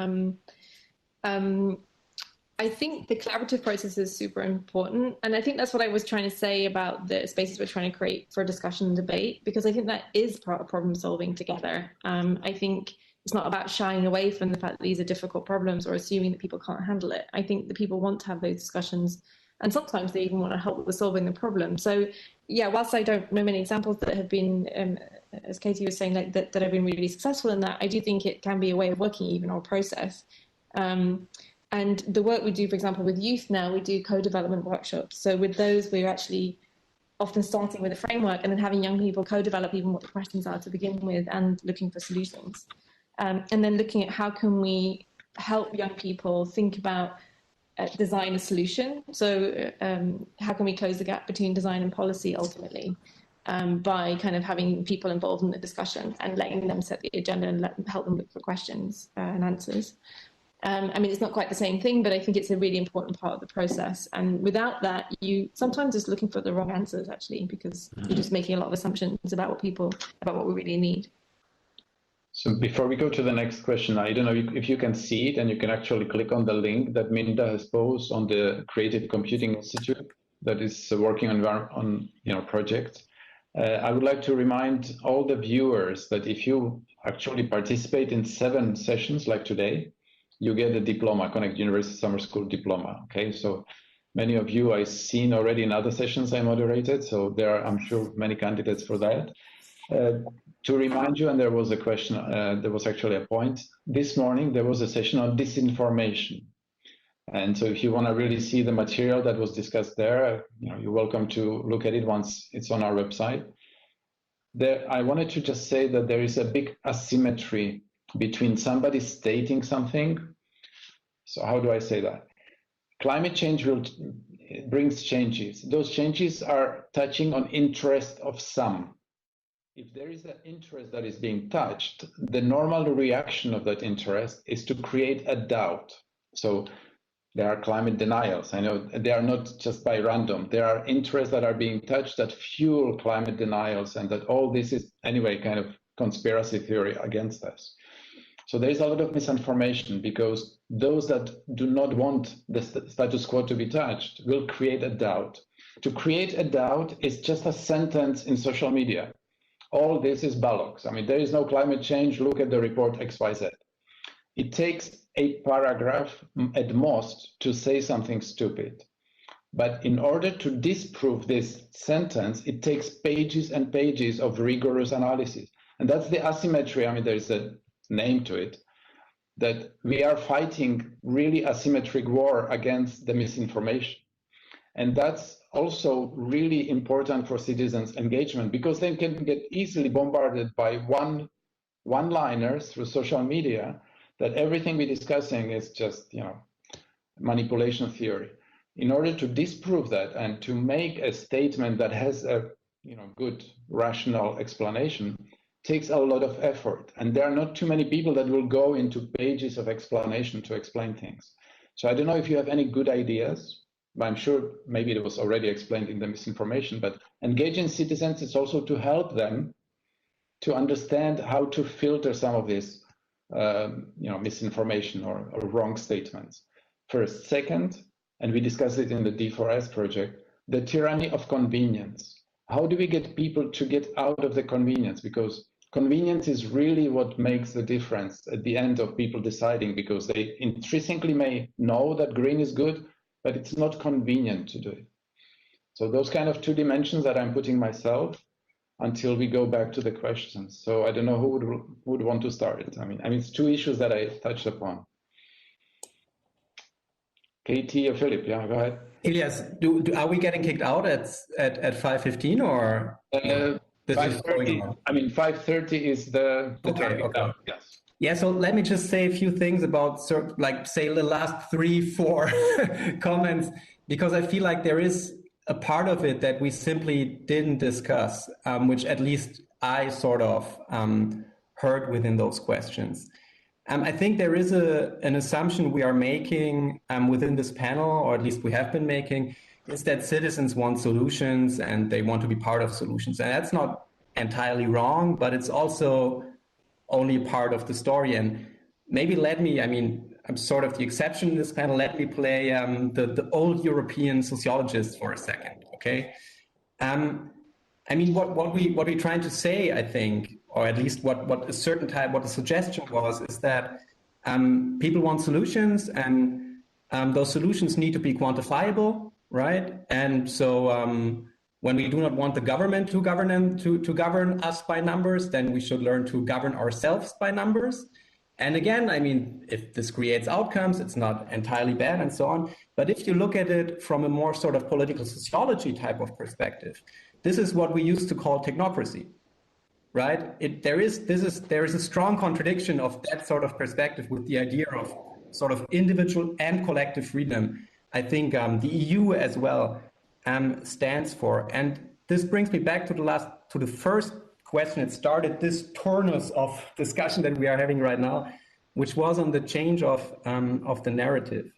I think the collaborative process is super important. And I think that's what I was trying to say about the spaces we're trying to create for discussion and debate, because I think that is part of problem solving together. I think it's not about shying away from the fact that these are difficult problems or assuming that people can't handle it. I think that people want to have those discussions, and sometimes they even want to help with solving the problem. So yeah, whilst I don't know many examples that have been, as Katie was saying, like that have been really successful in that, I do think it can be a way of working even, or process. And the work we do, for example, with youth now, we do co-development workshops. So with those, we're actually often starting with a framework and then having young people co-develop even what the questions are to begin with, and looking for solutions. And then looking at how can we help young people think about design a solution. So how can we close the gap between design and policy ultimately, by kind of having people involved in the discussion and letting them set the agenda and help them look for questions and answers. I mean, it's not quite the same thing, but I think it's a really important part of the process. And without that, you sometimes just looking for the wrong answers, actually, because you're just making a lot of assumptions about what we really need. So before we go to the next question, I don't know if you can see it, and you can actually click on the link that Minda has posted on the Creative Computing Institute that is working on projects. I would like to remind all the viewers that if you actually participate in 7 sessions like today, you get a diploma, Connect University Summer School diploma. Okay, so many of you I've seen already in other sessions I moderated, so there are, I'm sure, many candidates for that. To remind you, and there was a question, there was actually a point, this morning there was a session on disinformation. And so if you want to really see the material that was discussed there, you're welcome to look at it once it's on our website. I wanted to just say that there is a big asymmetry between somebody stating something. So how do I say that? Climate change brings changes. Those changes are touching on interest of some. If there is an interest that is being touched, the normal reaction of that interest is to create a doubt. So there are climate denials. I know they are not just by random. There are interests that are being touched that fuel climate denials, and that all this is anyway kind of conspiracy theory against us. So there is a lot of misinformation, because those that do not want the status quo to be touched will create a doubt. To create a doubt is just a sentence in social media. All this is bollocks. I mean, there is no climate change. Look at the report XYZ. It takes a paragraph at most to say something stupid. But in order to disprove this sentence, it takes pages and pages of rigorous analysis. And that's the asymmetry. I mean, there is a name to it, that we are fighting really asymmetric war against the misinformation. And that's also really important for citizens' engagement, because they can get easily bombarded by one-liners through social media that everything we're discussing is just, manipulation theory. In order to disprove that and to make a statement that has a, good rational explanation, takes a lot of effort. And there are not too many people that will go into pages of explanation to explain things. So I don't know if you have any good ideas. I'm sure maybe it was already explained in the misinformation, but engaging citizens is also to help them to understand how to filter some of this, misinformation or wrong statements. First. Second, and we discussed it in the D4S project, the tyranny of convenience. How do we get people to get out of the convenience? Because convenience is really what makes the difference at the end of people deciding, because they intrinsically may know that green is good, but it's not convenient to do it. So those kind of 2 dimensions that I'm putting myself, until we go back to the questions. So I don't know who would want to start it. I mean, it's two issues that I touched upon. Katie or Philip, yeah, go ahead. Elias, are we getting kicked out at 5:15 or this is going on? I mean, 5:30 is the okay. Out, yes. Yeah, so let me just say a few things about, like, say, the last 3-4 comments, because I feel like there is a part of it that we simply didn't discuss, which at least I sort of heard within those questions. I think there is an assumption we are making within this panel, or at least we have been making, is that citizens want solutions and they want to be part of solutions. And that's not entirely wrong, but it's also only part of the story. And maybe I'm sort of the exception in this panel. Let me play the old European sociologist for a second, okay? What we're trying to say, I think, or at least what the suggestion was, is that people want solutions, and those solutions need to be quantifiable, right? And so when we do not want the government to govern us by numbers, then we should learn to govern ourselves by numbers. And again, if this creates outcomes, it's not entirely bad and so on. But if you look at it from a more sort of political sociology type of perspective, this is what we used to call technocracy, right? There is a strong contradiction of that sort of perspective with the idea of sort of individual and collective freedom. I think the EU as well stands for. And this brings me back to the first question. It started this turnus of discussion that we are having right now, which was on the change of the narrative.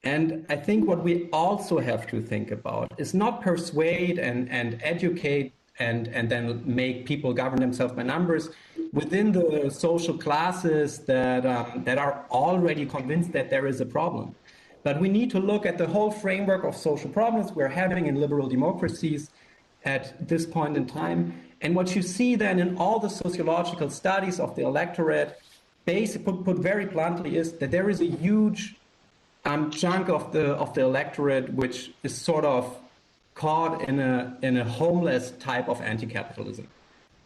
And I think what we also have to think about is not persuade and educate and then make people govern themselves by numbers within the social classes that are already convinced that there is a problem. But we need to look at the whole framework of social problems we're having in liberal democracies at this point in time. And what you see then in all the sociological studies of the electorate, put very bluntly, is that there is a huge chunk of the electorate which is sort of caught in a homeless type of anti-capitalism.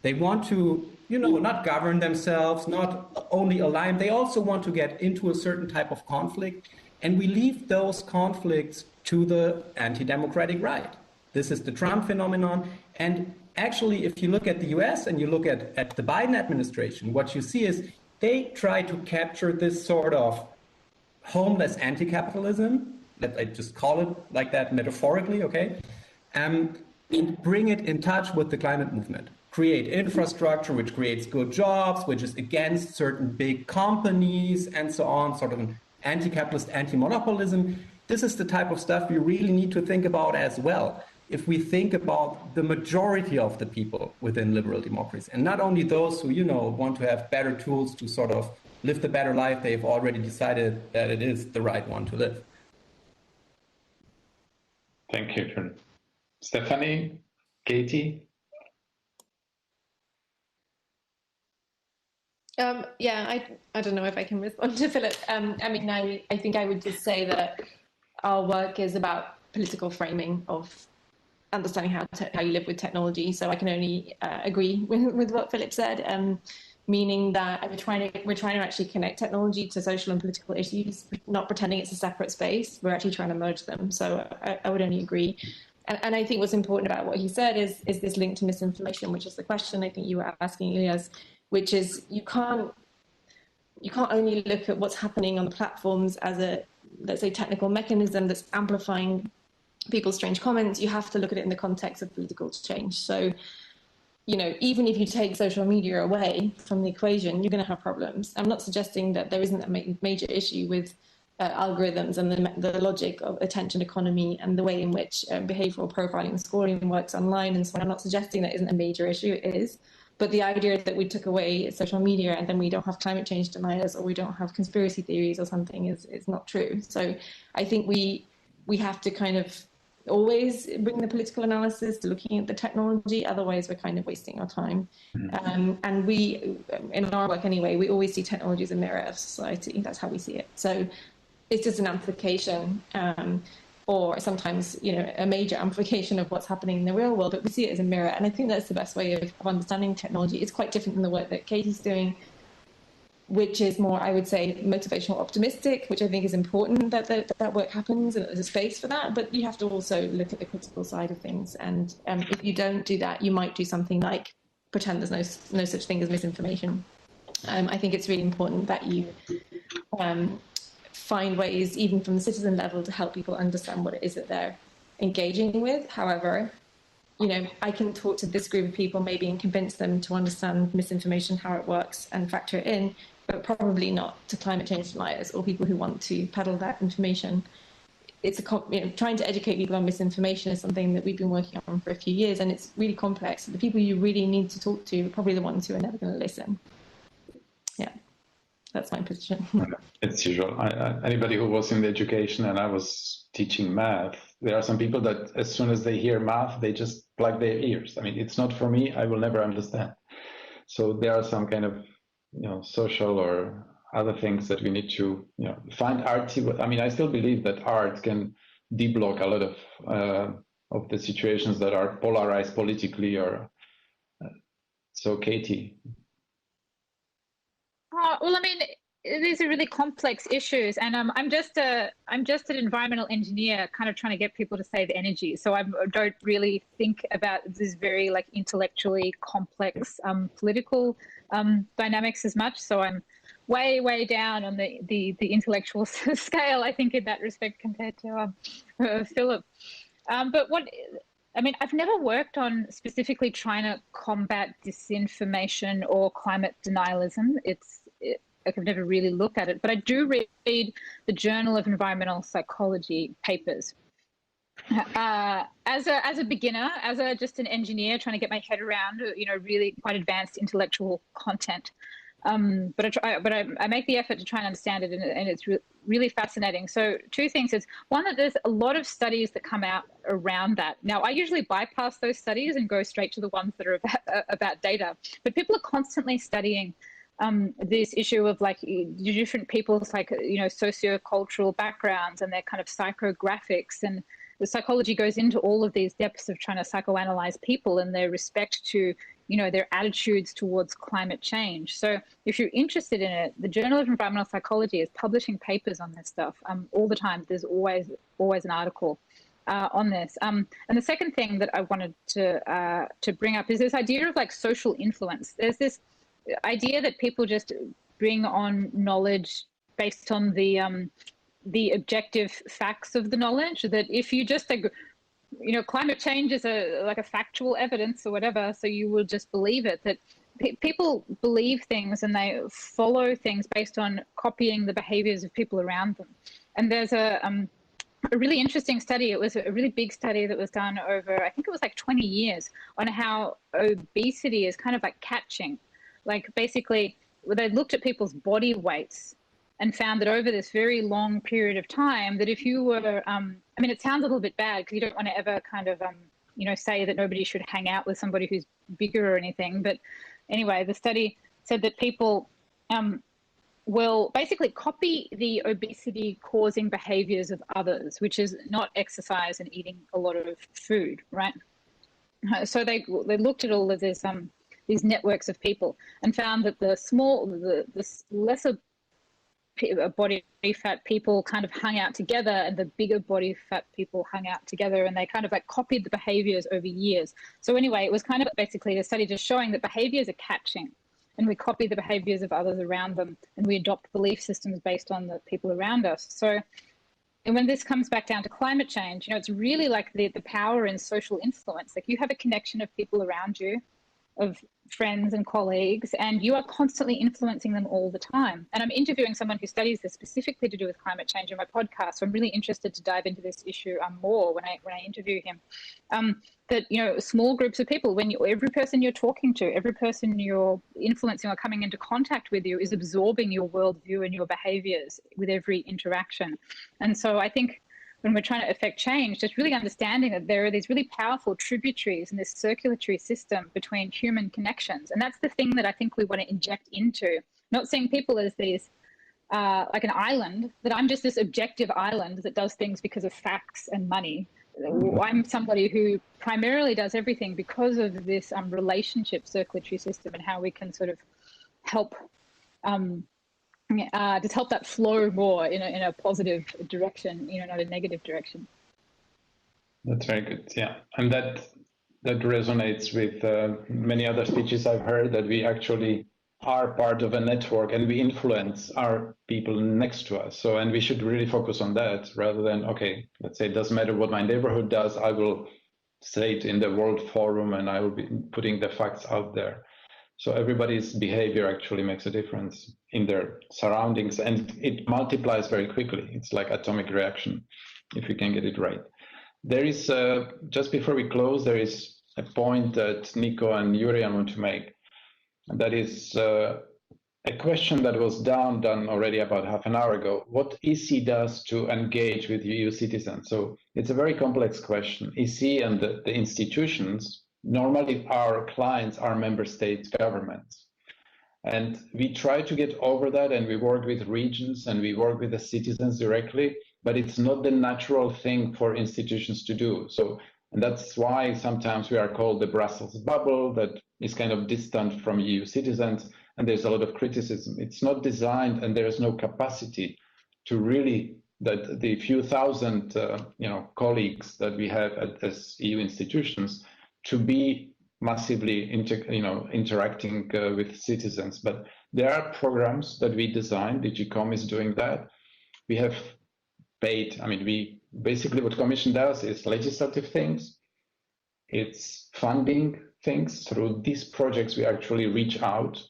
They want to, not govern themselves, not only align, they also want to get into a certain type of conflict. And we leave those conflicts to the anti-democratic right. This is the Trump phenomenon. And actually, if you look at the US and you look at the Biden administration, what you see is they try to capture this sort of homeless anti-capitalism, let I just call it like that metaphorically, okay, and bring it in touch with the climate movement. Create infrastructure which creates good jobs, which is against certain big companies and so on, sort of an anti-capitalist, anti-monopolism. This is the type of stuff we really need to think about as well if we think about the majority of the people within liberal democracy, and not only those who, want to have better tools to sort of live the better life they've already decided that it is the right one to live. Thank you, Stephanie, Katie? I don't know if I can respond to Philip. I think I would just say that our work is about political framing of understanding how you live with technology. So I can only agree with what Philip said, meaning that we're trying to actually connect technology to social and political issues, not pretending it's a separate space. We're actually trying to merge them. So I would only agree. And I think what's important about what he said is this link to misinformation, which is the question I think you were asking, Elias, which is you can't only look at what's happening on the platforms as a, let's say, technical mechanism that's amplifying people's strange comments. You have to look at it in the context of political change. So, even if you take social media away from the equation, you're going to have problems. I'm not suggesting that there isn't a major issue with algorithms and the logic of attention economy and the way in which behavioral profiling and scoring works online and so on. I'm not suggesting that isn't a major issue. It is. But the idea that we took away social media and then we don't have climate change deniers or we don't have conspiracy theories or something is not true. So I think we have to kind of always bring the political analysis to looking at the technology. Otherwise, we're kind of wasting our time. And we, in our work anyway, we always see technology as a mirror of society. That's how we see it. So it's just an amplification or sometimes, you know, a major amplification of what's happening in the real world, but we see it as a mirror. And I think that's the best way of understanding technology. It's quite different than the work that Katie's doing, which is more, I would say, motivational optimistic, which I think is important that that work happens and there's a space for that. But you have to also look at the critical side of things. And if you don't do that, you might do something like pretend there's no such thing as misinformation. I think it's really important that you find ways, even from the citizen level, to help people understand what it is that they're engaging with. However, you know, I can talk to this group of people maybe and convince them to understand misinformation, how it works, and factor it in, but probably not to climate change deniers or people who want to peddle that information. It's trying to educate people on misinformation is something that we've been working on for a few years, and it's really complex. The people you really need to talk to are probably the ones who are never going to listen. Yeah, that's my position. It's usual. Anybody who was in the education and I was teaching math, there are some people that as soon as they hear math, they just plug their ears. I mean, it's not for me. I will never understand. So there are some kind of, you know, social or other things that we need to, you know, find art. I mean, I still believe that art can deblock a lot of the situations that are polarized politically or so. Katie. Well, I mean, these are really complex issues, and I'm just an environmental engineer, kind of trying to get people to save energy. So I don't really think about this very like intellectually complex political dynamics as much. So I'm way down on the intellectual scale, I think, in that respect compared to Philip. But what I mean, I've never worked on specifically trying to combat disinformation or climate denialism. I've never really looked at it, but I do read the Journal of Environmental Psychology papers. As a beginner, just an engineer trying to get my head around, you know, really quite advanced intellectual content. But I make the effort to try and understand it, and it's really fascinating. So two things is, one, that there's a lot of studies that come out around that. Now, I usually bypass those studies and go straight to the ones that are about data, but people are constantly studying this issue of like different people's like, you know, sociocultural backgrounds and their kind of psychographics, and the psychology goes into all of these depths of trying to psychoanalyze people and their respect to, you know, their attitudes towards climate change. So if you're interested in it, the Journal of Environmental Psychology is publishing papers on this stuff all the time. There's always an article on this. And the second thing that I wanted to bring up is this idea of like social influence. There's this idea that people just bring on knowledge based on the objective facts of the knowledge, that if you just, you know, climate change is like a factual evidence or whatever, so you will just believe it, that people believe things and they follow things based on copying the behaviors of people around them. And there's a really interesting study. It was a really big study that was done over, I think it was like 20 years, on how obesity is kind of like catching. Like basically, they looked at people's body weights and found that over this very long period of time, that if you were, I mean, it sounds a little bit bad because you don't want to ever kind of, you know, say that nobody should hang out with somebody who's bigger or anything. But anyway, the study said that people will basically copy the obesity causing behaviors of others, which is not exercise and eating a lot of food, right? So they looked at all of this, these networks of people, and found that the lesser body fat people kind of hung out together, and the bigger body fat people hung out together, and they kind of like copied the behaviors over years. So anyway, it was kind of basically a study just showing that behaviors are catching, and we copy the behaviors of others around them, and we adopt belief systems based on the people around us. So, and when this comes back down to climate change, you know, it's really like the power in social influence. Like you have a connection of people around you, of friends and colleagues, and you are constantly influencing them all the time. And I'm interviewing someone who studies this specifically to do with climate change in my podcast, so I'm really interested to dive into this issue more when I interview him. That, you know, small groups of people, when every person you're talking to, every person you're influencing or coming into contact with you is absorbing your worldview and your behaviors with every interaction. And so I think when we're trying to affect change, just really understanding that there are these really powerful tributaries in this circulatory system between human connections. And that's the thing that I think we want to inject into, not seeing people as these like an island, that I'm just this objective island that does things because of facts and money. I'm somebody who primarily does everything because of this relationship circulatory system and how we can sort of help just help that flow more in a positive direction, not a negative direction. That's very good. Yeah, and that resonates with many other speeches I've heard, that we actually are part of a network and we influence our people next to us. So, and we should really focus on that rather than, okay, let's say it doesn't matter what my neighborhood does, I will say it in the World Forum and I will be putting the facts out there. So everybody's behavior actually makes a difference in their surroundings, and it multiplies very quickly. It's like atomic reaction if we can get it right. There is, just before we close, there is a point that Nico and Jurian want to make. That is a question that was done already about half an hour ago. What EC does to engage with EU citizens? So it's a very complex question. EC and the institutions, normally our clients are member state governments. And we try to get over that, and we work with regions and we work with the citizens directly, but it's not the natural thing for institutions to do. So, and that's why sometimes we are called the Brussels bubble, that is kind of distant from EU citizens, and there's a lot of criticism. It's not designed, and there is no capacity to really, that the few thousand colleagues that we have as EU institutions, to be massively interacting with citizens. But there are programs that we designed. DigiCom is doing that. We have paid, we basically, what Commission does is legislative things. It's funding things. Through these projects, we actually reach out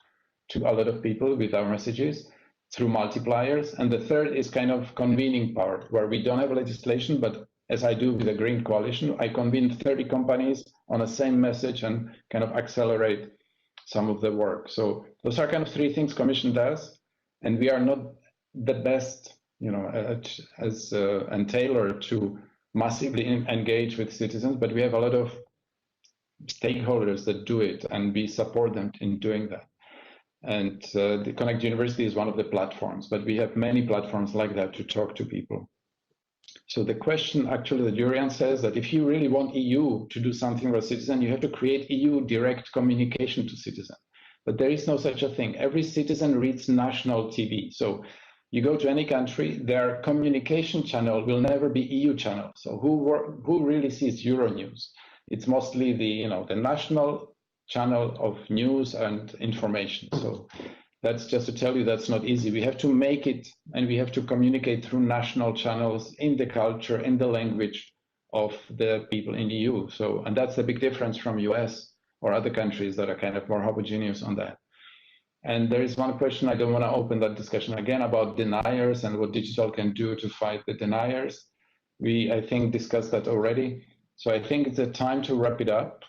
to a lot of people with our messages through multipliers. And the third is kind of convening power, where we don't have legislation, but as I do with the Green Coalition, I convene 30 companies on the same message and kind of accelerate some of the work. So those are kind of three things Commission does, and we are not the best, and tailored to massively engage with citizens, but we have a lot of stakeholders that do it, and we support them in doing that. And the Connect University is one of the platforms, but we have many platforms like that to talk to people. So the question actually that Jurian says that if you really want EU to do something for a citizen, you have to create EU direct communication to citizens. But there is no such a thing. Every citizen reads national TV. So you go to any country, their communication channel will never be EU channel. So who really sees Euronews? It's mostly the national channel of news and information. So that's just to tell you that's not easy. We have to make it, and we have to communicate through national channels in the culture, in the language of the people in the EU. So, and that's a big difference from US or other countries that are kind of more homogeneous on that. And there is one question, I don't want to open that discussion again, about deniers and what digital can do to fight the deniers. We, I think, discussed that already. So I think it's a time to wrap it up.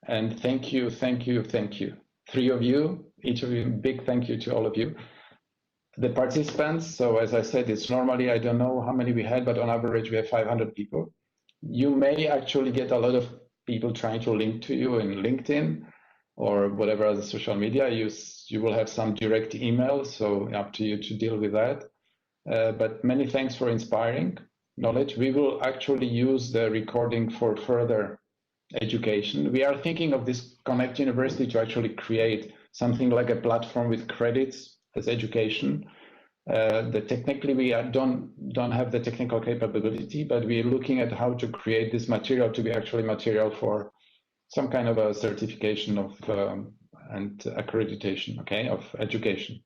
And thank you, thank you, thank you. Three of you, each of you, big thank you to all of you. The participants, so as I said, it's normally, I don't know how many we had, but on average we have 500 people. You may actually get a lot of people trying to link to you in LinkedIn or whatever other social media. You will have some direct emails, so up to you to deal with that. But many thanks for inspiring knowledge. We will actually use the recording for further education. We are thinking of this Connect University to actually create something like a platform with credits as education. Technically we don't have the technical capability, but we're looking at how to create this material to be actually material for some kind of a certification of and accreditation, okay, of education.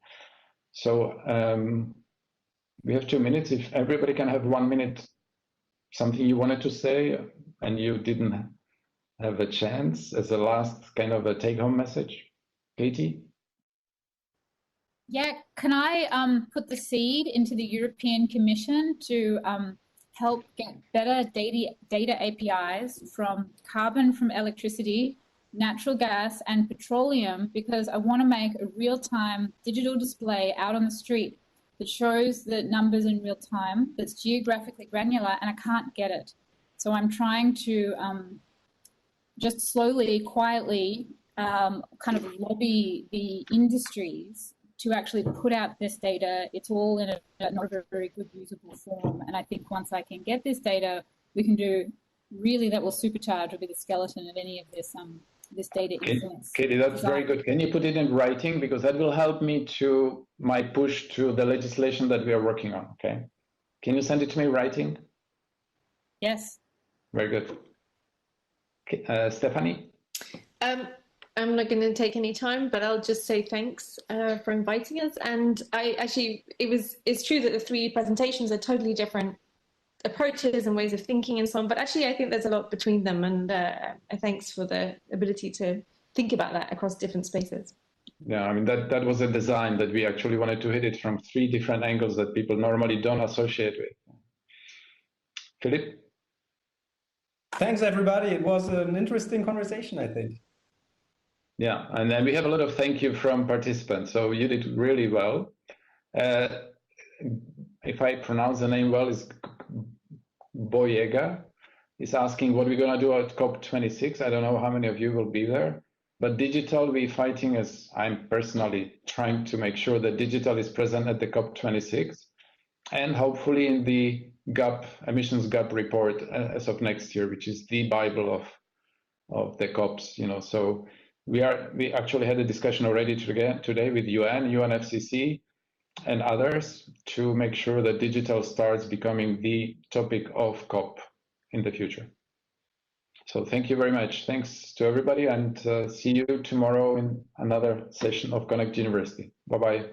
So we have 2 minutes. If everybody can have 1 minute, something you wanted to say and you didn't have a chance as a last kind of a take-home message. Katie? Yeah, can I put the seed into the European Commission to help get better data APIs from carbon from electricity, natural gas, and petroleum, because I want to make a real-time digital display out on the street that shows the numbers in real time, that's geographically granular, and I can't get it. So I'm trying to just slowly, quietly kind of lobby the industries to actually put out this data. It's all in a not a very good usable form. And I think once I can get this data, we can do really, that will supercharge or be the skeleton of any of this this data influence. Katie, that's design. very good. Can you put it in writing? Because that will help me to my push to the legislation that we are working on, okay? Can you send it to me in writing? Yes. Very good. Stephanie? I'm not going to take any time, but I'll just say thanks for inviting us. And it's true that the three presentations are totally different approaches and ways of thinking and so on, but actually I think there's a lot between them, and thanks for the ability to think about that across different spaces. Yeah, I mean, that was a design that we actually wanted to hit it from three different angles that people normally don't associate with. Philip? Thanks, everybody. It was an interesting conversation, I think. Yeah, and then we have a lot of thank you from participants. So you did really well. If I pronounce the name well, is Boyega is asking what we're going to do at COP26. I don't know how many of you will be there, but digital, we're fighting, as I'm personally trying to make sure that digital is present at the COP26 and hopefully in the emissions gap report as of next year, which is the Bible of the COPs, you know. So we actually had a discussion already today with UN, UNFCCC, and others to make sure that digital starts becoming the topic of COP in the future. So thank you very much. Thanks to everybody, and see you tomorrow in another session of Connect University. Bye-bye.